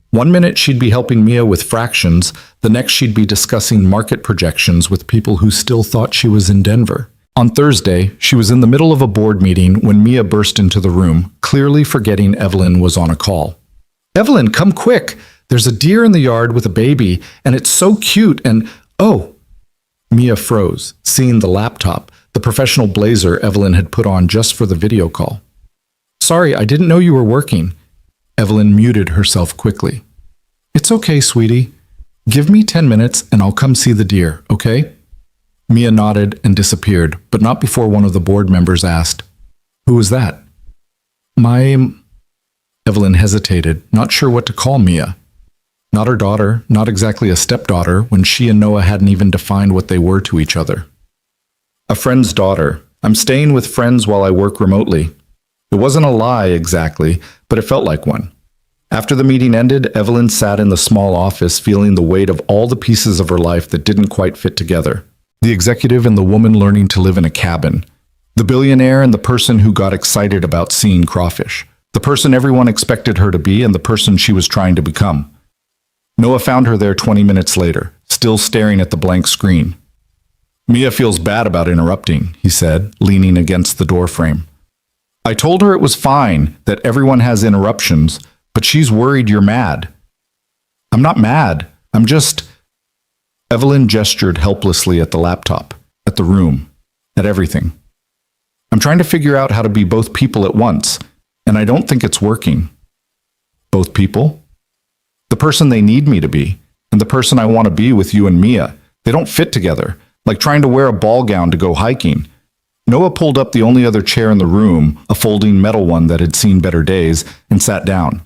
One minute she'd be helping Mia with fractions, the next she'd be discussing market projections with people who still thought she was in Denver. On Thursday, she was in the middle of a board meeting when Mia burst into the room, clearly forgetting Evelyn was on a call. "Evelyn, come quick! There's a deer in the yard with a baby, and it's so cute, and oh!" Mia froze, seeing the laptop, the professional blazer Evelyn had put on just for the video call. "Sorry, I didn't know you were working." Evelyn muted herself quickly. "It's okay, sweetie. Give me 10 minutes and I'll come see the deer, okay?" Mia nodded and disappeared, but not before one of the board members asked, "Who was that?" Evelyn hesitated, not sure what to call Mia. Not her daughter, not exactly a stepdaughter, when she and Noah hadn't even defined what they were to each other. "A friend's daughter. I'm staying with friends while I work remotely." It wasn't a lie exactly, but it felt like one. After the meeting ended, Evelyn sat in the small office feeling the weight of all the pieces of her life that didn't quite fit together. The executive and the woman learning to live in a cabin. The billionaire and the person who got excited about seeing crawfish. The person everyone expected her to be and the person she was trying to become. Noah found her there 20 minutes later, still staring at the blank screen. "Mia feels bad about interrupting," he said, leaning against the doorframe. "I told her it was fine, that everyone has interruptions, but she's worried you're mad." "I'm not mad. I'm just—" Evelyn gestured helplessly at the laptop, at the room, at everything. "I'm trying to figure out how to be both people at once, and I don't think it's working." "Both people?" "The person they need me to be, and the person I want to be with you and Mia. They don't fit together, like trying to wear a ball gown to go hiking." Noah pulled up the only other chair in the room, a folding metal one that had seen better days, and sat down.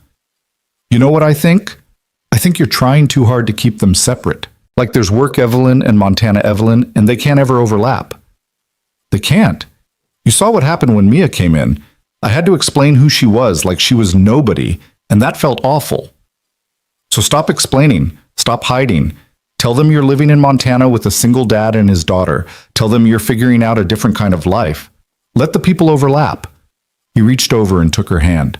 "You know what I think? I think you're trying too hard to keep them separate. Like there's Work Evelyn and Montana Evelyn, and they can't ever overlap." "They can't. You saw what happened when Mia came in. I had to explain who she was like she was nobody, and that felt awful. So stop explaining. Stop hiding. Tell them you're living in Montana with a single dad and his daughter. Tell them you're figuring out a different kind of life. Let the people overlap." He reached over and took her hand.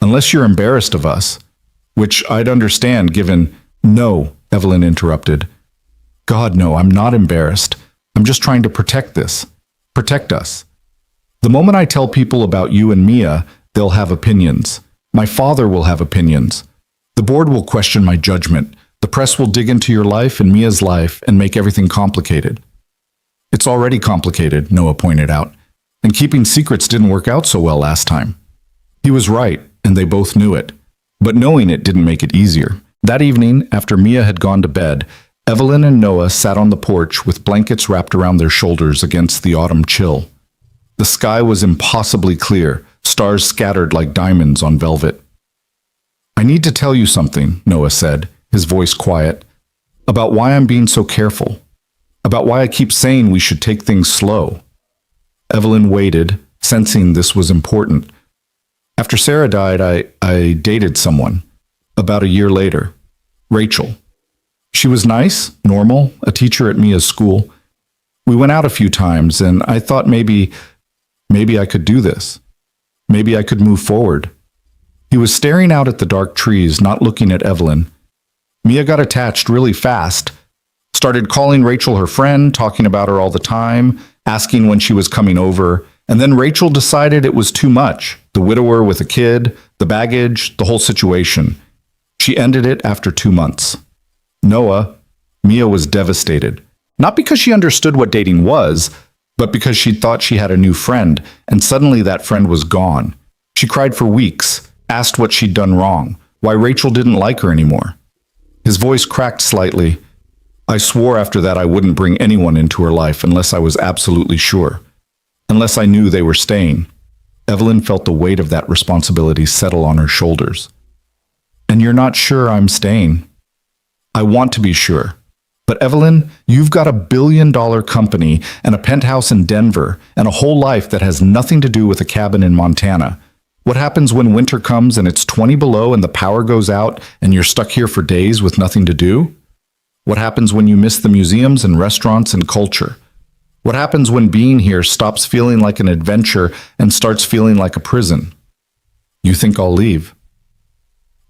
"Unless you're embarrassed of us," which I'd understand given— "No," Evelyn interrupted. "God, no, I'm not embarrassed. I'm just trying to protect this. Protect us. The moment I tell people about you and Mia, they'll have opinions. My father will have opinions. The board will question my judgment. The press will dig into your life and Mia's life and make everything complicated." "It's already complicated," Noah pointed out, "and keeping secrets didn't work out so well last time." He was right, and they both knew it. But knowing it didn't make it easier. That evening, after Mia had gone to bed, Evelyn and Noah sat on the porch with blankets wrapped around their shoulders against the autumn chill. The sky was impossibly clear, stars scattered like diamonds on velvet. I need to tell you something, Noah said, his voice quiet, about why I'm being so careful, about why I keep saying we should take things slow. Evelyn waited, sensing this was important. After Sarah died, I dated someone. About a year later. Rachel. She was nice, normal, a teacher at Mia's school. We went out a few times, and I thought maybe I could do this. Maybe I could move forward. He was staring out at the dark trees, not looking at Evelyn. Mia got attached really fast, started calling Rachel her friend, talking about her all the time, asking when she was coming over, and then Rachel decided it was too much. The widower with a kid, the baggage, the whole situation. She ended it after 2 months. Mia was devastated. Not because she understood what dating was, but because she thought she had a new friend, and suddenly that friend was gone. She cried for weeks, asked what she'd done wrong, why Rachel didn't like her anymore. His voice cracked slightly. I swore after that I wouldn't bring anyone into her life unless I was absolutely sure. Unless I knew they were staying. Evelyn felt the weight of that responsibility settle on her shoulders. And you're not sure I'm staying? I want to be sure. But Evelyn, you've got $1 billion company and a penthouse in Denver and a whole life that has nothing to do with a cabin in Montana. What happens when winter comes and it's 20 below and the power goes out and you're stuck here for days with nothing to do? What happens when you miss the museums and restaurants and culture? What happens when being here stops feeling like an adventure and starts feeling like a prison? You think I'll leave?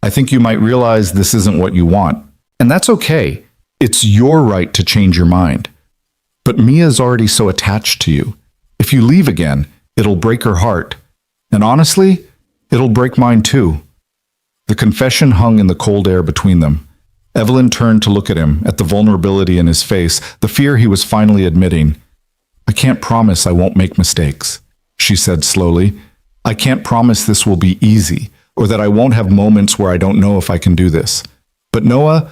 I think you might realize this isn't what you want. And that's okay. It's your right to change your mind. But Mia's already so attached to you. If you leave again, it'll break her heart. And honestly, it'll break mine too. The confession hung in the cold air between them. Evelyn turned to look at him, at the vulnerability in his face, the fear he was finally admitting. I can't promise I won't make mistakes, she said slowly. I can't promise this will be easy, or that I won't have moments where I don't know if I can do this. But Noah,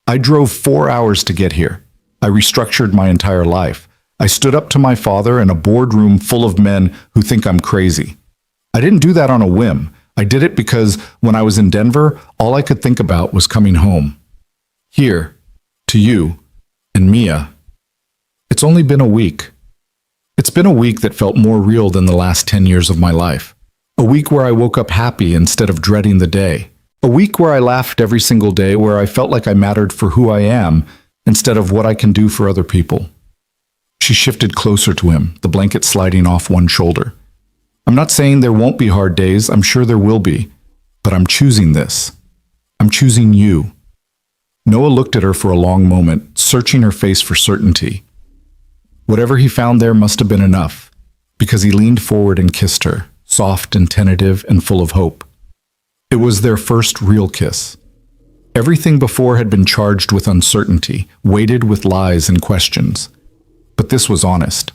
I drove 4 hours to get here. I restructured my entire life. I stood up to my father in a boardroom full of men who think I'm crazy. I didn't do that on a whim. I did it because when I was in Denver, all I could think about was coming home. Here, to you, and Mia. It's only been a week. It's been a week that felt more real than the last 10 years of my life. A week where I woke up happy instead of dreading the day. A week where I laughed every single day, where I felt like I mattered for who I am instead of what I can do for other people. She shifted closer to him, the blanket sliding off one shoulder. I'm not saying there won't be hard days, I'm sure there will be. But I'm choosing this. I'm choosing you. Noah looked at her for a long moment, searching her face for certainty. Whatever he found there must have been enough, because he leaned forward and kissed her, soft and tentative and full of hope. It was their first real kiss. Everything before had been charged with uncertainty, weighted with lies and questions. But this was honest.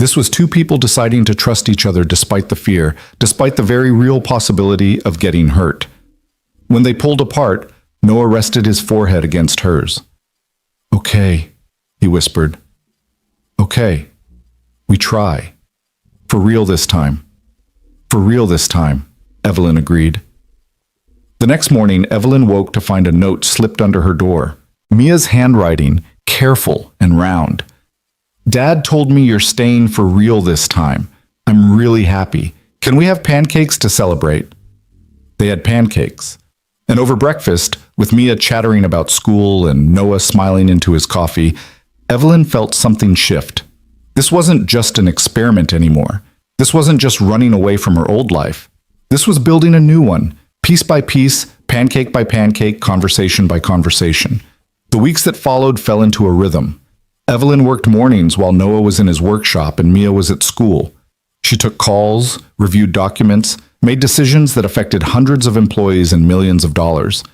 This was two people deciding to trust each other despite the fear, despite the very real possibility of getting hurt. When they pulled apart, Noah rested his forehead against hers. Okay, he whispered. Okay, we try. For real this time. For real this time, Evelyn agreed. The next morning, Evelyn woke to find a note slipped under her door. Mia's handwriting, careful and round. Dad told me you're staying for real this time. I'm really happy. Can we have pancakes to celebrate? They had pancakes. And over breakfast, with Mia chattering about school and Noah smiling into his coffee, Evelyn felt something shift. This wasn't just an experiment anymore. This wasn't just running away from her old life. This was building a new one, piece by piece, pancake by pancake, conversation by conversation. The weeks that followed fell into a rhythm. Evelyn worked mornings while Noah was in his workshop and Mia was at school. She took calls, reviewed documents, made decisions that affected hundreds of employees and millions of dollars.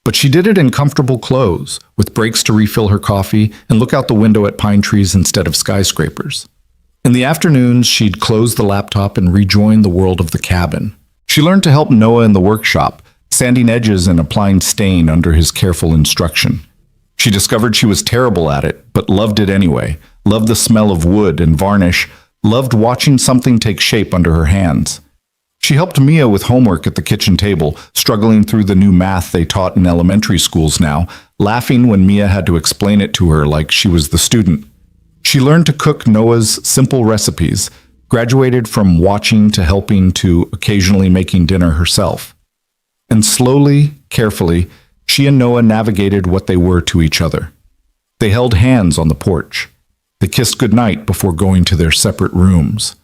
But she did it in comfortable clothes, with breaks to refill her coffee and look out the window at pine trees instead of skyscrapers. In the afternoons, she'd close the laptop and rejoin the world of the cabin. She learned to help Noah in the workshop, sanding edges and applying stain under his careful instruction. She discovered she was terrible at it, but loved it anyway, loved the smell of wood and varnish, loved watching something take shape under her hands. She helped Mia with homework at the kitchen table, struggling through the new math they taught in elementary schools now, laughing when Mia had to explain it to her like she was the student. She learned to cook Noah's simple recipes, graduated from watching to helping to occasionally making dinner herself. And slowly, carefully, she and Noah navigated what they were to each other. They held hands on the porch. They kissed goodnight before going to their separate rooms.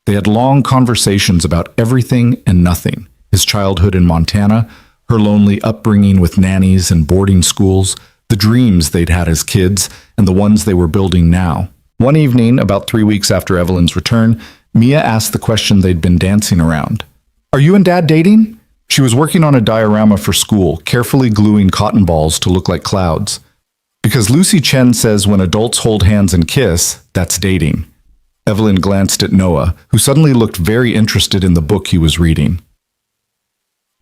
They had long conversations about everything and nothing, his childhood in Montana, her lonely upbringing with nannies and boarding schools, the dreams they'd had as kids, and the ones they were building now. One evening, about 3 weeks after Evelyn's return, Mia asked the question they'd been dancing around. "Are you and Dad dating?" She was working on a diorama for school, carefully gluing cotton balls to look like clouds. Because Lucy Chen says when adults hold hands and kiss, that's dating. Evelyn glanced at Noah, who suddenly looked very interested in the book he was reading.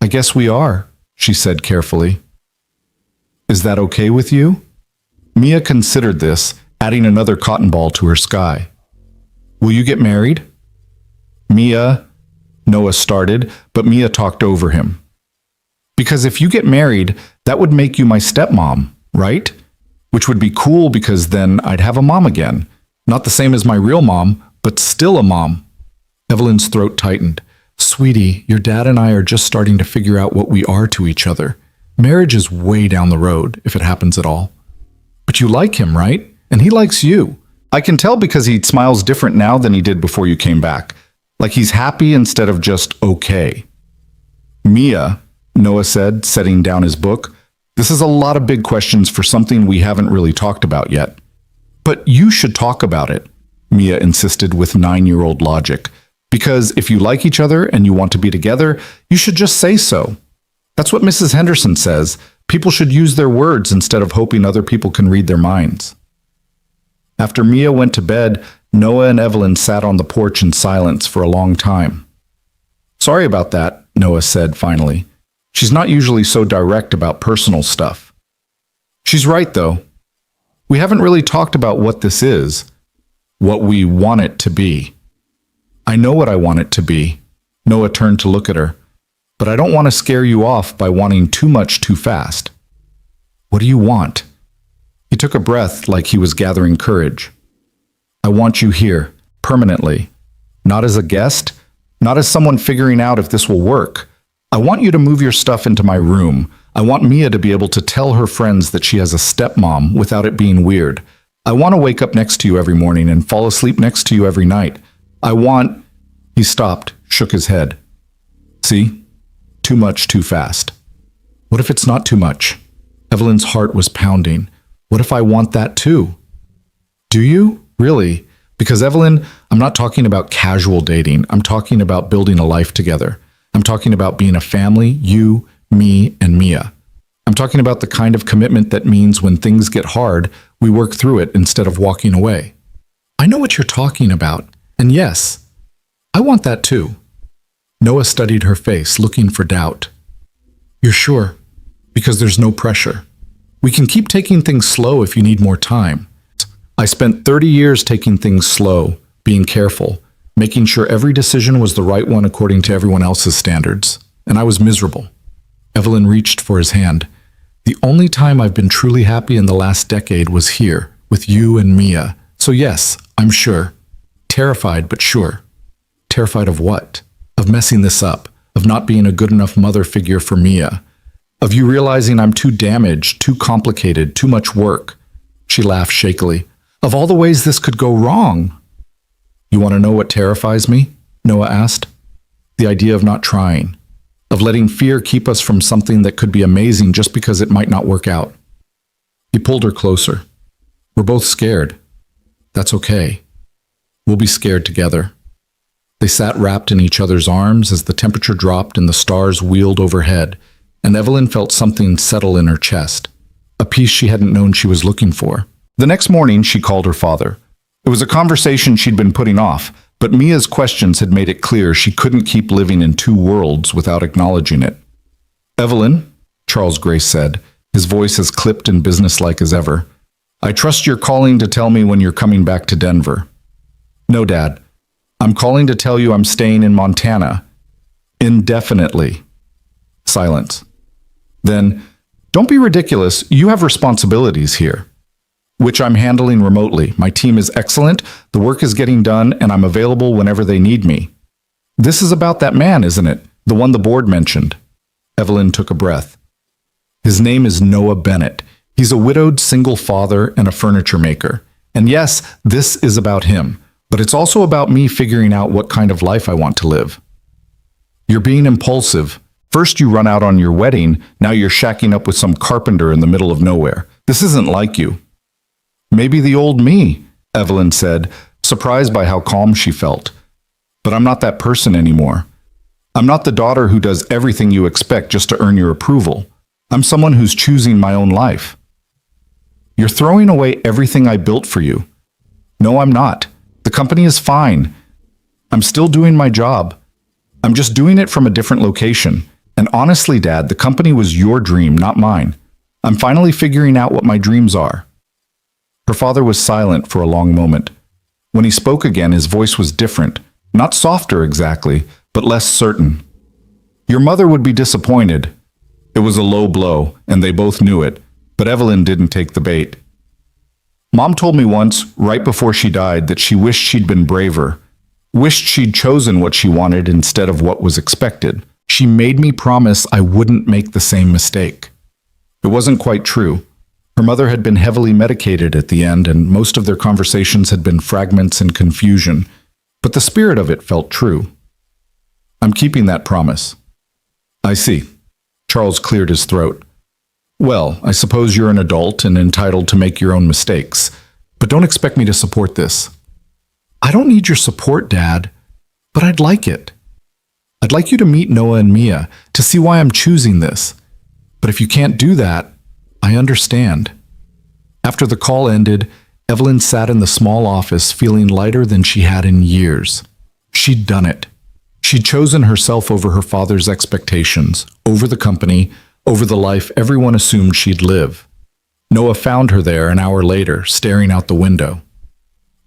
"I guess we are," she said carefully. "Is that okay with you?" Mia considered this, adding another cotton ball to her sky. "Will you get married?" Noah started, but Mia talked over him. "Because if you get married, that would make you my stepmom, right? Which would be cool because then I'd have a mom again. Not the same as my real mom, but still a mom." Evelyn's throat tightened. "Sweetie, your dad and I are just starting to figure out what we are to each other. Marriage is way down the road, if it happens at all. But you like him, right? And he likes you. I can tell because he smiles different now than he did before you came back. Like he's happy instead of just okay." "Mia," Noah said, setting down his book, "this is a lot of big questions for something we haven't really talked about yet." "But you should talk about it," Mia insisted with 9-year-old logic. "Because if you like each other and you want to be together, you should just say so. That's what Mrs. Henderson says. People should use their words instead of hoping other people can read their minds." After Mia went to bed, Noah and Evelyn sat on the porch in silence for a long time. "Sorry about that," Noah said finally. "She's not usually so direct about personal stuff." "She's right, though. We haven't really talked about what this is, what we want it to be." "I know what I want it to be." Noah turned to look at her. "But I don't want to scare you off by wanting too much too fast." "What do you want?" He took a breath like he was gathering courage. "I want you here, permanently. Not as a guest, not as someone figuring out if this will work. I want you to move your stuff into my room. I want Mia to be able to tell her friends that she has a stepmom without it being weird. I want to wake up next to you every morning and fall asleep next to you every night. I want—" He stopped, shook his head. "See? Too much too fast." "What if it's not too much?" Evelyn's heart was pounding. "What if I want that too?" "Do you? Really? Because Evelyn, I'm not talking about casual dating. I'm talking about building a life together. I'm talking about being a family, you, me, and Mia. I'm talking about the kind of commitment that means when things get hard, we work through it instead of walking away." "I know what you're talking about. And yes, I want that too." Noah studied her face, looking for doubt. "You're sure? Because there's no pressure. We can keep taking things slow if you need more time. I spent 30 years taking things slow, being careful, making sure every decision was the right one according to everyone else's standards. And I was miserable." Evelyn reached for his hand. "The only time I've been truly happy in the last decade was here, with you and Mia. So yes, I'm sure. Terrified, but sure." "Terrified of what?" "Of messing this up, of not being a good enough mother figure for Mia, of you realizing I'm too damaged, too complicated, too much work." She laughed shakily. "Of all the ways this could go wrong." "You want to know what terrifies me?" Noah asked. "The idea of not trying, of letting fear keep us from something that could be amazing just because it might not work out." He pulled her closer. "We're both scared. That's okay. We'll be scared together." They sat wrapped in each other's arms as the temperature dropped and the stars wheeled overhead, and Evelyn felt something settle in her chest, a peace she hadn't known she was looking for. The next morning, she called her father. It was a conversation she'd been putting off, but Mia's questions had made it clear she couldn't keep living in two worlds without acknowledging it. "Evelyn," Charles Grace said, his voice as clipped and businesslike as ever, "I trust you're calling to tell me when you're coming back to Denver." "No, Dad. I'm calling to tell you I'm staying in Montana." Indefinitely. Silence. Then, don't be ridiculous. You have responsibilities here, which I'm handling remotely. My team is excellent, the work is getting done, and I'm available whenever they need me. This is about that man, isn't it? The one the board mentioned. Evelyn took a breath. His name is Noah Bennett. He's a widowed single father and a furniture maker. And yes, this is about him, but it's also about me figuring out what kind of life I want to live. You're being impulsive. First you run out on your wedding, now you're shacking up with some carpenter in the middle of nowhere. This isn't like you. Maybe the old me, Evelyn said, surprised by how calm she felt. But I'm not that person anymore. I'm not the daughter who does everything you expect just to earn your approval. I'm someone who's choosing my own life. You're throwing away everything I built for you. No, I'm not. The company is fine. I'm still doing my job. I'm just doing it from a different location. And honestly, Dad, the company was your dream, not mine. I'm finally figuring out what my dreams are. Her father was silent for a long moment. When he spoke again, his voice was different. Not softer exactly, but less certain. Your mother would be disappointed. It was a low blow, and they both knew it, but Evelyn didn't take the bait. Mom told me once, right before she died, that she wished she'd been braver, wished she'd chosen what she wanted instead of what was expected. She made me promise I wouldn't make the same mistake. It wasn't quite true. Her mother had been heavily medicated at the end, and most of their conversations had been fragments and confusion, but the spirit of it felt true. I'm keeping that promise. I see. Charles cleared his throat. Well, I suppose you're an adult and entitled to make your own mistakes, but don't expect me to support this. I don't need your support, Dad, but I'd like it. I'd like you to meet Noah and Mia to see why I'm choosing this. But if you can't do that, I understand. After the call ended, Evelyn sat in the small office feeling lighter than she had in years. She'd done it. She'd chosen herself over her father's expectations, over the company, over the life everyone assumed she'd live. Noah found her there an hour later, staring out the window.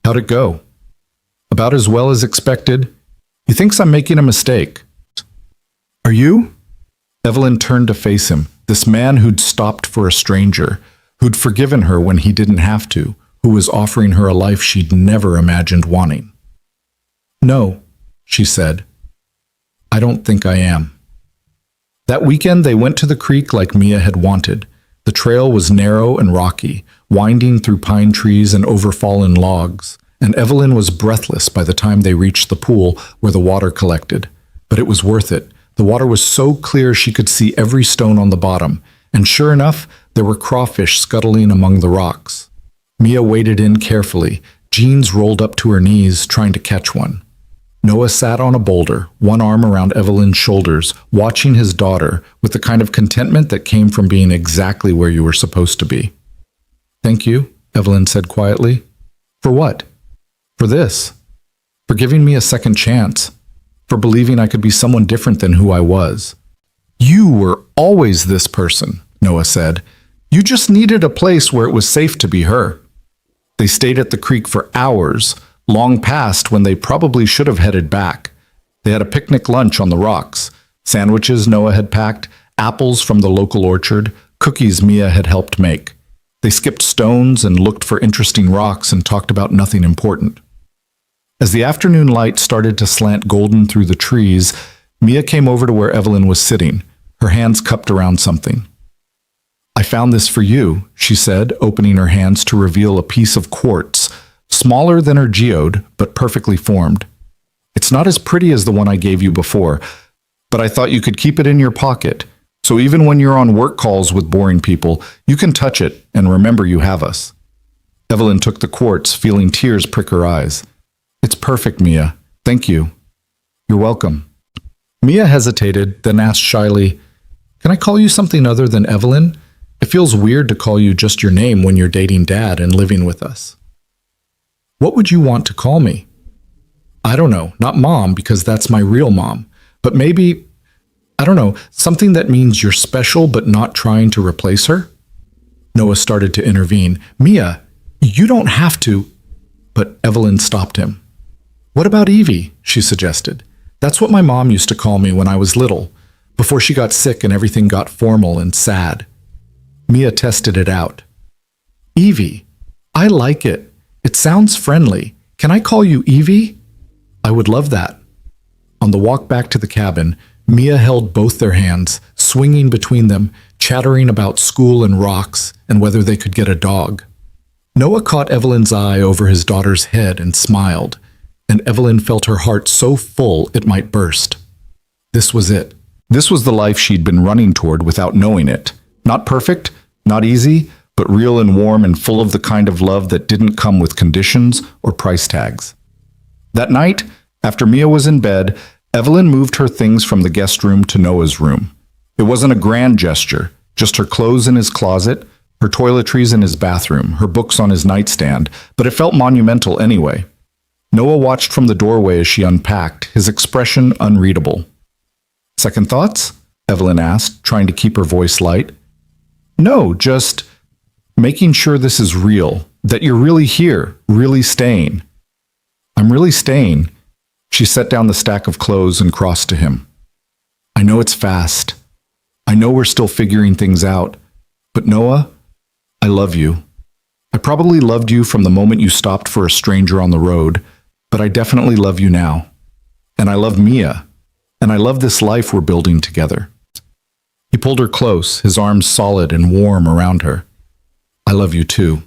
How'd it go? About as well as expected. He thinks I'm making a mistake. Are you? Evelyn turned to face him, this man who'd stopped for a stranger, who'd forgiven her when he didn't have to, who was offering her a life she'd never imagined wanting. No, she said. I don't think I am. That weekend they went to the creek like Mia had wanted. The trail was narrow and rocky, winding through pine trees and over fallen logs, and Evelyn was breathless by the time they reached the pool where the water collected. But it was worth it. The water was so clear she could see every stone on the bottom, and sure enough, there were crawfish scuttling among the rocks. Mia waded in carefully, jeans rolled up to her knees, trying to catch one. Noah sat on a boulder, one arm around Evelyn's shoulders, watching his daughter with the kind of contentment that came from being exactly where you were supposed to be. Thank you, Evelyn said quietly. For what? For this. For giving me a second chance. For believing I could be someone different than who I was. You were always this person, Noah said. You just needed a place where it was safe to be her. They stayed at the creek for hours, long past when they probably should have headed back. They had a picnic lunch on the rocks. Sandwiches Noah had packed, apples from the local orchard, cookies Mia had helped make. They skipped stones and looked for interesting rocks and talked about nothing important. As the afternoon light started to slant golden through the trees, Mia came over to where Evelyn was sitting, her hands cupped around something. I found this for you, she said, opening her hands to reveal a piece of quartz, smaller than her geode, but perfectly formed. It's not as pretty as the one I gave you before, but I thought you could keep it in your pocket, so even when you're on work calls with boring people, you can touch it and remember you have us. Evelyn took the quartz, feeling tears prick her eyes. It's perfect, Mia. Thank you. You're welcome. Mia hesitated, then asked shyly, Can I call you something other than Evelyn? It feels weird to call you just your name when you're dating Dad and living with us. What would you want to call me? I don't know, not Mom, because that's my real mom, but maybe, I don't know, something that means you're special but not trying to replace her? Noah started to intervene. Mia, you don't have to, but Evelyn stopped him. What about Evie? She suggested. That's what my mom used to call me when I was little, before she got sick and everything got formal and sad. Mia tested it out. Evie, I like it. It sounds friendly. Can I call you Evie? I would love that. On the walk back to the cabin, Mia held both their hands, swinging between them, chattering about school and rocks and whether they could get a dog. Noah caught Evelyn's eye over his daughter's head and smiled, and Evelyn felt her heart so full it might burst. This was it. This was the life she'd been running toward without knowing it. Not perfect, not easy, but real and warm and full of the kind of love that didn't come with conditions or price tags. That night, after Mia was in bed, Evelyn moved her things from the guest room to Noah's room. It wasn't a grand gesture, just her clothes in his closet, her toiletries in his bathroom, her books on his nightstand, but it felt monumental anyway. Noah watched from the doorway as she unpacked, his expression unreadable. Second thoughts? Evelyn asked, trying to keep her voice light. No, just making sure this is real, that you're really here, really staying. I'm really staying. She set down the stack of clothes and crossed to him. I know it's fast. I know we're still figuring things out. But Noah, I love you. I probably loved you from the moment you stopped for a stranger on the road, but I definitely love you now. And I love Mia. And I love this life we're building together. He pulled her close, his arms solid and warm around her. I love you too.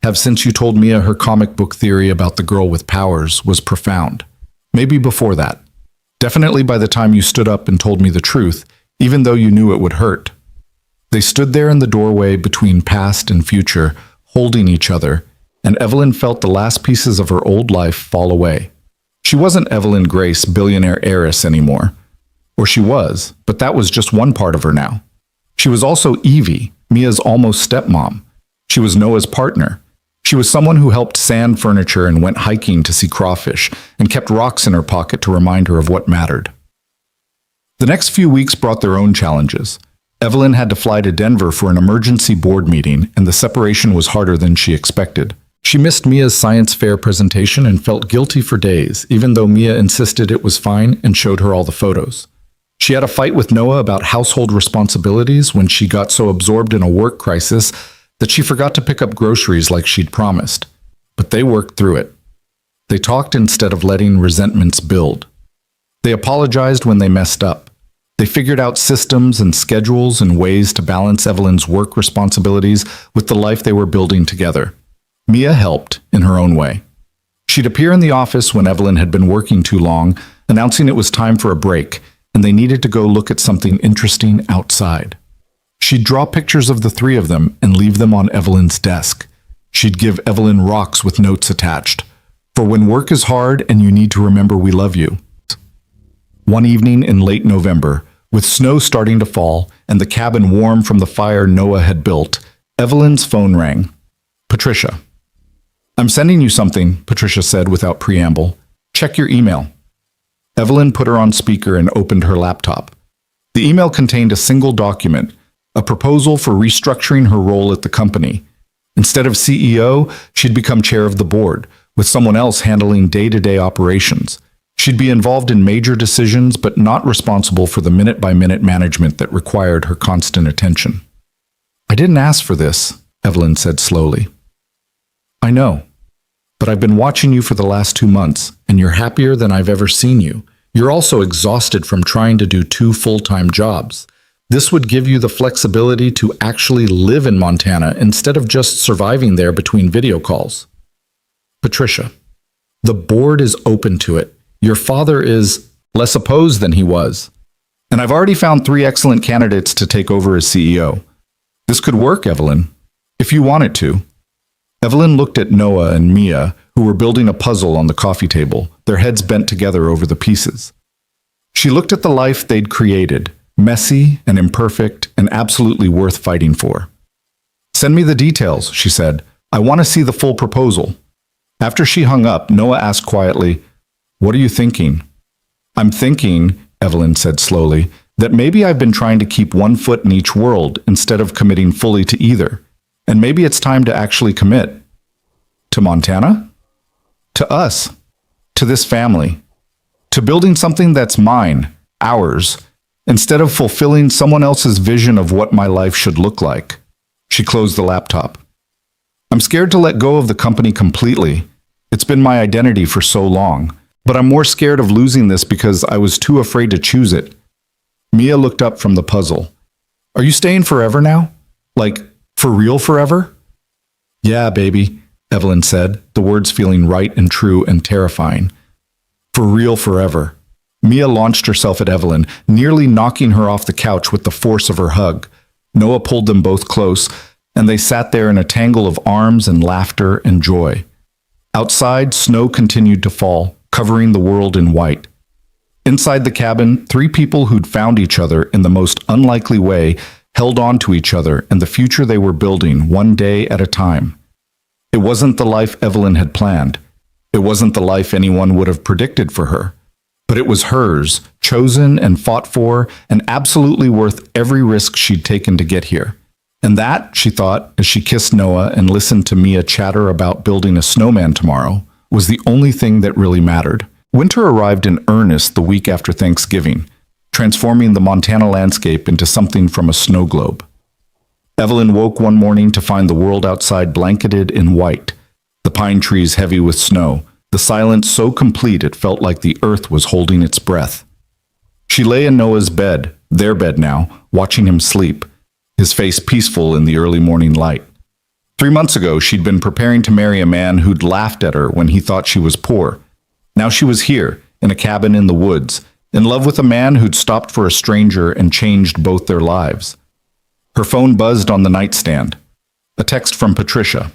Have since you told Mia her comic book theory about the girl with powers was profound. Maybe before that. Definitely by the time you stood up and told me the truth, even though you knew it would hurt. They stood there in the doorway between past and future, holding each other, and Evelyn felt the last pieces of her old life fall away. She wasn't Evelyn Grace, billionaire heiress anymore. Or she was, but that was just one part of her now. She was also Evie, Mia's almost stepmom. She was Noah's partner. She was someone who helped sand furniture and went hiking to see crawfish, and kept rocks in her pocket to remind her of what mattered. The next few weeks brought their own challenges. Evelyn had to fly to Denver for an emergency board meeting, and the separation was harder than she expected. She missed Mia's science fair presentation and felt guilty for days, even though Mia insisted it was fine and showed her all the photos. She had a fight with Noah about household responsibilities when she got so absorbed in a work crisis that she forgot to pick up groceries like she'd promised. But they worked through it. They talked instead of letting resentments build. They apologized when they messed up. They figured out systems and schedules and ways to balance Evelyn's work responsibilities with the life they were building together. Mia helped in her own way. She'd appear in the office when Evelyn had been working too long, announcing it was time for a break, and they needed to go look at something interesting outside. She'd draw pictures of the three of them and leave them on Evelyn's desk. She'd give Evelyn rocks with notes attached. For when work is hard and you need to remember we love you. One evening in late November, with snow starting to fall and the cabin warm from the fire Noah had built, Evelyn's phone rang. Patricia. I'm sending you something, Patricia said without preamble. Check your email. Evelyn put her on speaker and opened her laptop. The email contained a single document, a proposal for restructuring her role at the company. Instead of CEO, she'd become chair of the board, with someone else handling day-to-day operations. She'd be involved in major decisions, but not responsible for the minute-by-minute management that required her constant attention. I didn't ask for this, Evelyn said slowly. I know, but I've been watching you for the last 2 months, and you're happier than I've ever seen you. You're also exhausted from trying to do 2 full-time jobs. This would give you the flexibility to actually live in Montana instead of just surviving there between video calls. Patricia, the board is open to it. Your father is less opposed than he was. And I've already found 3 excellent candidates to take over as CEO. This could work, Evelyn, if you want it to. Evelyn looked at Noah and Mia, who were building a puzzle on the coffee table, their heads bent together over the pieces. She looked at the life they'd created, messy and imperfect and absolutely worth fighting for. Send me the details, she said. I want to see the full proposal. After she hung up, Noah asked quietly, What are you thinking? I'm thinking, Evelyn said slowly, that maybe I've been trying to keep one foot in each world instead of committing fully to either. And maybe it's time to actually commit. To Montana? To us. To this family. to building something that's mine, ours, instead of fulfilling someone else's vision of what my life should look like. She closed the laptop. I'm scared to let go of the company completely. It's been my identity for so long, but I'm more scared of losing this because I was too afraid to choose it. Mia looked up from the puzzle. Are you staying forever now? Like, for real forever? Yeah, baby, Evelyn said, the words feeling right and true and terrifying. For real forever. Mia launched herself at Evelyn, nearly knocking her off the couch with the force of her hug. Noah pulled them both close, and they sat there in a tangle of arms and laughter and joy. Outside, snow continued to fall, covering the world in white. Inside the cabin, three people who'd found each other in the most unlikely way held on to each other and the future they were building one day at a time. It wasn't the life Evelyn had planned. It wasn't the life anyone would have predicted for her. But it was hers, chosen and fought for, and absolutely worth every risk she'd taken to get here. And that, she thought, as she kissed Noah and listened to Mia chatter about building a snowman tomorrow, was the only thing that really mattered. Winter arrived in earnest the week after Thanksgiving, transforming the Montana landscape into something from a snow globe. Evelyn woke one morning to find the world outside blanketed in white, the pine trees heavy with snow, the silence so complete it felt like the earth was holding its breath. She lay in Noah's bed, their bed now, watching him sleep, his face peaceful in the early morning light. 3 months ago, she'd been preparing to marry a man who'd laughed at her when he thought she was poor. Now she was here, in a cabin in the woods, in love with a man who'd stopped for a stranger and changed both their lives. Her phone buzzed on the nightstand. A text from Patricia.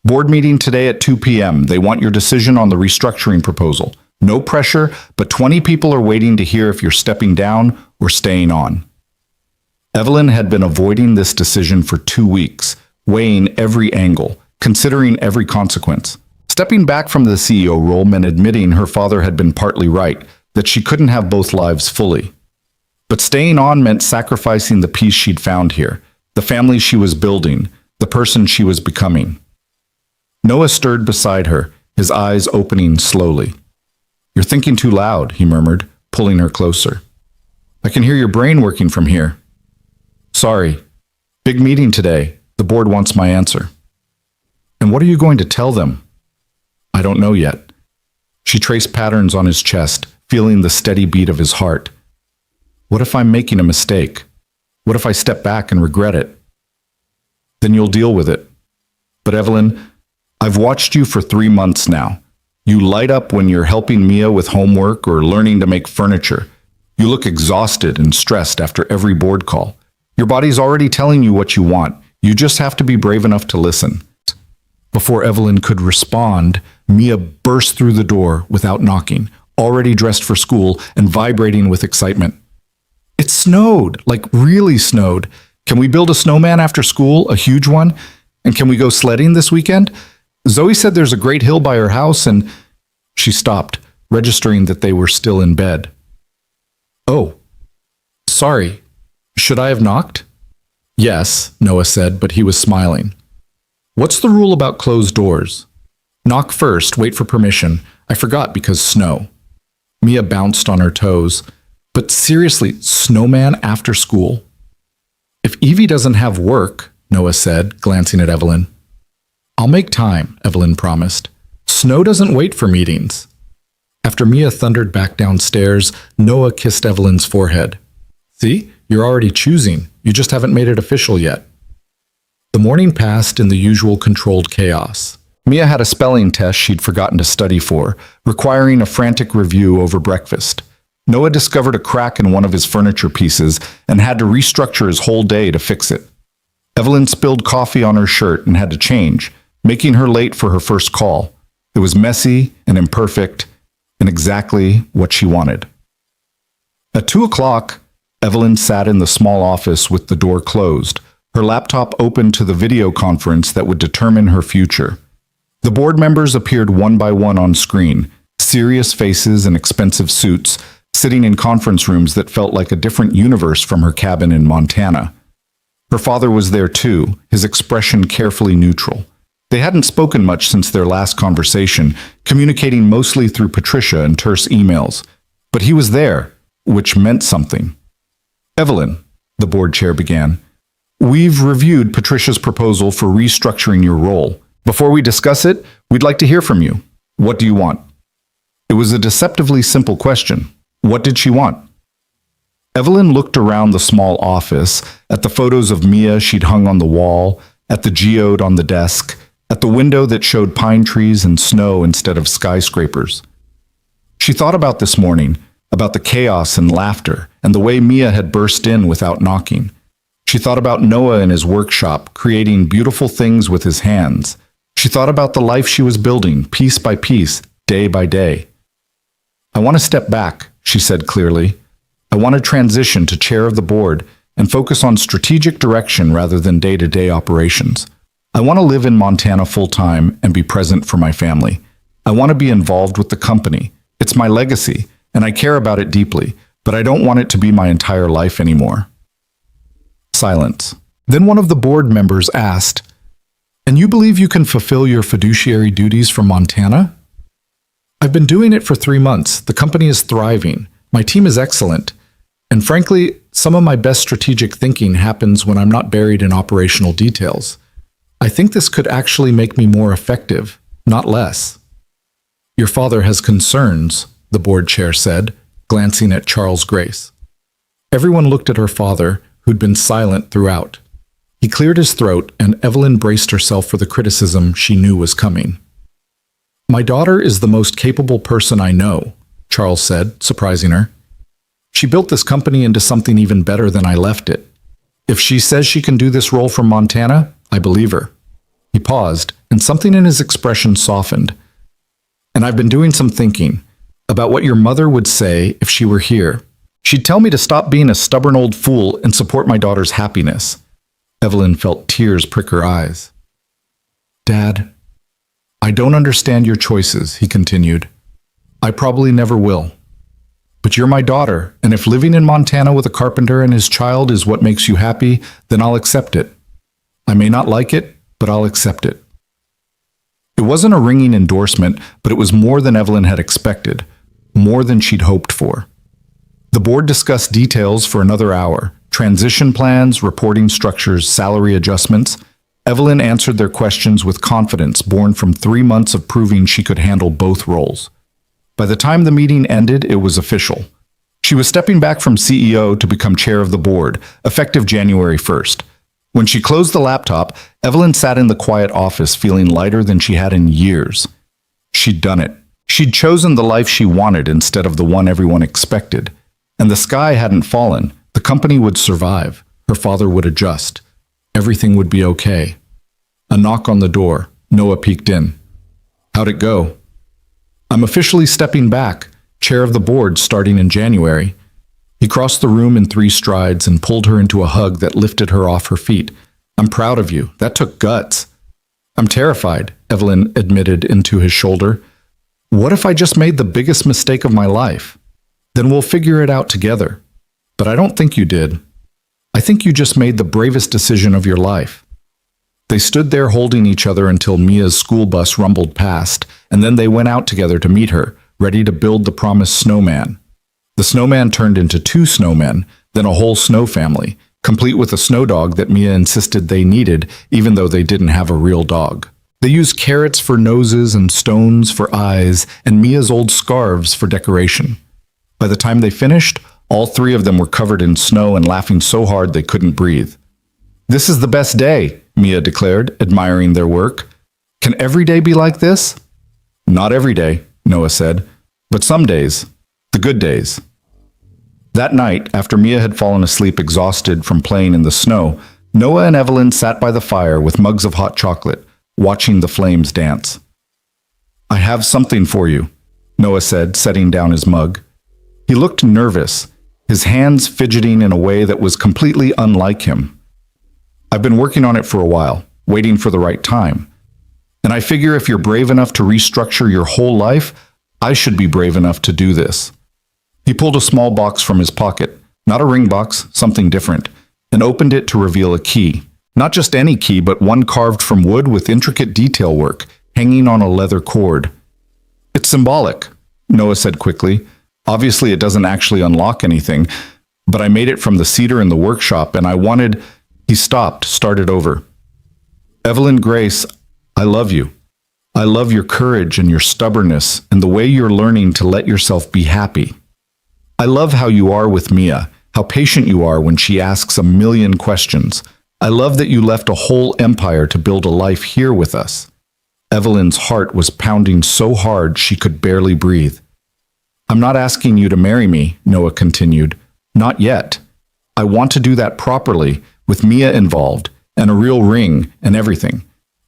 Board meeting today at 2 p.m. They want your decision on the restructuring proposal. No pressure, but 20 people are waiting to hear if you're stepping down or staying on. Evelyn had been avoiding this decision for 2 weeks, weighing every angle, considering every consequence. Stepping back from the CEO role meant admitting her father had been partly right, that she couldn't have both lives fully. But staying on meant sacrificing the peace she'd found here, the family she was building, the person she was becoming. Noah stirred beside her, his eyes opening slowly. You're thinking too loud, he murmured, pulling her closer. I can hear your brain working from here. Sorry. Big meeting today. The board wants my answer. And what are you going to tell them? I don't know yet. She traced patterns on his chest, feeling the steady beat of his heart. What if I'm making a mistake? What if I step back and regret it? Then you'll deal with it. But Evelyn, I've watched you for 3 months now. You light up when you're helping Mia with homework or learning to make furniture. You look exhausted and stressed after every board call. Your body's already telling you what you want. You just have to be brave enough to listen. Before Evelyn could respond, Mia burst through the door without knocking, already dressed for school and vibrating with excitement. It snowed, like really snowed. Can we build a snowman after school, a huge one? And can we go sledding this weekend? Zoe said there's a great hill by her house and... She stopped, registering that they were still in bed. Oh, sorry. Should I have knocked? Yes, Noah said, but he was smiling. What's the rule about closed doors? Knock first, wait for permission. I forgot because snow. Mia bounced on her toes. But seriously, snowman after school? If Evie doesn't have work, Noah said, glancing at Evelyn. I'll make time, Evelyn promised. Snow doesn't wait for meetings. After Mia thundered back downstairs, Noah kissed Evelyn's forehead. See, you're already choosing. You just haven't made it official yet. The morning passed in the usual controlled chaos. Mia had a spelling test she'd forgotten to study for, requiring a frantic review over breakfast. Noah discovered a crack in one of his furniture pieces and had to restructure his whole day to fix it. Evelyn spilled coffee on her shirt and had to change, making her late for her first call. It was messy and imperfect and exactly what she wanted. At 2 o'clock, Evelyn sat in the small office with the door closed, her laptop open to the video conference that would determine her future. The board members appeared one by one on screen, serious faces in expensive suits, sitting in conference rooms that felt like a different universe from her cabin in Montana. Her father was there too, his expression carefully neutral. They hadn't spoken much since their last conversation, communicating mostly through Patricia and terse emails. But he was there, which meant something. Evelyn, the board chair began, we've reviewed Patricia's proposal for restructuring your role. Before we discuss it, we'd like to hear from you. What do you want? It was a deceptively simple question. What did she want? Evelyn looked around the small office, at the photos of Mia she'd hung on the wall, at the geode on the desk, at the window that showed pine trees and snow instead of skyscrapers. She thought about this morning, about the chaos and laughter, and the way Mia had burst in without knocking. She thought about Noah in his workshop, creating beautiful things with his hands. She thought about the life she was building, piece by piece, day by day. I want to step back, she said clearly. I want to transition to chair of the board and focus on strategic direction rather than day-to-day operations. I want to live in Montana full-time and be present for my family. I want to be involved with the company. It's my legacy, and I care about it deeply, but I don't want it to be my entire life anymore. Silence. Then one of the board members asked, "And you believe you can fulfill your fiduciary duties from Montana?" "I've been doing it for 3 months. The company is thriving. My team is excellent. And frankly, some of my best strategic thinking happens when I'm not buried in operational details. I think this could actually make me more effective, not less." "Your father has concerns," the board chair said, glancing at Charles Grace. Everyone looked at her father, who'd been silent throughout. He cleared his throat, and Evelyn braced herself for the criticism she knew was coming. "My daughter is the most capable person I know," Charles said, surprising her. "She built this company into something even better than I left it. If she says she can do this role from Montana, I believe her." He paused, and something in his expression softened. "And I've been doing some thinking about what your mother would say if she were here. She'd tell me to stop being a stubborn old fool and support my daughter's happiness." Evelyn felt tears prick her eyes. "Dad, I don't understand your choices," he continued. "I probably never will. But you're my daughter, and if living in Montana with a carpenter and his child is what makes you happy, then I'll accept it. I may not like it, but I'll accept it." It wasn't a ringing endorsement, but it was more than Evelyn had expected, more than she'd hoped for. The board discussed details for another hour, transition plans, reporting structures, salary adjustments. Evelyn answered their questions with confidence born from 3 months of proving she could handle both roles. By the time the meeting ended, it was official. She was stepping back from CEO to become chair of the board, effective January 1st. When she closed the laptop, Evelyn sat in the quiet office feeling lighter than she had in years. She'd done it. She'd chosen the life she wanted instead of the one everyone expected. And the sky hadn't fallen. The company would survive. Her father would adjust. Everything would be okay. A knock on the door. Noah peeked in. "How'd it go?" "I'm officially stepping back, chair of the board starting in January." He crossed the room in 3 strides and pulled her into a hug that lifted her off her feet. "I'm proud of you. That took guts." "I'm terrified," Evelyn admitted into his shoulder. "What if I just made the biggest mistake of my life? Then we'll figure it out together." "But I don't think you did. I think you just made the bravest decision of your life." They stood there holding each other until Mia's school bus rumbled past, and then they went out together to meet her, ready to build the promised snowman. The snowman turned into 2 snowmen, then a whole snow family, complete with a snow dog that Mia insisted they needed, even though they didn't have a real dog. They used carrots for noses and stones for eyes, and Mia's old scarves for decoration. By the time they finished, all 3 of them were covered in snow and laughing so hard they couldn't breathe. "This is the best day," Mia declared, admiring their work. "Can every day be like this?" "Not every day," Noah said, "but some days, the good days." That night, after Mia had fallen asleep exhausted from playing in the snow, Noah and Evelyn sat by the fire with mugs of hot chocolate, watching the flames dance. "I have something for you," Noah said, setting down his mug. He looked nervous, his hands fidgeting in a way that was completely unlike him. "I've been working on it for a while, waiting for the right time. And I figure if you're brave enough to restructure your whole life, I should be brave enough to do this." He pulled a small box from his pocket, not a ring box, something different, and opened it to reveal a key. Not just any key, but one carved from wood with intricate detail work, hanging on a leather cord. It's symbolic, Noah said quickly. Obviously, it doesn't actually unlock anything, but I made it from the cedar in the workshop, and I wanted... He stopped, started over. Evelyn Grace, I love you. I love your courage and your stubbornness and the way you're learning to let yourself be happy. I love how you are with Mia, how patient you are when she asks a million questions. I love that you left a whole empire to build a life here with us. Evelyn's heart was pounding so hard she could barely breathe. I'm not asking you to marry me, Noah continued. Not yet. I want to do that properly, with Mia involved, and a real ring and everything.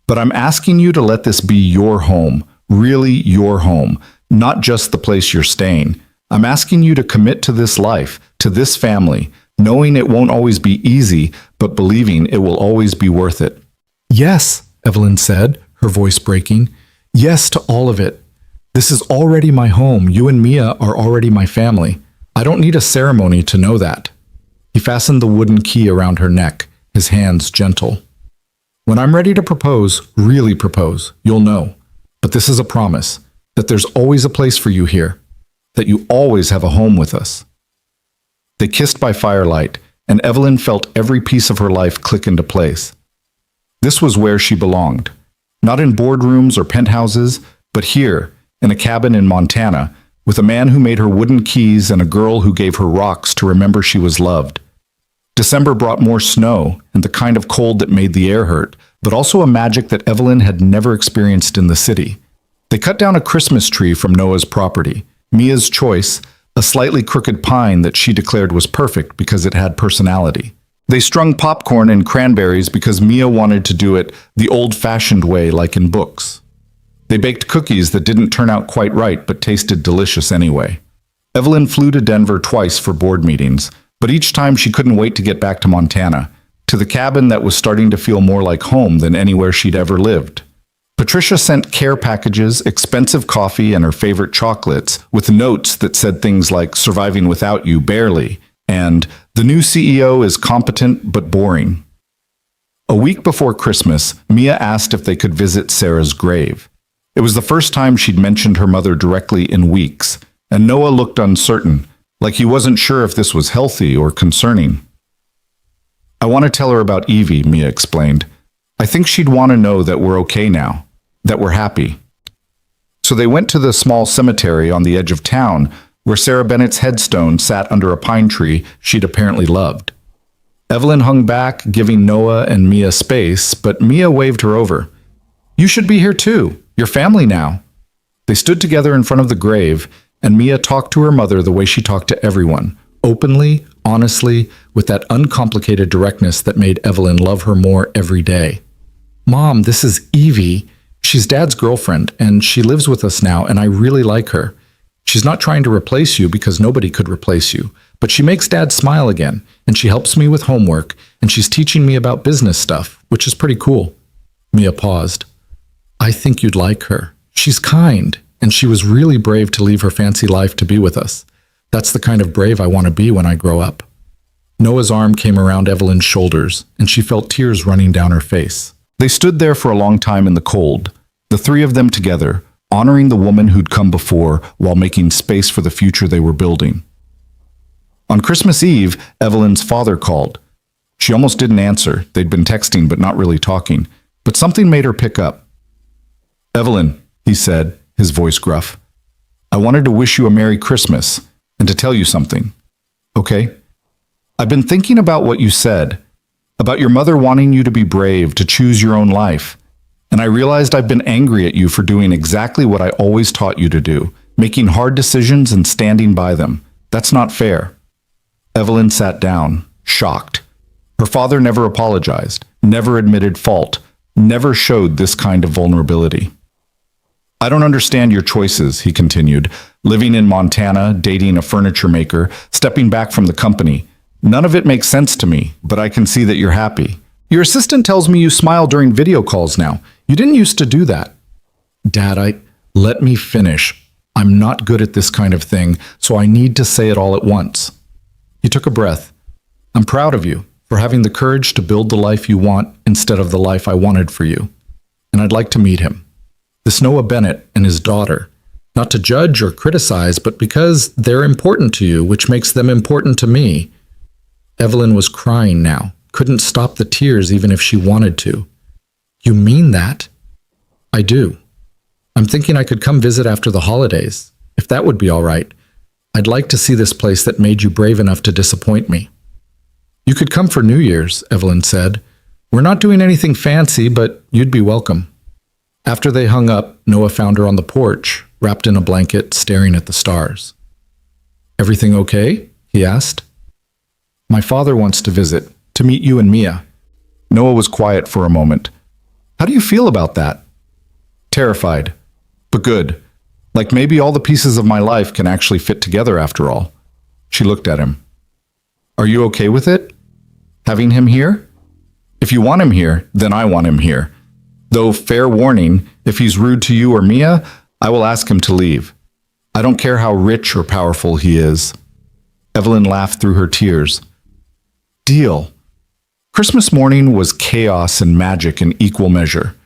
But I'm asking you to let this be your home, really your home, not just the place you're staying. I'm asking you to commit to this life, to this family, knowing it won't always be easy, but believing it will always be worth it. Yes, Evelyn said, her voice breaking. Yes to all of it. This is already my home. You and Mia are already my family. I don't need a ceremony to know that. He fastened the wooden key around her neck, his hands gentle. When I'm ready to propose, really propose, you'll know. But this is a promise, that there's always a place for you here, that you always have a home with us. They kissed by firelight, and Evelyn felt every piece of her life click into place. This was where she belonged, not in boardrooms or penthouses, but here, in a cabin in Montana, with a man who made her wooden keys and a girl who gave her rocks to remember she was loved. December brought more snow and the kind of cold that made the air hurt, but also a magic that Evelyn had never experienced in the city. They cut down a Christmas tree from Noah's property, Mia's choice, a slightly crooked pine that she declared was perfect because it had personality. They strung popcorn and cranberries because Mia wanted to do it the old-fashioned way like in books. They baked cookies that didn't turn out quite right but tasted delicious anyway. Evelyn flew to Denver twice for board meetings, but each time she couldn't wait to get back to Montana, to the cabin that was starting to feel more like home than anywhere she'd ever lived. Patricia sent care packages, expensive coffee, and her favorite chocolates, with notes that said things like "surviving without you, barely," and "the new CEO is competent but boring." A week before Christmas, Mia asked if they could visit Sarah's grave. It was the first time she'd mentioned her mother directly in weeks, and Noah looked uncertain, like he wasn't sure if this was healthy or concerning. "I want to tell her about Evie," Mia explained. "I think she'd want to know that we're okay now, that we're happy." So they went to the small cemetery on the edge of town, where Sarah Bennett's headstone sat under a pine tree she'd apparently loved. Evelyn hung back, giving Noah and Mia space, but Mia waved her over. "You should be here too. You're family now." They stood together in front of the grave, and Mia talked to her mother the way she talked to everyone, openly, honestly, with that uncomplicated directness that made Evelyn love her more every day. "Mom, this is Evie. She's Dad's girlfriend, and she lives with us now, and I really like her. She's not trying to replace you because nobody could replace you, but she makes Dad smile again, and she helps me with homework, and she's teaching me about business stuff, which is pretty cool." Mia paused. "I think you'd like her. She's kind, and she was really brave to leave her fancy life to be with us. That's the kind of brave I want to be when I grow up." Noah's arm came around Evelyn's shoulders, and she felt tears running down her face. They stood there for a long time in the cold, the three of them together, honoring the woman who'd come before while making space for the future they were building. On Christmas Eve, Evelyn's father called. She almost didn't answer. They'd been texting but not really talking, but something made her pick up. "Evelyn," he said, his voice gruff, "I wanted to wish you a Merry Christmas and to tell you something. Okay? I've been thinking about what you said, about your mother wanting you to be brave, to choose your own life. And I realized I've been angry at you for doing exactly what I always taught you to do, making hard decisions and standing by them. That's not fair." Evelyn sat down, shocked. Her father never apologized, never admitted fault, never showed this kind of vulnerability. "I don't understand your choices," he continued, "living in Montana, dating a furniture maker, stepping back from the company. None of it makes sense to me, but I can see that you're happy. Your assistant tells me you smile during video calls now. You didn't used to do that." "Dad, let me finish. I'm not good at this kind of thing, so I need to say it all at once." He took a breath. "I'm proud of you for having the courage to build the life you want instead of the life I wanted for you. And I'd like to meet him. This Noah Bennett and his daughter. Not to judge or criticize, but because they're important to you, which makes them important to me." Evelyn was crying now, couldn't stop the tears even if she wanted to. "You mean that?" "I do. I'm thinking I could come visit after the holidays, if that would be all right. I'd like to see this place that made you brave enough to disappoint me." "You could come for New Year's," Evelyn said. "We're not doing anything fancy, but you'd be welcome." After they hung up, Noah found her on the porch, wrapped in a blanket, staring at the stars. "Everything okay?" he asked. "My father wants to visit, to meet you and Mia." Noah was quiet for a moment. "How do you feel about that?" "Terrified, but good. Like maybe all the pieces of my life can actually fit together after all." She looked at him. "Are you okay with it? Having him here? If you want him here, then I want him here. Though, fair warning, if he's rude to you or Mia, I will ask him to leave. I don't care how rich or powerful he is." Evelyn laughed through her tears. "Deal." Christmas morning was chaos and magic in equal measure.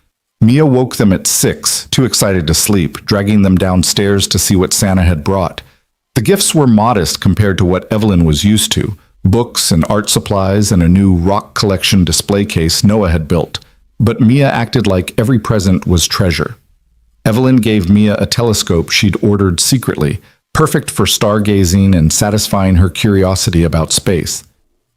Mia woke them at 6, too excited to sleep, dragging them downstairs to see what Santa had brought. The gifts were modest compared to what Evelyn was used to: books and art supplies and a new rock collection display case Noah had built. But Mia acted like every present was treasure. Evelyn gave Mia a telescope she'd ordered secretly, perfect for stargazing and satisfying her curiosity about space.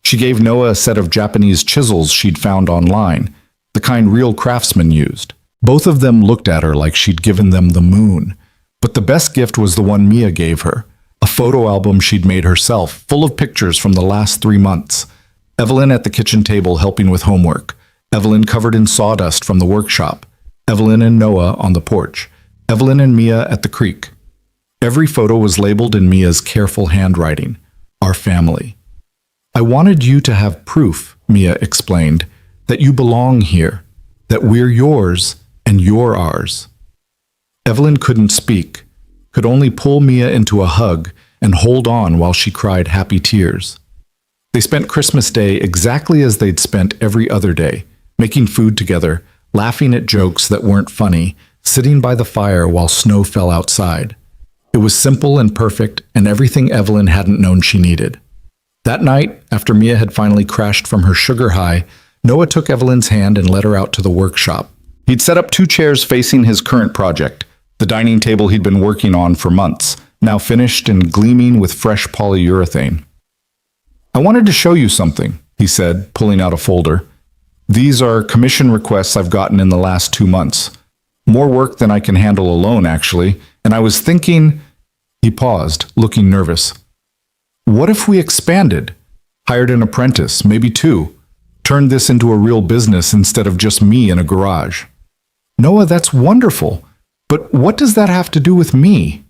She gave Noah a set of Japanese chisels she'd found online, the kind real craftsmen used. Both of them looked at her like she'd given them the moon. But the best gift was the one Mia gave her, a photo album she'd made herself, full of pictures from the last 3 months. Evelyn at the kitchen table helping with homework. Evelyn covered in sawdust from the workshop. Evelyn and Noah on the porch. Evelyn and Mia at the creek. Every photo was labeled in Mia's careful handwriting. Our family. "I wanted you to have proof," Mia explained, "that you belong here, that we're yours and you're ours." Evelyn couldn't speak, could only pull Mia into a hug and hold on while she cried happy tears. They spent Christmas Day exactly as they'd spent every other day, making food together, laughing at jokes that weren't funny, sitting by the fire while snow fell outside. It was simple and perfect, and everything Evelyn hadn't known she needed. That night, after Mia had finally crashed from her sugar high, Noah took Evelyn's hand and led her out to the workshop. He'd set up 2 chairs facing his current project, the dining table he'd been working on for months, now finished and gleaming with fresh polyurethane. "I wanted to show you something," he said, pulling out a folder. "These are commission requests I've gotten in the last 2 months. More work than I can handle alone, actually, and I was thinking—" He paused, looking nervous. "What if we expanded? Hired an apprentice, maybe 2. Turned this into a real business instead of just me in a garage." "Noah, that's wonderful. But what does that have to do with me?"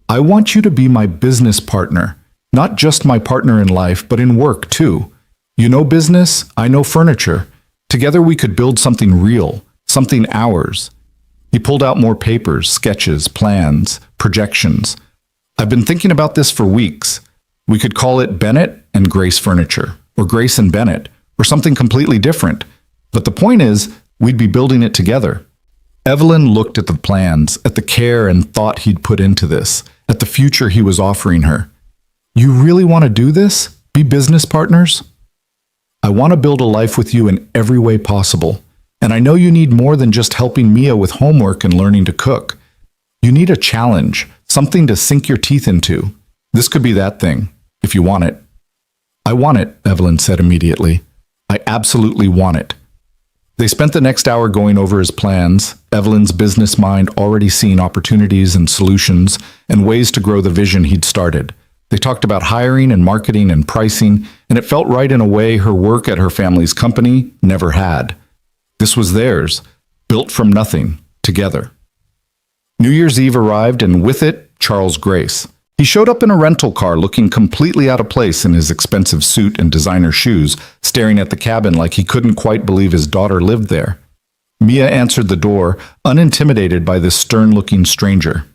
"I want you to be my business partner. Not just my partner in life, but in work, too. You know business, I know furniture. Together we could build something real, something ours." He pulled out more papers, sketches, plans, projections. "I've been thinking about this for weeks. We could call it Bennett and Grace Furniture, or Grace and Bennett, or something completely different. But the point is, we'd be building it together." Evelyn looked at the plans, at the care and thought he'd put into this, at the future he was offering her. "You really want to do this? Be business partners?" "I want to build a life with you in every way possible. And I know you need more than just helping Mia with homework and learning to cook. You need a challenge, something to sink your teeth into. This could be that thing, if you want it." "I want it," Evelyn said immediately. "I absolutely want it." They spent the next hour going over his plans, Evelyn's business mind already seeing opportunities and solutions and ways to grow the vision he'd started. They talked about hiring and marketing and pricing, and it felt right in a way her work at her family's company never had. This was theirs, built from nothing, together. New Year's Eve arrived, and with it, Charles Grace. He showed up in a rental car looking completely out of place in his expensive suit and designer shoes, staring at the cabin like he couldn't quite believe his daughter lived there. Mia answered the door, unintimidated by this stern-looking stranger.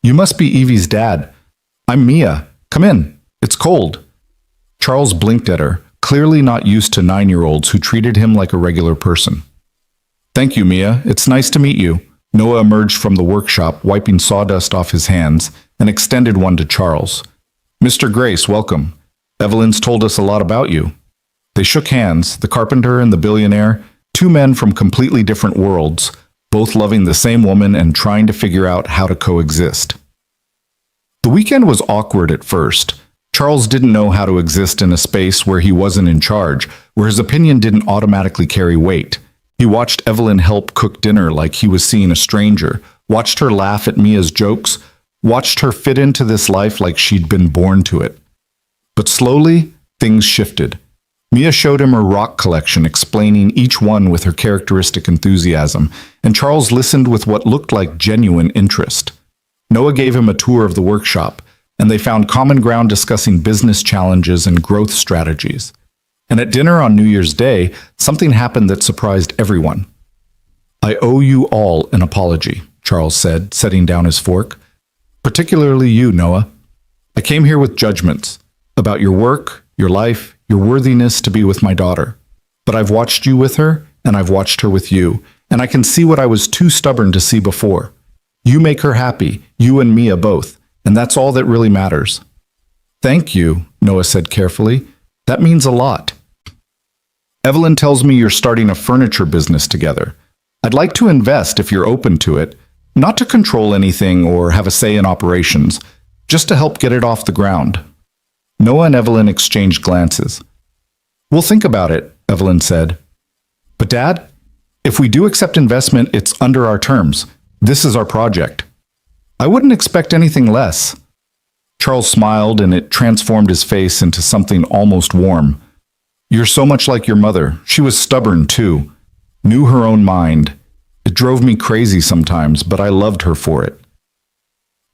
"You must be Evie's dad." "I'm Mia. Come in. It's cold." Charles blinked at her, clearly not used to 9-year-olds who treated him like a regular person. "Thank you, Mia. It's nice to meet you." Noah emerged from the workshop, wiping sawdust off his hands, and extended one to Charles. "Mr. Grace, welcome. Evelyn's told us a lot about you." They shook hands, the carpenter and the billionaire, two men from completely different worlds, both loving the same woman and trying to figure out how to coexist. The weekend was awkward at first. Charles didn't know how to exist in a space where he wasn't in charge, where his opinion didn't automatically carry weight. He watched Evelyn help cook dinner like he was seeing a stranger, watched her laugh at Mia's jokes, watched her fit into this life like she'd been born to it. But slowly, things shifted. Mia showed him her rock collection, explaining each one with her characteristic enthusiasm, and Charles listened with what looked like genuine interest. Noah gave him a tour of the workshop, and they found common ground discussing business challenges and growth strategies. And at dinner on New Year's Day, something happened that surprised everyone. "I owe you all an apology," Charles said, setting down his fork. "Particularly you, Noah. I came here with judgments about your work, your life, your worthiness to be with my daughter. But I've watched you with her, and I've watched her with you, and I can see what I was too stubborn to see before. You make her happy, you and Mia both, and that's all that really matters." "Thank you," Noah said carefully. "That means a lot. Evelyn tells me you're starting a furniture business together. I'd like to invest if you're open to it, not to control anything or have a say in operations, just to help get it off the ground." Noah and Evelyn exchanged glances. "We'll think about it," Evelyn said. "But Dad, if we do accept investment, it's under our terms. This is our project." "I wouldn't expect anything less." Charles smiled, and it transformed his face into something almost warm. "You're so much like your mother. She was stubborn, too. Knew her own mind. It drove me crazy sometimes, but I loved her for it."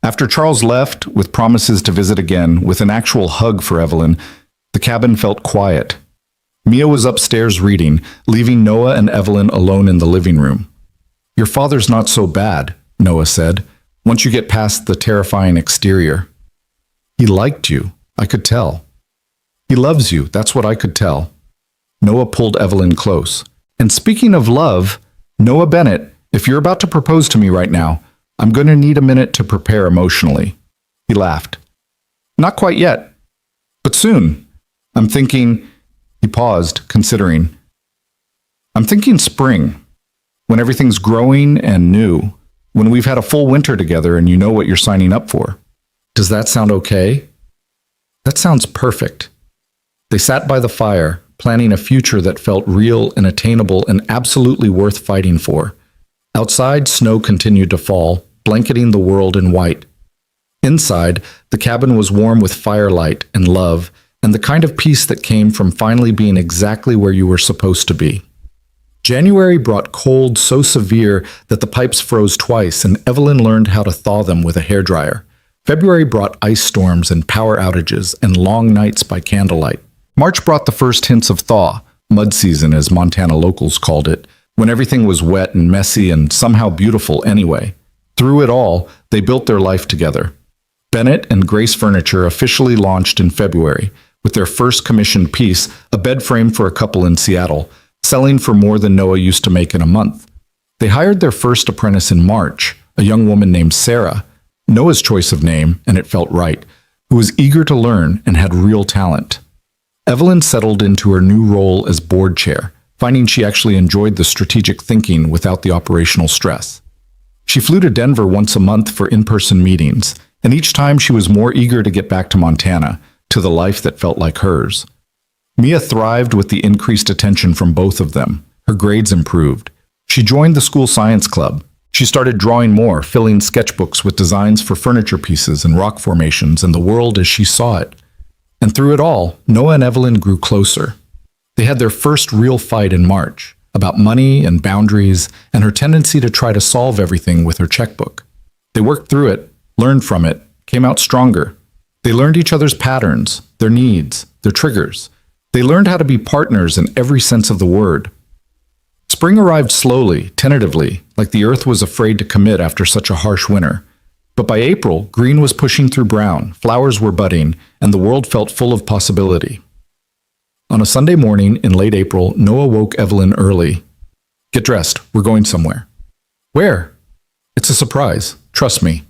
After Charles left, with promises to visit again, with an actual hug for Evelyn, the cabin felt quiet. Mia was upstairs reading, leaving Noah and Evelyn alone in the living room. "Your father's not so bad," Noah said, "once you get past the terrifying exterior. He liked you, I could tell. He loves you, that's what I could tell." Noah pulled Evelyn close. "And speaking of love, Noah Bennett, if you're about to propose to me right now, I'm going to need a minute to prepare emotionally." He laughed. "Not quite yet, but soon. I'm thinking—" He paused, considering. "I'm thinking spring, when everything's growing and new, when we've had a full winter together and you know what you're signing up for. Does that sound okay?" "That sounds perfect." They sat by the fire, planning a future that felt real and attainable and absolutely worth fighting for. Outside, snow continued to fall, blanketing the world in white. Inside, the cabin was warm with firelight and love, and the kind of peace that came from finally being exactly where you were supposed to be. January brought cold so severe that the pipes froze twice, and Evelyn learned how to thaw them with a hairdryer. February brought ice storms and power outages and long nights by candlelight. March brought the first hints of thaw, mud season as Montana locals called it, when everything was wet and messy and somehow beautiful anyway. Through it all, they built their life together. Bennett and Grace Furniture officially launched in February, with their first commissioned piece, a bed frame for a couple in Seattle, selling for more than Noah used to make in a month. They hired their first apprentice in March, a young woman named Sarah, Noah's choice of name, and it felt right, who was eager to learn and had real talent. Evelyn settled into her new role as board chair, finding she actually enjoyed the strategic thinking without the operational stress. She flew to Denver once a month for in-person meetings, and each time she was more eager to get back to Montana, to the life that felt like hers. Mia thrived with the increased attention from both of them. Her grades improved. She joined the school science club. She started drawing more, filling sketchbooks with designs for furniture pieces and rock formations and the world as she saw it. And through it all, Noah and Evelyn grew closer. They had their first real fight in March, about money and boundaries and her tendency to try to solve everything with her checkbook. They worked through it, learned from it, came out stronger. They learned each other's patterns, their needs, their triggers. They learned how to be partners in every sense of the word. Spring arrived slowly, tentatively, like the earth was afraid to commit after such a harsh winter. But by April, green was pushing through brown, flowers were budding, and the world felt full of possibility. On a Sunday morning in late April, Noah woke Evelyn early. Get dressed. We're going somewhere. Where? It's a surprise. Trust me.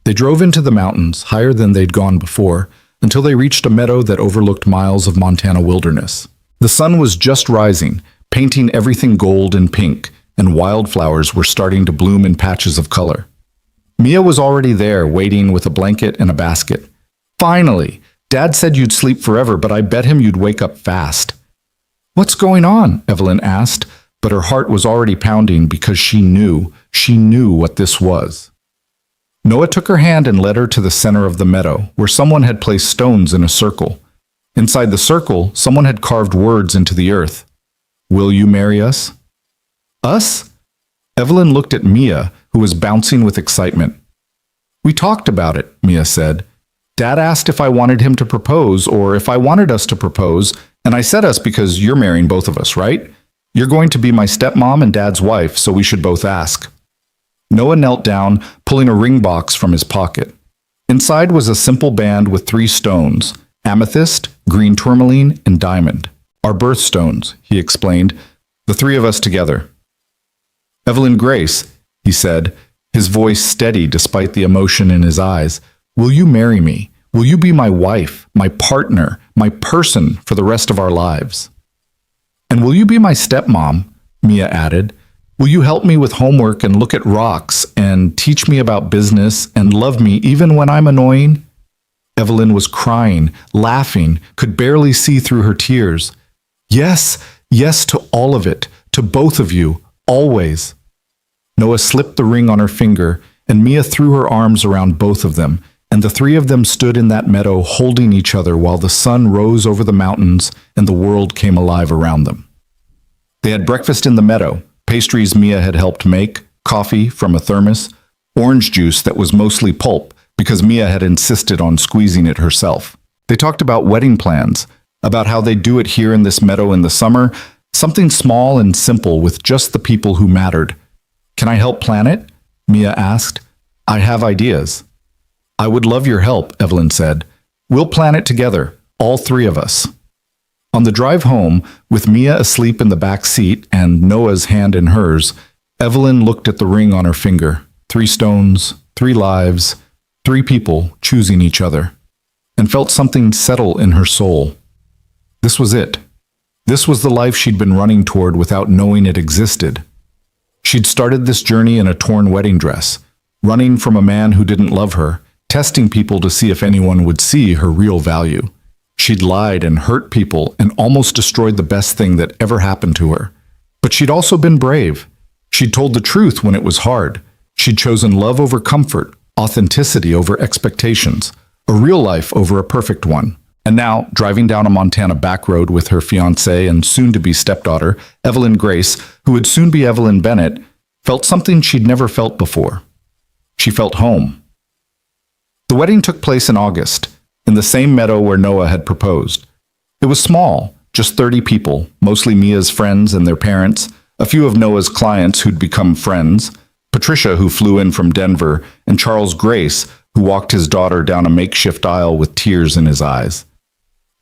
They drove into the mountains, higher than they'd gone before, until they reached a meadow that overlooked miles of Montana wilderness. The sun was just rising, painting everything gold and pink, and wildflowers were starting to bloom in patches of color. Mia was already there, waiting with a blanket and a basket. Finally! Dad said you'd sleep forever, but I bet him you'd wake up fast. What's going on? Evelyn asked, but her heart was already pounding because she knew what this was. Noah took her hand and led her to the center of the meadow, where someone had placed stones in a circle. Inside the circle, someone had carved words into the earth. Will you marry us? Us? Evelyn looked at Mia, who was bouncing with excitement. We talked about it, Mia said. Dad asked if I wanted him to propose or if I wanted us to propose, and I said us because you're marrying both of us, right? You're going to be my stepmom and Dad's wife, so we should both ask. Noah knelt down, pulling a ring box from his pocket. Inside was a simple band with 3 stones, amethyst, green tourmaline, and diamond. Our birthstones, he explained, the 3 of us together. Evelyn Grace, he said, his voice steady despite the emotion in his eyes, will you marry me? Will you be my wife, my partner, my person for the rest of our lives? And will you be my stepmom? Mia added. Will you help me with homework and look at rocks and teach me about business and love me even when I'm annoying? Evelyn was crying, laughing, could barely see through her tears. Yes, yes to all of it, to both of you, always. Noah slipped the ring on her finger, and Mia threw her arms around both of them, and the 3 of them stood in that meadow holding each other while the sun rose over the mountains and the world came alive around them. They had breakfast in the meadow, pastries Mia had helped make, coffee from a thermos, orange juice that was mostly pulp because Mia had insisted on squeezing it herself. They talked about wedding plans, about how they'd do it here in this meadow in the summer, something small and simple with just the people who mattered. Can I help plan it? Mia asked. I have ideas. I would love your help, Evelyn said. We'll plan it together, all 3 of us. On the drive home, with Mia asleep in the back seat and Noah's hand in hers, Evelyn looked at the ring on her finger. 3 stones, 3 lives, 3 people choosing each other, and felt something settle in her soul. This was it. This was the life she'd been running toward without knowing it existed. She'd started this journey in a torn wedding dress, running from a man who didn't love her, testing people to see if anyone would see her real value. She'd lied and hurt people and almost destroyed the best thing that ever happened to her. But she'd also been brave. She'd told the truth when it was hard. She'd chosen love over comfort, authenticity over expectations, a real life over a perfect one. And now, driving down a Montana back road with her fiancé and soon-to-be stepdaughter, Evelyn Grace, who would soon be Evelyn Bennett, felt something she'd never felt before. She felt home. The wedding took place in August, in the same meadow where Noah had proposed. It was small, just 30 people, mostly Mia's friends and their parents, a few of Noah's clients who'd become friends, Patricia, who flew in from Denver, and Charles Grace, who walked his daughter down a makeshift aisle with tears in his eyes.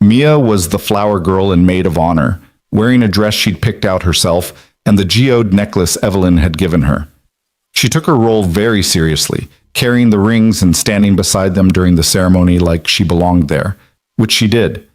Mia was the flower girl and maid of honor, wearing a dress she'd picked out herself and the geode necklace Evelyn had given her. She took her role very seriously, carrying the rings and standing beside them during the ceremony like she belonged there, which she did.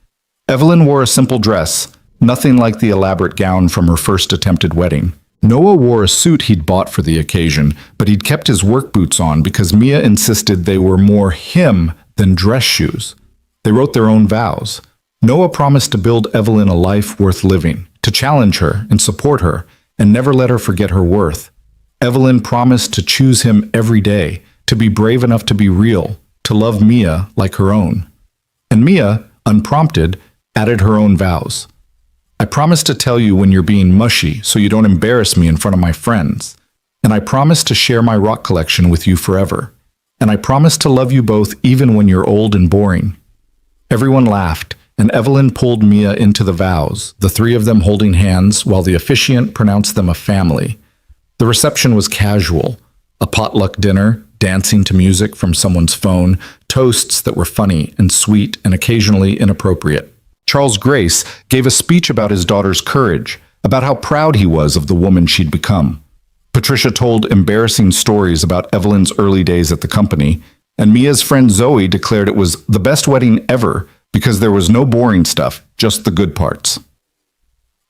Evelyn wore a simple dress, nothing like the elaborate gown from her first attempted wedding. Noah wore a suit he'd bought for the occasion, but he'd kept his work boots on because Mia insisted they were more him than dress shoes. They wrote their own vows. Noah promised to build Evelyn a life worth living, to challenge her and support her, and never let her forget her worth. Evelyn promised to choose him every day, to be brave enough to be real, to love Mia like her own. And Mia, unprompted, added her own vows. I promise to tell you when you're being mushy so you don't embarrass me in front of my friends. And I promise to share my rock collection with you forever. And I promise to love you both even when you're old and boring. Everyone laughed, and Evelyn pulled Mia into the vows, the 3 of them holding hands while the officiant pronounced them a family. The reception was casual, a potluck dinner, dancing to music from someone's phone, toasts that were funny and sweet and occasionally inappropriate. Charles Grace gave a speech about his daughter's courage, about how proud he was of the woman she'd become. Patricia told embarrassing stories about Evelyn's early days at the company, and Mia's friend Zoe declared it was the best wedding ever because there was no boring stuff, just the good parts.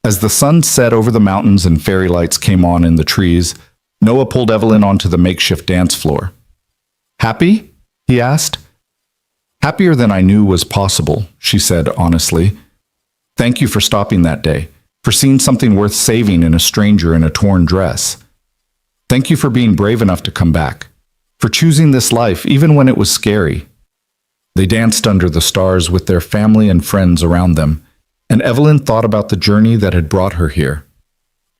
As the sun set over the mountains and fairy lights came on in the trees, Noah pulled Evelyn onto the makeshift dance floor. "Happy?" he asked. "Happier than I knew was possible," she said honestly. "Thank you for stopping that day, for seeing something worth saving in a stranger in a torn dress. Thank you for being brave enough to come back, for choosing this life even when it was scary." They danced under the stars with their family and friends around them, and Evelyn thought about the journey that had brought her here.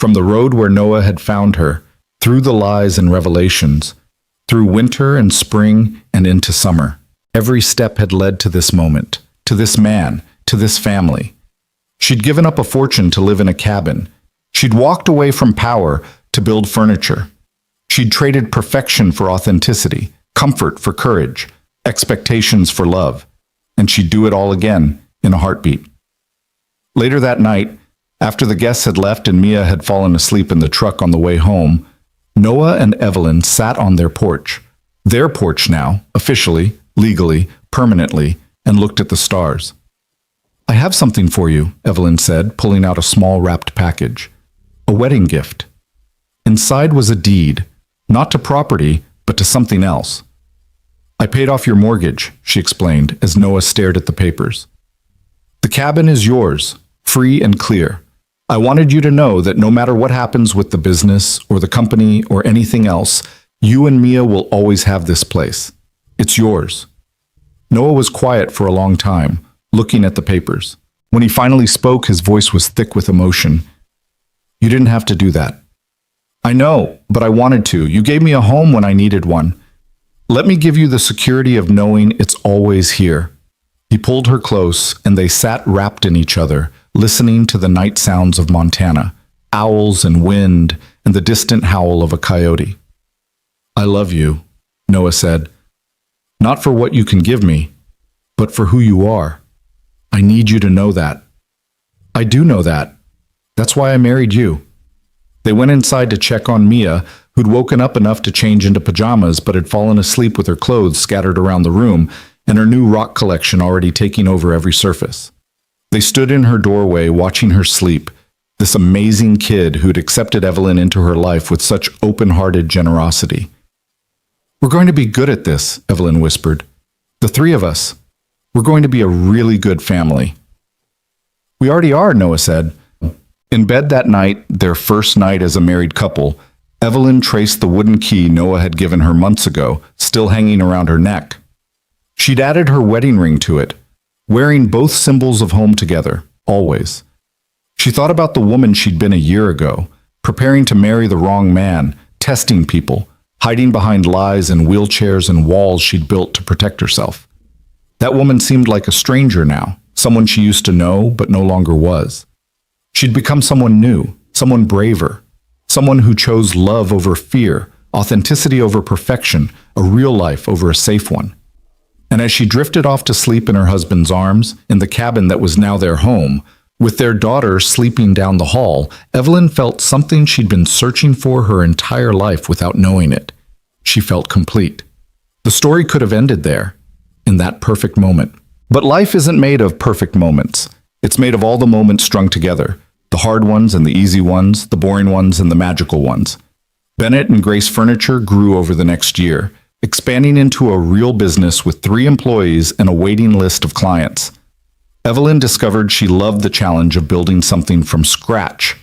From the road where Noah had found her, through the lies and revelations, through winter and spring and into summer, every step had led to this moment, to this man, to this family. She'd given up a fortune to live in a cabin. She'd walked away from power to build furniture. She'd traded perfection for authenticity, comfort for courage, expectations for love, and she'd do it all again in a heartbeat. Later that night, after the guests had left and Mia had fallen asleep in the truck on the way home, Noah and Evelyn sat on their porch now, officially, legally, permanently, and looked at the stars. "I have something for you," Evelyn said, pulling out a small wrapped package. "A wedding gift." Inside was a deed, not to property, but to something else. "I paid off your mortgage," she explained as Noah stared at the papers. "The cabin is yours, free and clear. I wanted you to know that no matter what happens with the business or the company or anything else, you and Mia will always have this place. It's yours." Noah was quiet for a long time, looking at the papers. When he finally spoke, his voice was thick with emotion. "You didn't have to do that." "I know, but I wanted to. You gave me a home when I needed one. Let me give you the security of knowing it's always here." He pulled her close, and they sat wrapped in each other, listening to the night sounds of Montana, owls and wind, and the distant howl of a coyote. "I love you," Noah said. "Not for what you can give me, but for who you are. I need you to know that." "I do know that. That's why I married you." They went inside to check on Mia, who'd woken up enough to change into pajamas but had fallen asleep with her clothes scattered around the room and her new rock collection already taking over every surface. They stood in her doorway watching her sleep, this amazing kid who'd accepted Evelyn into her life with such open-hearted generosity. "We're going to be good at this," Evelyn whispered. "The three of us. We're going to be a really good family." "We already are," Noah said. In bed that night, their first night as a married couple, Evelyn traced the wooden key Noah had given her months ago, still hanging around her neck. She'd added her wedding ring to it, wearing both symbols of home together, always. She thought about the woman she'd been a year ago, preparing to marry the wrong man, testing people, hiding behind lies and wheelchairs and walls she'd built to protect herself. That woman seemed like a stranger now, someone she used to know but no longer was. She'd become someone new, someone braver, someone who chose love over fear, authenticity over perfection, a real life over a safe one. And as she drifted off to sleep in her husband's arms, in the cabin that was now their home, with their daughter sleeping down the hall, Evelyn felt something she'd been searching for her entire life without knowing it. She felt complete. The story could have ended there, in that perfect moment. But life isn't made of perfect moments. It's made of all the moments strung together, the hard ones and the easy ones, the boring ones and the magical ones. Bennett and Grace Furniture grew over the next year, expanding into a real business with 3 employees and a waiting list of clients. Evelyn discovered she loved the challenge of building something from scratch,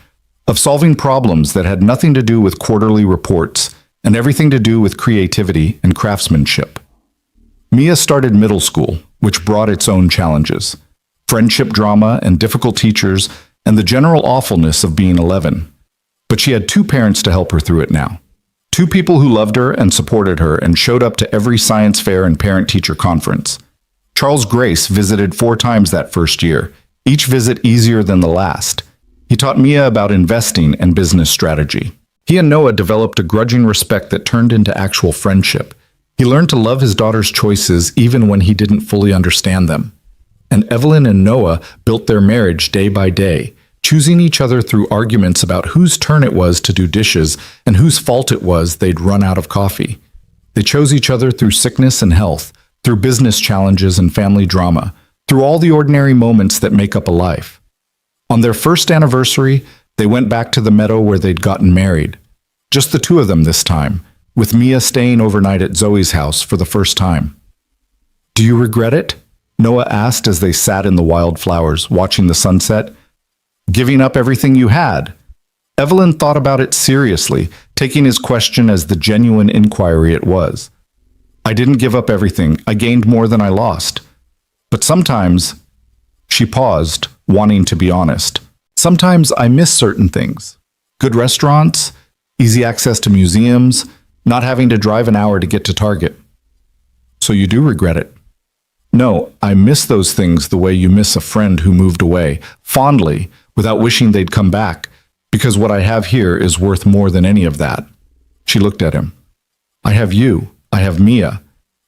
of solving problems that had nothing to do with quarterly reports and everything to do with creativity and craftsmanship. Mia started middle school, which brought its own challenges. Friendship drama and difficult teachers, and the general awfulness of being 11. But she had 2 parents to help her through it now. 2 people who loved her and supported her and showed up to every science fair and parent-teacher conference. Charles Grace visited 4 times that first year, each visit easier than the last. He taught Mia about investing and business strategy. He and Noah developed a grudging respect that turned into actual friendship. He learned to love his daughter's choices even when he didn't fully understand them. and Evelyn and Noah built their marriage day by day, choosing each other through arguments about whose turn it was to do dishes and whose fault it was they'd run out of coffee. They chose each other through sickness and health, through business challenges and family drama, through all the ordinary moments that make up a life. On their first anniversary, they went back to the meadow where they'd gotten married. Just the two of them this time, with Mia staying overnight at Zoe's house for the first time. "Do you regret it?" Noah asked as they sat in the wildflowers, watching the sunset. "Giving up everything you had?" Evelyn thought about it seriously, taking his question as the genuine inquiry it was. "I didn't give up everything. I gained more than I lost. But sometimes," she paused, wanting to be honest, "sometimes I miss certain things. Good restaurants, easy access to museums, not having to drive an hour to get to Target." "So you do regret it?" "No, I miss those things the way you miss a friend who moved away, fondly, without wishing they'd come back, because what I have here is worth more than any of that." She looked at him. "I have you. I have Mia.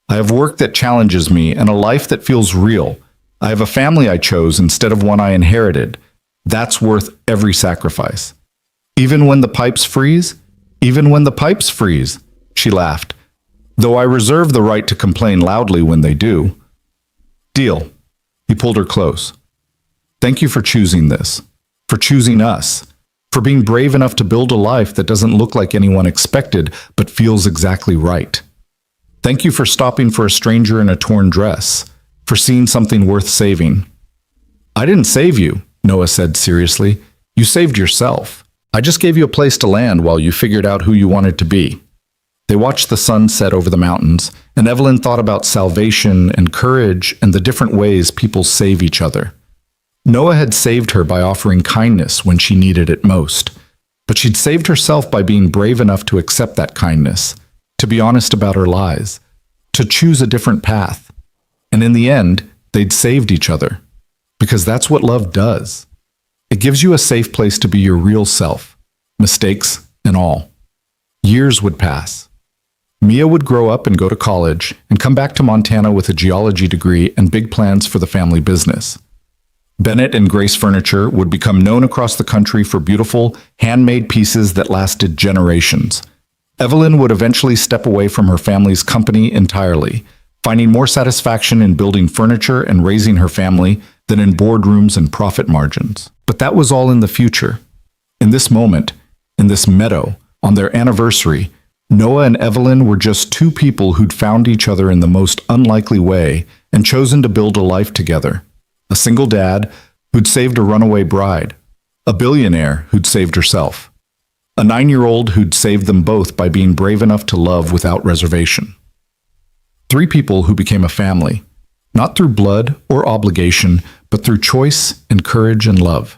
I have work that challenges me and a life that feels real. I have a family I chose instead of one I inherited. That's worth every sacrifice. Even when the pipes freeze? Even when the pipes freeze," she laughed, "though I reserve the right to complain loudly when they do." "Deal." He pulled her close. "Thank you for choosing this, for choosing us, for being brave enough to build a life that doesn't look like anyone expected but feels exactly right. Thank you for stopping for a stranger in a torn dress, for seeing something worth saving." "I didn't save you," Noah said seriously. "You saved yourself. I just gave you a place to land while you figured out who you wanted to be." They watched the sun set over the mountains, and Evelyn thought about salvation and courage and the different ways people save each other. Noah had saved her by offering kindness when she needed it most, but she'd saved herself by being brave enough to accept that kindness, to be honest about her lies, to choose a different path. And in the end, they'd saved each other, because that's what love does. It gives you a safe place to be your real self, mistakes and all. Years would pass. Mia would grow up and go to college and come back to Montana with a geology degree and big plans for the family business. Bennett and Grace Furniture would become known across the country for beautiful, handmade pieces that lasted generations. Evelyn would eventually step away from her family's company entirely, finding more satisfaction in building furniture and raising her family than in boardrooms and profit margins. But that was all in the future. In this moment, in this meadow, on their anniversary, Noah and Evelyn were just two people who'd found each other in the most unlikely way and chosen to build a life together. A single dad who'd saved a runaway bride. A billionaire who'd saved herself. A 9-year-old who'd saved them both by being brave enough to love without reservation. 3 people who became a family, not through blood or obligation, but through choice and courage and love.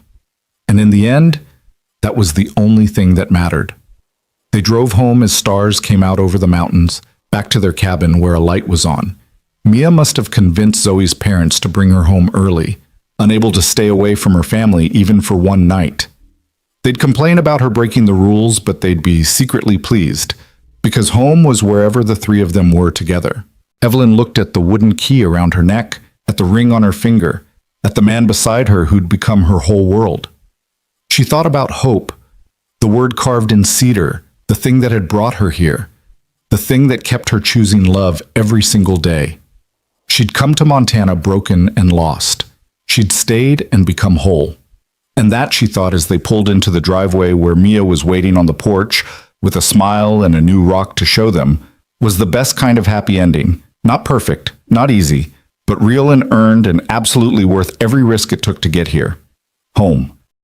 And in the end, that was the only thing that mattered. They drove home as stars came out over the mountains, back to their cabin where a light was on. Mia must have convinced Zoe's parents to bring her home early, unable to stay away from her family even for one night. They'd complain about her breaking the rules, but they'd be secretly pleased, because home was wherever the 3 of them were together. Evelyn looked at the wooden key around her neck, at the ring on her finger, at the man beside her who'd become her whole world. She thought about hope, the word carved in cedar, the thing that had brought her here, the thing that kept her choosing love every single day. She'd come to Montana broken and lost. She'd stayed and become whole. And that, she thought as they pulled into the driveway where Mia was waiting on the porch with a smile and a new rock to show them, was the best kind of happy ending. Not perfect, not easy, but real and earned and absolutely worth every risk it took to get here. Home.